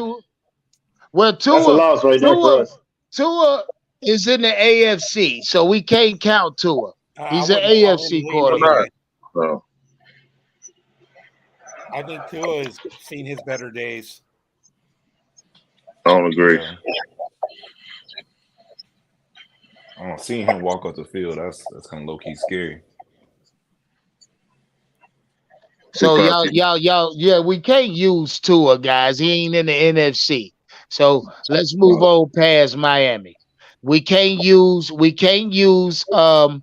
Speaker 1: Well, Tua.
Speaker 9: That's a loss right there for us.
Speaker 1: Tua is in the AFC, so we can't count Tua. He's an AFC quarterback.
Speaker 6: I think Tua has seen his better days.
Speaker 2: I don't agree.
Speaker 4: Seeing him walk off the field, that's kind of low key scary.
Speaker 1: So y'all, we can't use Tua, guys. He ain't in the NFC. So let's move on past Miami. We can't use CJ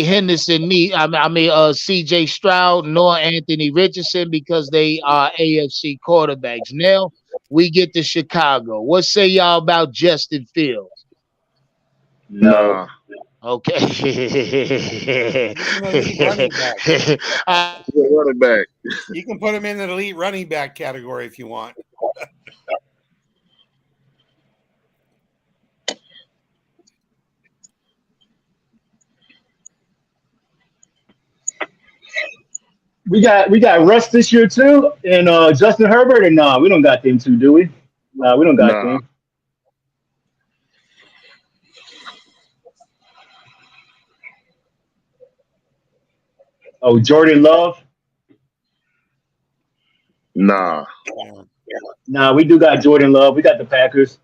Speaker 1: Henderson, CJ Stroud, nor Anthony Richardson because they are AFC quarterbacks. Now we get to Chicago. What say y'all about Justin Fields?
Speaker 9: No.
Speaker 1: Okay.
Speaker 6: Running
Speaker 2: back.
Speaker 6: You can put him in the elite running back category if you want.
Speaker 9: We got Russ this year too, and Justin Herbert, and no, we don't got them two, do we? No, we don't got them. Oh, Jordan Love?
Speaker 2: Nah,
Speaker 9: we do got Jordan Love. We got the Packers.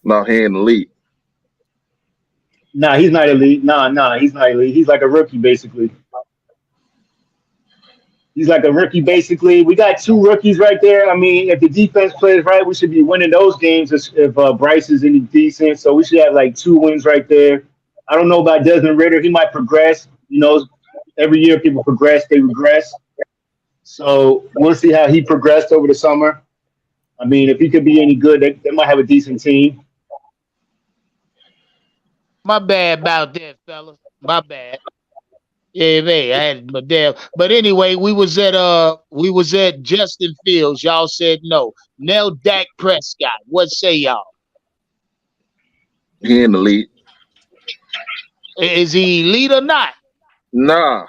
Speaker 2: No, he ain't elite.
Speaker 9: Nah, he's not elite. Nah, he's not elite. He's like a rookie, basically. We got 2 rookies right there. I mean, if the defense plays right, we should be winning those games if Bryce is any decent. So we should have like 2 wins right there. I don't know about Desmond Ridder. He might progress. You know, every year people progress, they regress. So we'll see how he progressed over the summer. I mean, if he could be any good, they might have a decent team.
Speaker 1: My bad about that, fellas. My bad. Yeah, man, I had my damn. But anyway, we was at Justin Fields. Y'all said no. Now Dak Prescott. What say y'all?
Speaker 2: He ain't elite.
Speaker 1: Is he elite or not?
Speaker 2: Nah.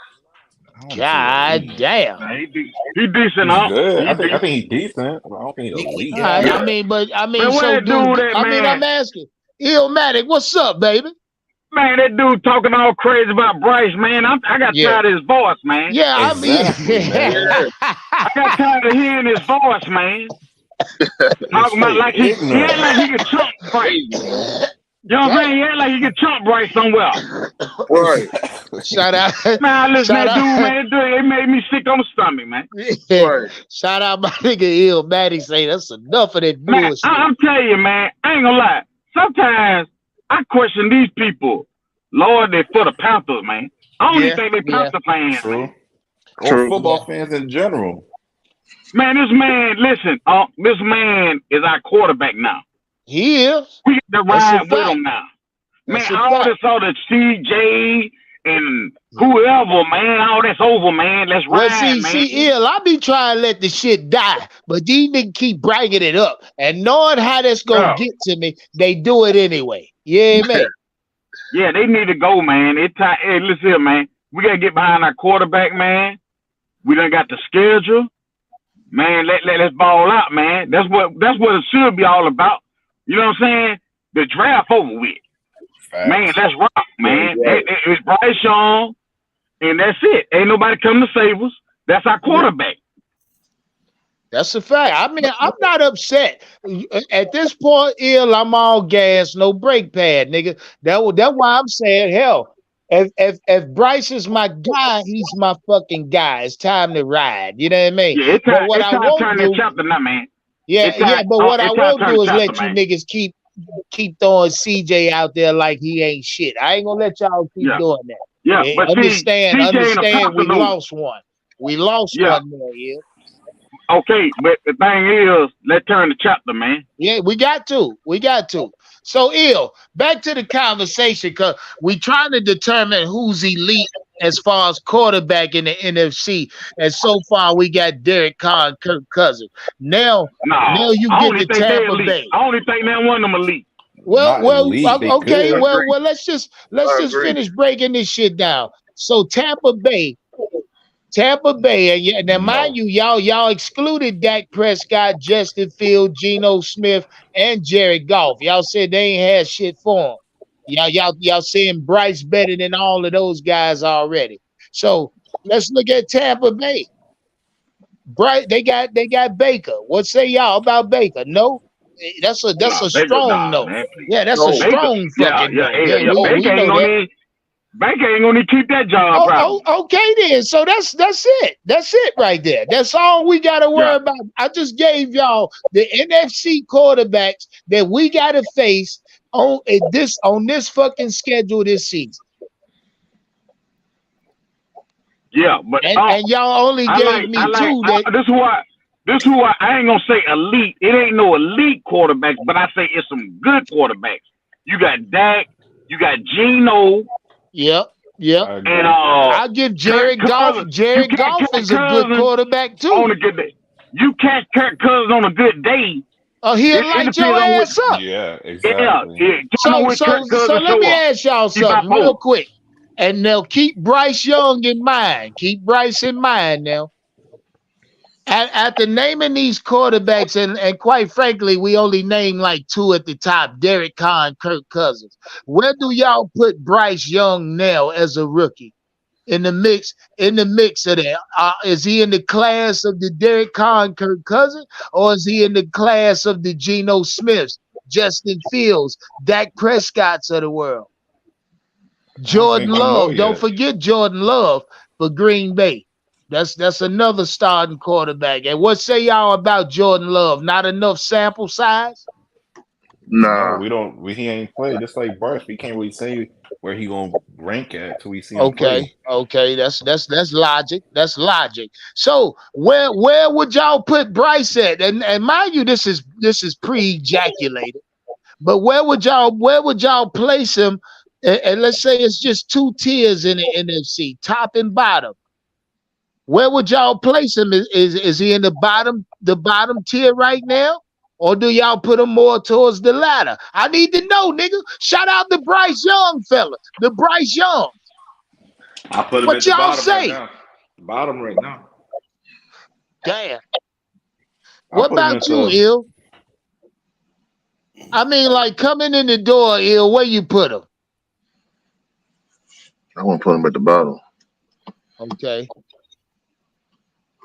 Speaker 1: God damn.
Speaker 10: He decent,
Speaker 4: He's
Speaker 10: huh?
Speaker 4: good. I think he's decent. I don't think he's elite.
Speaker 1: I mean,
Speaker 10: Man,
Speaker 1: so
Speaker 10: where that dude at,
Speaker 1: I mean,
Speaker 10: man?
Speaker 1: I'm asking, Illmatic, what's up, baby?
Speaker 10: Man, that dude talking all crazy about Bryce, man. I got tired of his voice, man.
Speaker 1: Yeah,
Speaker 4: Exactly, man.
Speaker 10: I got tired of hearing his voice, man. Talking about like he act like he could chump Bryce. You know what I'm saying? He act like he could chump Bryce somewhere.
Speaker 2: Right.
Speaker 1: Shout out.
Speaker 10: Man, I listen to that dude, man. It made me sick on the stomach, man.
Speaker 2: Right.
Speaker 1: Shout out my nigga Illmatic saying that's enough of that
Speaker 10: Man,
Speaker 1: bullshit.
Speaker 10: I'm telling you, man, I ain't gonna lie. Sometimes I question these people. Lord, they're for the Panthers, man. I don't even think they Panther fans.
Speaker 4: True. Or football fans in general.
Speaker 10: Man, this man, listen, this man is our quarterback now.
Speaker 1: He is.
Speaker 10: We get to ride with him now.
Speaker 1: That's
Speaker 10: Man,
Speaker 1: a
Speaker 10: all
Speaker 1: fact.
Speaker 10: this other CJ and whoever, man, all that's over, man. Let's
Speaker 1: Well,
Speaker 10: ride, man.
Speaker 1: see, Ill, I be trying to let the shit die, but these niggas keep bragging it up. And knowing how that's gonna get to me, they do it anyway. Yeah, man.
Speaker 10: Yeah, they need to go, man. It's time. Hey, listen here, man. We gotta get behind our quarterback, man. We done got the schedule. Man, let's ball out, man. That's what it should be all about. You know what I'm saying? The draft over with. Man, let's rock, man. It's Bryce Young, and that's it. Ain't nobody come to save us. That's our quarterback.
Speaker 1: That's a fact. I mean, I'm not upset. At this point, Ill, I'm all gas, no brake pad, nigga. That's why I'm saying, hell, if Bryce is my guy, he's my fucking guy. It's time to ride. You know what I mean?
Speaker 10: Yeah, it's time.
Speaker 1: But
Speaker 10: It's time to turn that chapter now, man.
Speaker 1: But what I won't do is let you niggas keep throwing CJ out there like he ain't shit. I ain't gonna let y'all keep doing that.
Speaker 10: Yeah, but
Speaker 1: understand. We
Speaker 10: though.
Speaker 1: lost one. We lost one there, yeah.
Speaker 10: Okay, but the thing is, let's turn the chapter, man.
Speaker 1: Yeah, we got to. So, Ill, back to the conversation, because we trying to determine who's elite as far as quarterback in the NFC. And so far, we got Derek Carr and Kirk Cousins. Now you get to Tampa Bay.
Speaker 10: I only think that one of them elite.
Speaker 1: Okay. Well, let's just finish breaking this shit down. So Tampa Bay, and now mind you, y'all excluded Dak Prescott, Justin Fields, Geno Smith, and Jared Goff. Y'all said they ain't had shit for him. Y'all saying Bryce better than all of those guys already. So let's look at Tampa Bay. Bryce, they got Baker. What say y'all about Baker? No. That's a strong no.
Speaker 10: Man.
Speaker 1: Yeah, that's a strong fucking no.
Speaker 10: Baker ain't gonna keep that job.
Speaker 1: Okay then. So that's it. That's it right there. That's all we gotta worry about. I just gave y'all the NFC quarterbacks that we gotta face on this fucking schedule this season.
Speaker 10: Yeah, but
Speaker 1: and y'all only gave me two.
Speaker 10: This is why I ain't gonna say elite. It ain't no elite quarterbacks, but I say it's some good quarterbacks. You got Dak, you got Geno.
Speaker 1: Yep.
Speaker 10: And
Speaker 1: I'll give Jared Goff. Jared Goff is a good quarterback too.
Speaker 10: On a good day, you catch Kirk Cousins on a good day.
Speaker 1: Oh, he'll light your ass up.
Speaker 4: Yeah, exactly.
Speaker 1: So let me ask y'all something real quick. And now keep Bryce Young in mind. Keep Bryce in mind now. After naming these quarterbacks, and quite frankly, we only named like two at the top, Derek Carr and Kirk Cousins. Where do y'all put Bryce Young now as a rookie? In the mix of that? Is he in the class of the Derek Carr and Kirk Cousins, or is he in the class of the Geno Smiths, Justin Fields, Dak Prescott's of the world? Jordan Love. Don't forget Jordan Love for Green Bay. That's another starting quarterback. And what say y'all about Jordan Love? Not enough sample size?
Speaker 2: Nah.
Speaker 4: No, he ain't played. Just like Bryce, we can't really say where he gonna rank at till we see him play.
Speaker 1: Okay, that's logic. That's logic. So where would y'all put Bryce at? And mind you, this is pre-ejaculated. But where would y'all place him? And let's say it's just two tiers in the NFC, top and bottom. Where would y'all place him? Is he in the bottom tier right now? Or do y'all put him more towards the ladder? I need to know, nigga. Shout out to Bryce Young, fella. The Bryce Young.
Speaker 2: I put him
Speaker 1: what
Speaker 2: at the
Speaker 1: y'all
Speaker 2: bottom
Speaker 1: say?
Speaker 2: right
Speaker 11: Bottom right now.
Speaker 1: Damn.
Speaker 4: I
Speaker 1: What
Speaker 4: put him
Speaker 1: about you,
Speaker 4: into.
Speaker 1: Ill? I mean, like coming in the door, Ill, where you put him?
Speaker 12: I want to put him at the bottom.
Speaker 1: Okay.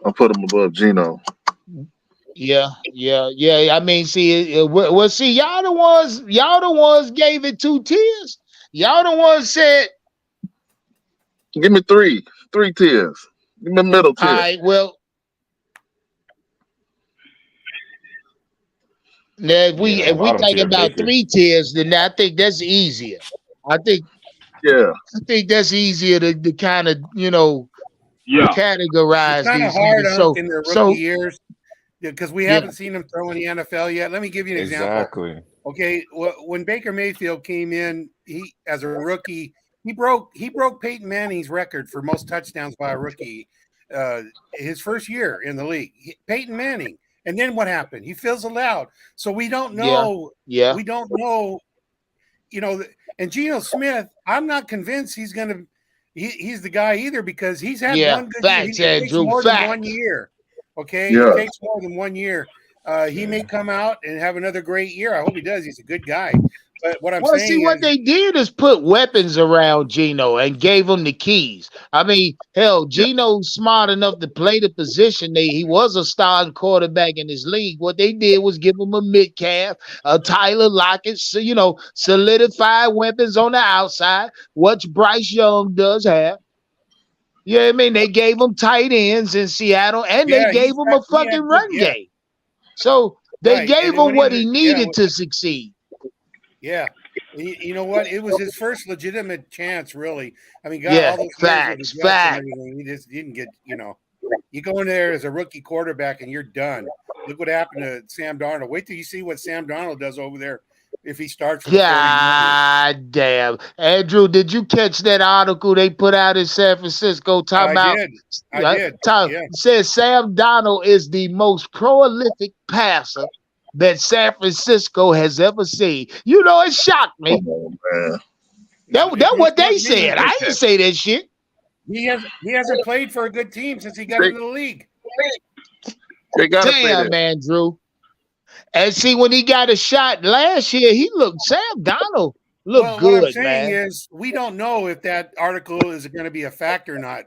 Speaker 12: I'll put him above Geno.
Speaker 1: Yeah. I mean, see, well, see, y'all the ones gave it 2 tiers. Y'all the ones said,
Speaker 12: Give me three tiers. Give me middle
Speaker 1: all
Speaker 12: tier.
Speaker 1: right, well, now if we
Speaker 4: Bottom
Speaker 1: talking
Speaker 4: tier,
Speaker 1: about
Speaker 4: Baker.
Speaker 1: 3 tiers, then I think that's easier. I think that's easier to kind of
Speaker 10: Yeah.
Speaker 6: It's
Speaker 1: categorize
Speaker 6: kind of
Speaker 1: these
Speaker 6: hard,
Speaker 1: niggas.
Speaker 6: Unc, in their rookie years because we
Speaker 1: yeah,
Speaker 6: haven't seen him throw in the NFL yet. Let me give you an example.
Speaker 4: Exactly.
Speaker 6: Okay, when Baker Mayfield came in, he as a rookie, he broke Peyton Manning's record for most touchdowns by a rookie. His first year in the league, Peyton Manning. And then what happened? He fizzled out. So we don't know.
Speaker 1: Yeah.
Speaker 6: We don't know. And Geno Smith, I'm not convinced he's going to. He's the guy either because he's had one good
Speaker 1: facts,
Speaker 6: year. It takes
Speaker 1: Andrew,
Speaker 6: more
Speaker 1: facts.
Speaker 6: than 1 year. Okay,
Speaker 12: Yeah.
Speaker 6: it takes more than 1 year. He may come out and have another great year. I hope he does. He's a good guy. But what I'm
Speaker 1: Well,
Speaker 6: saying
Speaker 1: see, what
Speaker 6: is,
Speaker 1: they did is put weapons around Geno and gave him the keys. I mean, hell, Geno's smart enough to play the position. He was a starting quarterback in his league. What they did was give him a mid-calf, a Tyler Lockett, so, solidified weapons on the outside, which Bryce Young does have. You know what I mean? They gave him tight ends in Seattle, and they gave him a fucking run game. So they gave him what he needed to succeed.
Speaker 6: Yeah. You know what? It was his first legitimate chance, really. I mean, got all those years with the Jets and everything. He just didn't get, you go in there as a rookie quarterback and you're done. Look what happened to Sam Darnold. Wait till you see what Sam Darnold does over there if he starts for the 49ers.
Speaker 1: God damn. Andrew, did you catch that article they put out in San Francisco talking about?
Speaker 6: I did.
Speaker 1: Says Sam Darnold is the most prolific passer that San Francisco has ever seen. It shocked me.
Speaker 12: Oh, man.
Speaker 1: That's what they said. I didn't say that shit.
Speaker 6: He hasn't played for a good team since he got into the league.
Speaker 12: They gotta
Speaker 1: Damn, Andrew. And see, when he got a shot last year, Sam Darnold looked good,
Speaker 6: what I'm saying
Speaker 1: man.
Speaker 6: is we don't know if that article is going to be a fact or not.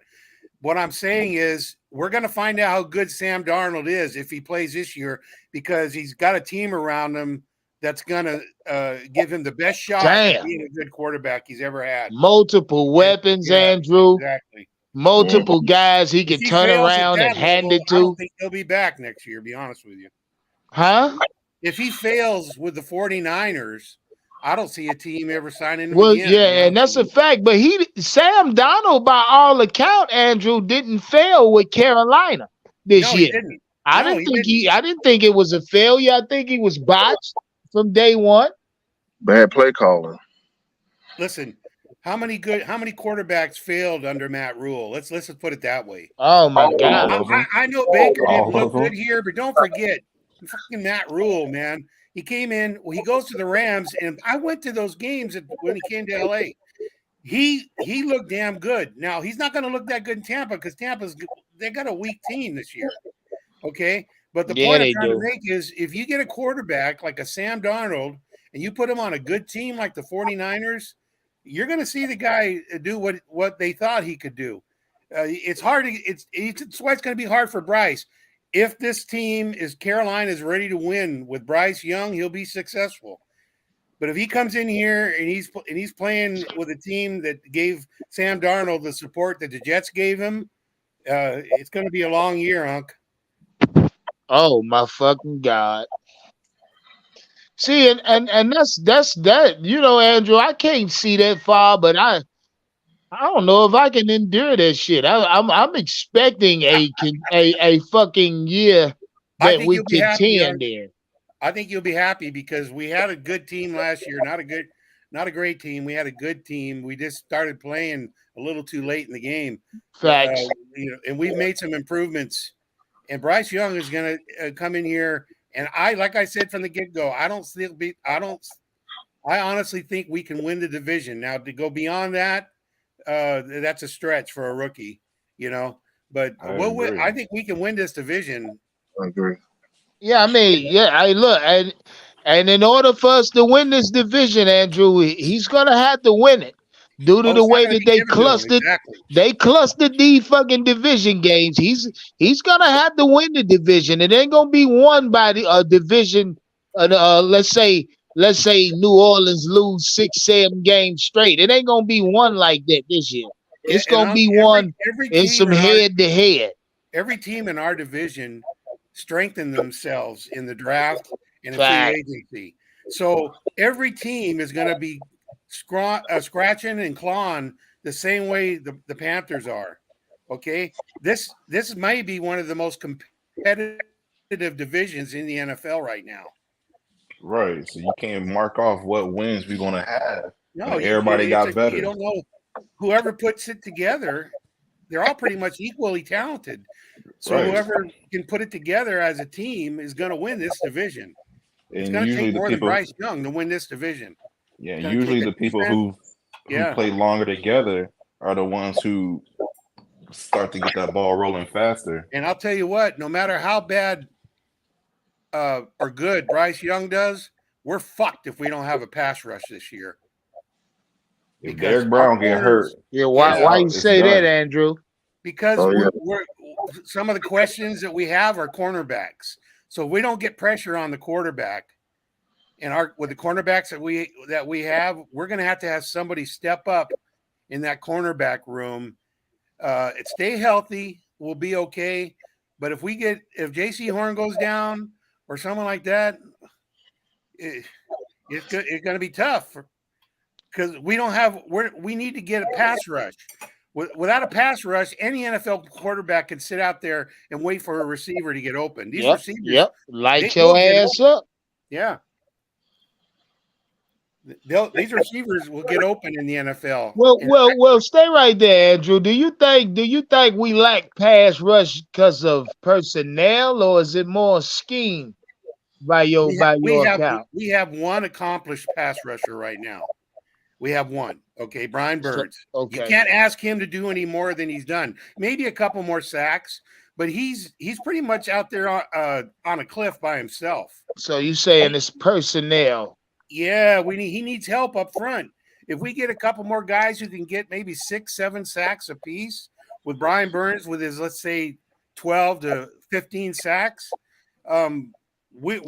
Speaker 6: What I'm saying is we're going to find out how good Sam Darnold is if he plays this year because he's got a team around him that's going to give him the best shot at being a good quarterback he's ever had.
Speaker 1: Multiple weapons, Andrew.
Speaker 6: Exactly.
Speaker 1: Multiple guys he could turn around and hand it to.
Speaker 6: I don't think he'll be back next year, to be honest with you.
Speaker 1: Huh?
Speaker 6: If he fails with the 49ers, I don't see a team ever signing him again.
Speaker 1: Yeah, and that's a fact. But Sam Darnold, by all account, Andrew, didn't fail with Carolina this year.
Speaker 6: He didn't.
Speaker 1: I didn't think it was a failure. I think he was botched from day one.
Speaker 12: Bad play calling.
Speaker 6: Listen, how many quarterbacks failed under Matt Rule? Let's put it that way.
Speaker 1: Oh my God!
Speaker 6: I know Baker didn't look good here, but don't forget, fucking Matt Rule, man. He came in. He goes to the Rams, and I went to those games when he came to LA. He looked damn good. Now he's not going to look that good in Tampa because they got a weak team this year. Okay, but the point I'm trying to make is if you get a quarterback like a Sam Darnold and you put him on a good team like the 49ers, you're going to see the guy do what they thought he could do. It's hard. It's why it's going to be hard for Bryce. If this team Carolina is ready to win with Bryce Young, he'll be successful. But if he comes in here and he's playing with a team that gave Sam Darnold the support that the Jets gave him, it's going to be a long year, Unc.
Speaker 1: Oh my fucking God! See, and that's that. Andrew, I can't see that far, but I don't know if I can endure that shit. I'm expecting a fucking year that we contend in.
Speaker 6: I think you'll be happy because we had a good team last year. Not a great team. We had a good team. We just started playing a little too late in the game.
Speaker 1: Facts.
Speaker 6: And we've made some improvements. And Bryce Young is going to come in here. And like I said from the get-go, I honestly think we can win the division. Now to go beyond that, that's a stretch for a rookie, But
Speaker 4: I agree.
Speaker 6: I think we can win this division.
Speaker 12: I agree.
Speaker 1: Yeah, I mean, yeah, I look, and in order for us to win this division, Andrew, he's gonna have to win it due to
Speaker 6: Oh,
Speaker 1: the
Speaker 6: it's not
Speaker 1: way
Speaker 6: going to
Speaker 1: that
Speaker 6: be
Speaker 1: they
Speaker 6: given to him.
Speaker 1: clustered.
Speaker 6: Exactly.
Speaker 1: They clustered these fucking division games. He's gonna have to win the division. It ain't gonna be won by the division. Let's say New Orleans lose 6-7 games straight. It ain't gonna be won like that this year.
Speaker 6: Yeah,
Speaker 1: It's gonna be won
Speaker 6: every
Speaker 1: in
Speaker 6: team
Speaker 1: some head to head.
Speaker 6: every team in our division strengthened themselves in the draft and in
Speaker 1: Fact.
Speaker 6: free agency. So every team is going to be scratching and clawing the same way the Panthers are. Okay, this may be one of the most competitive divisions in the NFL right now.
Speaker 4: Right. So you can't mark off what wins we're gonna have.
Speaker 6: No,
Speaker 4: Like, everybody got better.
Speaker 6: You don't know whoever puts it together. They're all pretty much equally talented. So
Speaker 4: Right.
Speaker 6: whoever can put it together as a team is going to win this division. It's
Speaker 4: And
Speaker 6: going to
Speaker 4: usually
Speaker 6: take
Speaker 4: the
Speaker 6: more than
Speaker 4: people,
Speaker 6: Bryce Young to win this division.
Speaker 4: yeah,
Speaker 6: It's gonna
Speaker 4: usually
Speaker 6: take a
Speaker 4: the people
Speaker 6: defense.
Speaker 4: who
Speaker 6: Yeah.
Speaker 4: play longer together are the ones who start to get that ball rolling faster.
Speaker 6: And I'll tell you what, no matter how bad or good Bryce Young does, we're fucked if we don't have a pass rush this year.
Speaker 4: If
Speaker 6: Because
Speaker 4: Derek Brown get hurt,
Speaker 1: Yeah,
Speaker 6: Yeah.
Speaker 1: why you
Speaker 4: it's
Speaker 1: say that,
Speaker 4: done.
Speaker 1: Andrew?
Speaker 6: because
Speaker 12: Oh, yeah.
Speaker 6: we're some of the questions that we have are cornerbacks. So if we don't get pressure on the quarterback, and with the cornerbacks that we have, we're going to have somebody step up in that cornerback room. Stay healthy, we'll be okay. But if J.C. Horn goes down or someone like that, it's going to be tough because we need to get a pass rush. Without a pass rush, any NFL quarterback can sit out there and wait for a receiver to get open. These receivers,
Speaker 1: light
Speaker 6: they will
Speaker 1: your
Speaker 6: get
Speaker 1: ass up.
Speaker 6: yeah. These receivers will get open in the NFL.
Speaker 1: Well, stay right there, Andrew. Do you think we lack pass rush because of personnel, or is it more scheme by your account?
Speaker 6: We have one accomplished pass rusher right now. We have one. Okay, Brian Birds.
Speaker 1: Okay.
Speaker 6: You can't ask him to do any more than he's done. Maybe a couple more sacks, but he's pretty much out there on a cliff by himself.
Speaker 1: So you saying it's personnel?
Speaker 6: Yeah, he needs help up front. If we get a couple more guys who can get maybe 6-7 sacks apiece, with Brian Burns with his, let's say, 12 to 15 sacks, we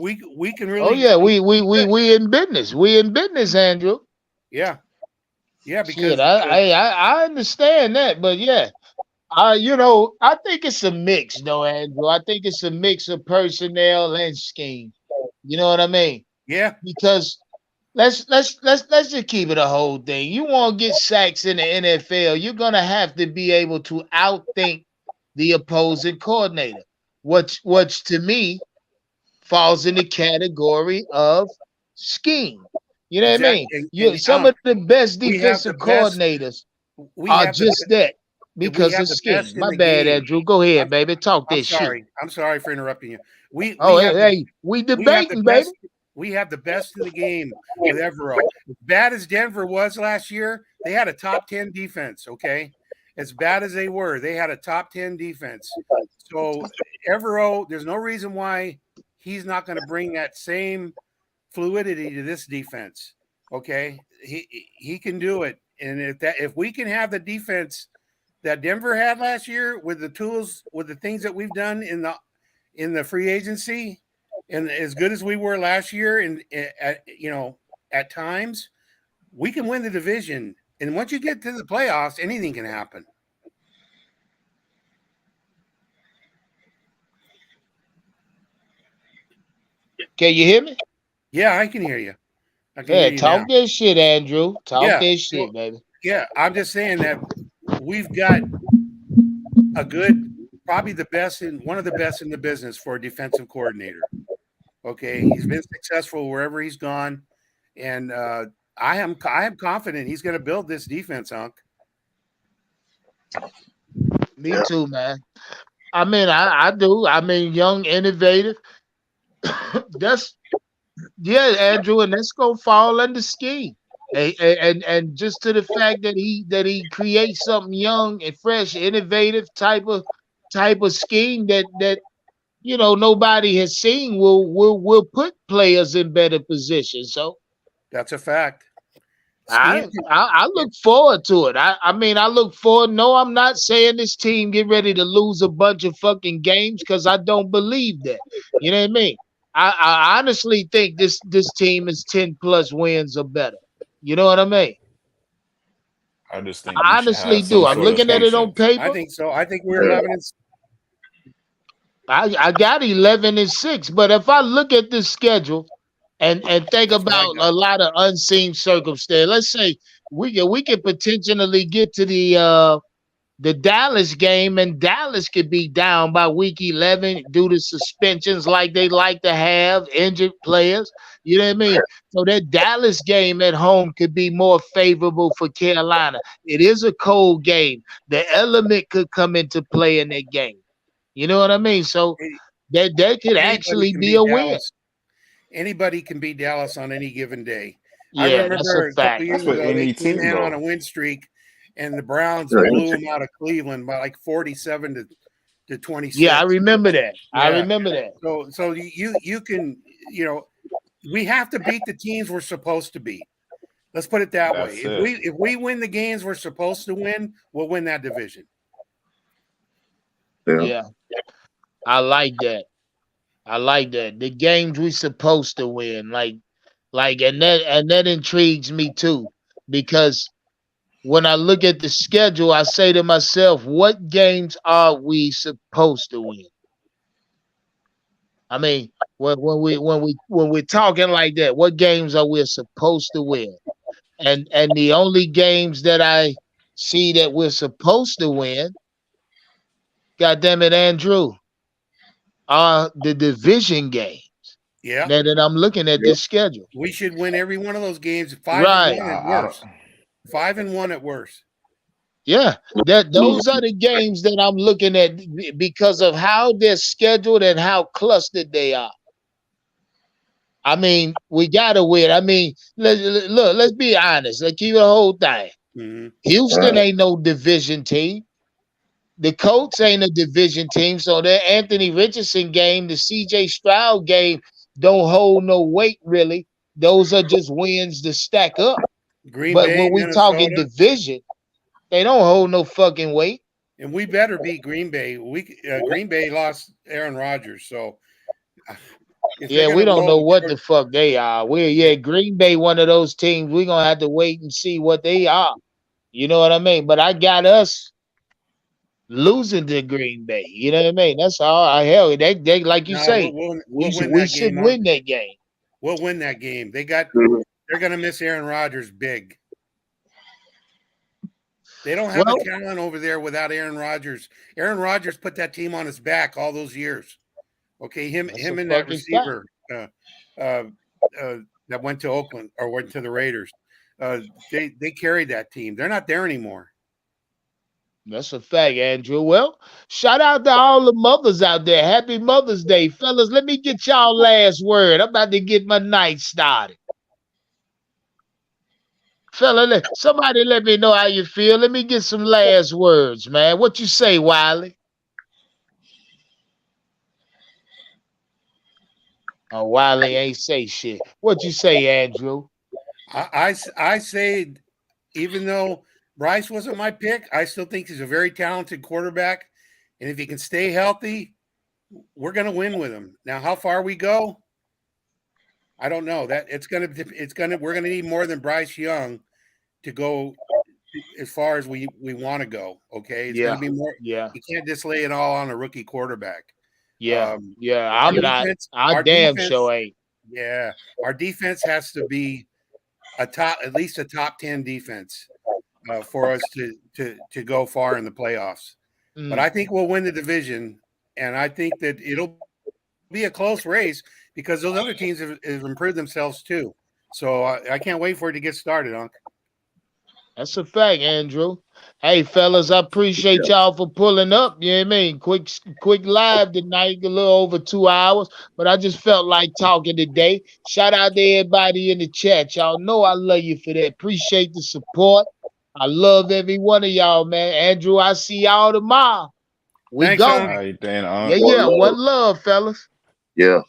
Speaker 6: can really.
Speaker 1: Oh yeah, we in business. We in business, Andrew.
Speaker 6: Yeah, because
Speaker 1: shit, I understand that, but yeah, I think it's a mix, though, Andrew. I think it's a mix of personnel and scheme. You know what I mean?
Speaker 6: Yeah.
Speaker 1: Because let's just keep it a whole thing. You want to get sacks in the NFL, you're gonna have to be able to outthink the opposing coordinator, which to me falls in the category of scheme. You know what I mean? Some of the best defensive coordinators are just that because of scheme. My bad, Andrew. Go ahead, baby. Talk this shit.
Speaker 6: I'm sorry for interrupting you. We
Speaker 1: debating, baby.
Speaker 6: We have the best in the game with Evero. As bad as Denver was last year, they had a top 10 defense, okay? As bad as they were, they had a top 10 defense. So Evero, there's no reason why he's not going to bring that same fluidity to this defense. Okay, he can do it, and if we can have the defense that Denver had last year with the tools, with the things that we've done in the free agency, and as good as we were last year, and at times, we can win the division. And once you get to the playoffs, anything can happen.
Speaker 1: Can you hear me?
Speaker 6: Yeah, I can hear you.
Speaker 1: Talk this shit, Andrew. Talk this shit, baby.
Speaker 6: Yeah, I'm just saying that we've got probably one of the best in the business for a defensive coordinator. Okay, he's been successful wherever he's gone, and I am confident he's going to build this defense, Unc.
Speaker 1: Me too, man. I mean, I do. I mean, young, innovative. Andrew, and that's gonna fall under scheme, and just to the fact that he creates something young and fresh, innovative type of type of scheme that nobody has seen will put players in better positions. So
Speaker 6: That's a fact.
Speaker 1: I look forward to it. I mean, I look forward. No, I'm not saying this team get ready to lose a bunch of fucking games because I don't believe that. You know what I mean? I honestly think this team is 10 plus wins or better. You know what I mean?
Speaker 4: I just think
Speaker 1: I
Speaker 4: we should
Speaker 1: honestly
Speaker 4: have
Speaker 1: do.
Speaker 4: some
Speaker 1: I'm
Speaker 4: sort of
Speaker 1: looking at it on
Speaker 4: patience.
Speaker 1: paper.
Speaker 6: I think so. I think we're 11 and
Speaker 1: I got 11-6, but if I look at this schedule and think
Speaker 6: That's what I
Speaker 1: about
Speaker 6: got.
Speaker 1: a lot of unseen circumstances, let's say we could potentially get to the Dallas game, and Dallas could be down by week 11 due to suspensions like they like to have, injured players. You know what I mean? So that Dallas game at home could be more favorable for Carolina. It is a cold game. The element could come into play in that game. You know what I mean? So that could
Speaker 6: Anybody
Speaker 1: actually
Speaker 6: can
Speaker 1: be
Speaker 6: beat
Speaker 1: a win.
Speaker 6: Dallas. Anybody can beat Dallas on any given day. I
Speaker 1: Yeah, that's a
Speaker 6: remember a couple
Speaker 1: fact.
Speaker 6: years
Speaker 4: That's for
Speaker 6: ago they
Speaker 4: any
Speaker 6: came
Speaker 4: team,
Speaker 6: in on a
Speaker 4: though.
Speaker 6: win streak, and the Browns
Speaker 12: Right.
Speaker 6: blew them out of Cleveland by like 47 to 26.
Speaker 1: Yeah, I remember that. I
Speaker 6: Yeah.
Speaker 1: remember that.
Speaker 6: So you can we have to beat the teams we're supposed to beat. Let's put it that way.
Speaker 4: That's it.
Speaker 6: If we win the games we're supposed to win, we'll win that division.
Speaker 1: Yeah. I like that. I like that. The games we supposed to win, like and that intrigues me too, because when I look at the schedule, I say to myself, what games are we supposed to win? I mean, when we're talking like that, what games are we supposed to win? And the only games that I see that we're supposed to win, God damn it, Andrew, are the division games.
Speaker 6: Yeah.
Speaker 1: Now that I'm looking at this schedule.
Speaker 6: We should win every one of those games. 5-1
Speaker 1: Right.
Speaker 6: at worst. 5-1 at worst.
Speaker 1: Yeah, those are the games that I'm looking at because of how they're scheduled and how clustered they are. I mean, we gotta win. I mean, let's be honest. Let's keep the whole thing.
Speaker 6: Mm-hmm.
Speaker 1: Houston ain't no division team. The Colts ain't a division team. So that Anthony Richardson game, the CJ Stroud game, don't hold no weight really. Those are just wins to stack up.
Speaker 6: Green
Speaker 1: But
Speaker 6: Bay,
Speaker 1: when we talking
Speaker 6: Minnesota.
Speaker 1: division, they don't hold no fucking weight.
Speaker 6: And we better beat Green Bay. Green Bay lost Aaron Rodgers, so
Speaker 1: Yeah, we don't know what the fuck they are. Green Bay, one of those teams. We're gonna have to wait and see what they are. You know what I mean? But I got us losing to Green Bay. You know what I mean? That's all. Hell, they like you say, we should win that game.
Speaker 6: We'll win that game. They're gonna miss Aaron Rodgers big. They don't have the talent over there without Aaron Rodgers. Aaron Rodgers put that team on his back all those years. Okay, him and that receiver that went to Oakland or went to the Raiders. They carried that team. They're not there anymore.
Speaker 1: That's a fact, Andrew. Well, shout out to all the mothers out there. Happy Mother's Day, fellas. Let me get y'all last word. I'm about to get my night started. Fella, somebody let me know how you feel. Let me get some last words, man. What you say, Wiley? Oh, Wiley ain't say shit. What you say, Andrew?
Speaker 6: I say, even though Bryce wasn't my pick, I still think he's a very talented quarterback. And if he can stay healthy, we're going to win with him. Now, how far we go, I don't know. We're going to need more than Bryce Young to go as far as we want to go. Okay. It's going to be more.
Speaker 1: Yeah.
Speaker 6: You can't just lay it all on a rookie quarterback.
Speaker 1: Yeah. I'm not. I damn sure ain't.
Speaker 6: Yeah. Our defense has to be at least a top 10 defense for us to go far in the playoffs. But I think we'll win the division, and I think that it'll be a close race because those other teams have improved themselves too. So I can't wait for it to get started, Unc.
Speaker 1: That's a fact, Andrew. Hey, fellas, I appreciate y'all for pulling up. You know what I mean? Quick live tonight, a little over 2 hours, but I just felt like talking today. Shout out to everybody in the chat. Y'all know I love you for that. Appreciate the support. I love every one of y'all, man. Andrew, I see y'all tomorrow. We
Speaker 6: Thanks,
Speaker 1: go.
Speaker 6: Tony.
Speaker 4: All right, then.
Speaker 1: Yeah. One love, fellas.
Speaker 12: Yeah.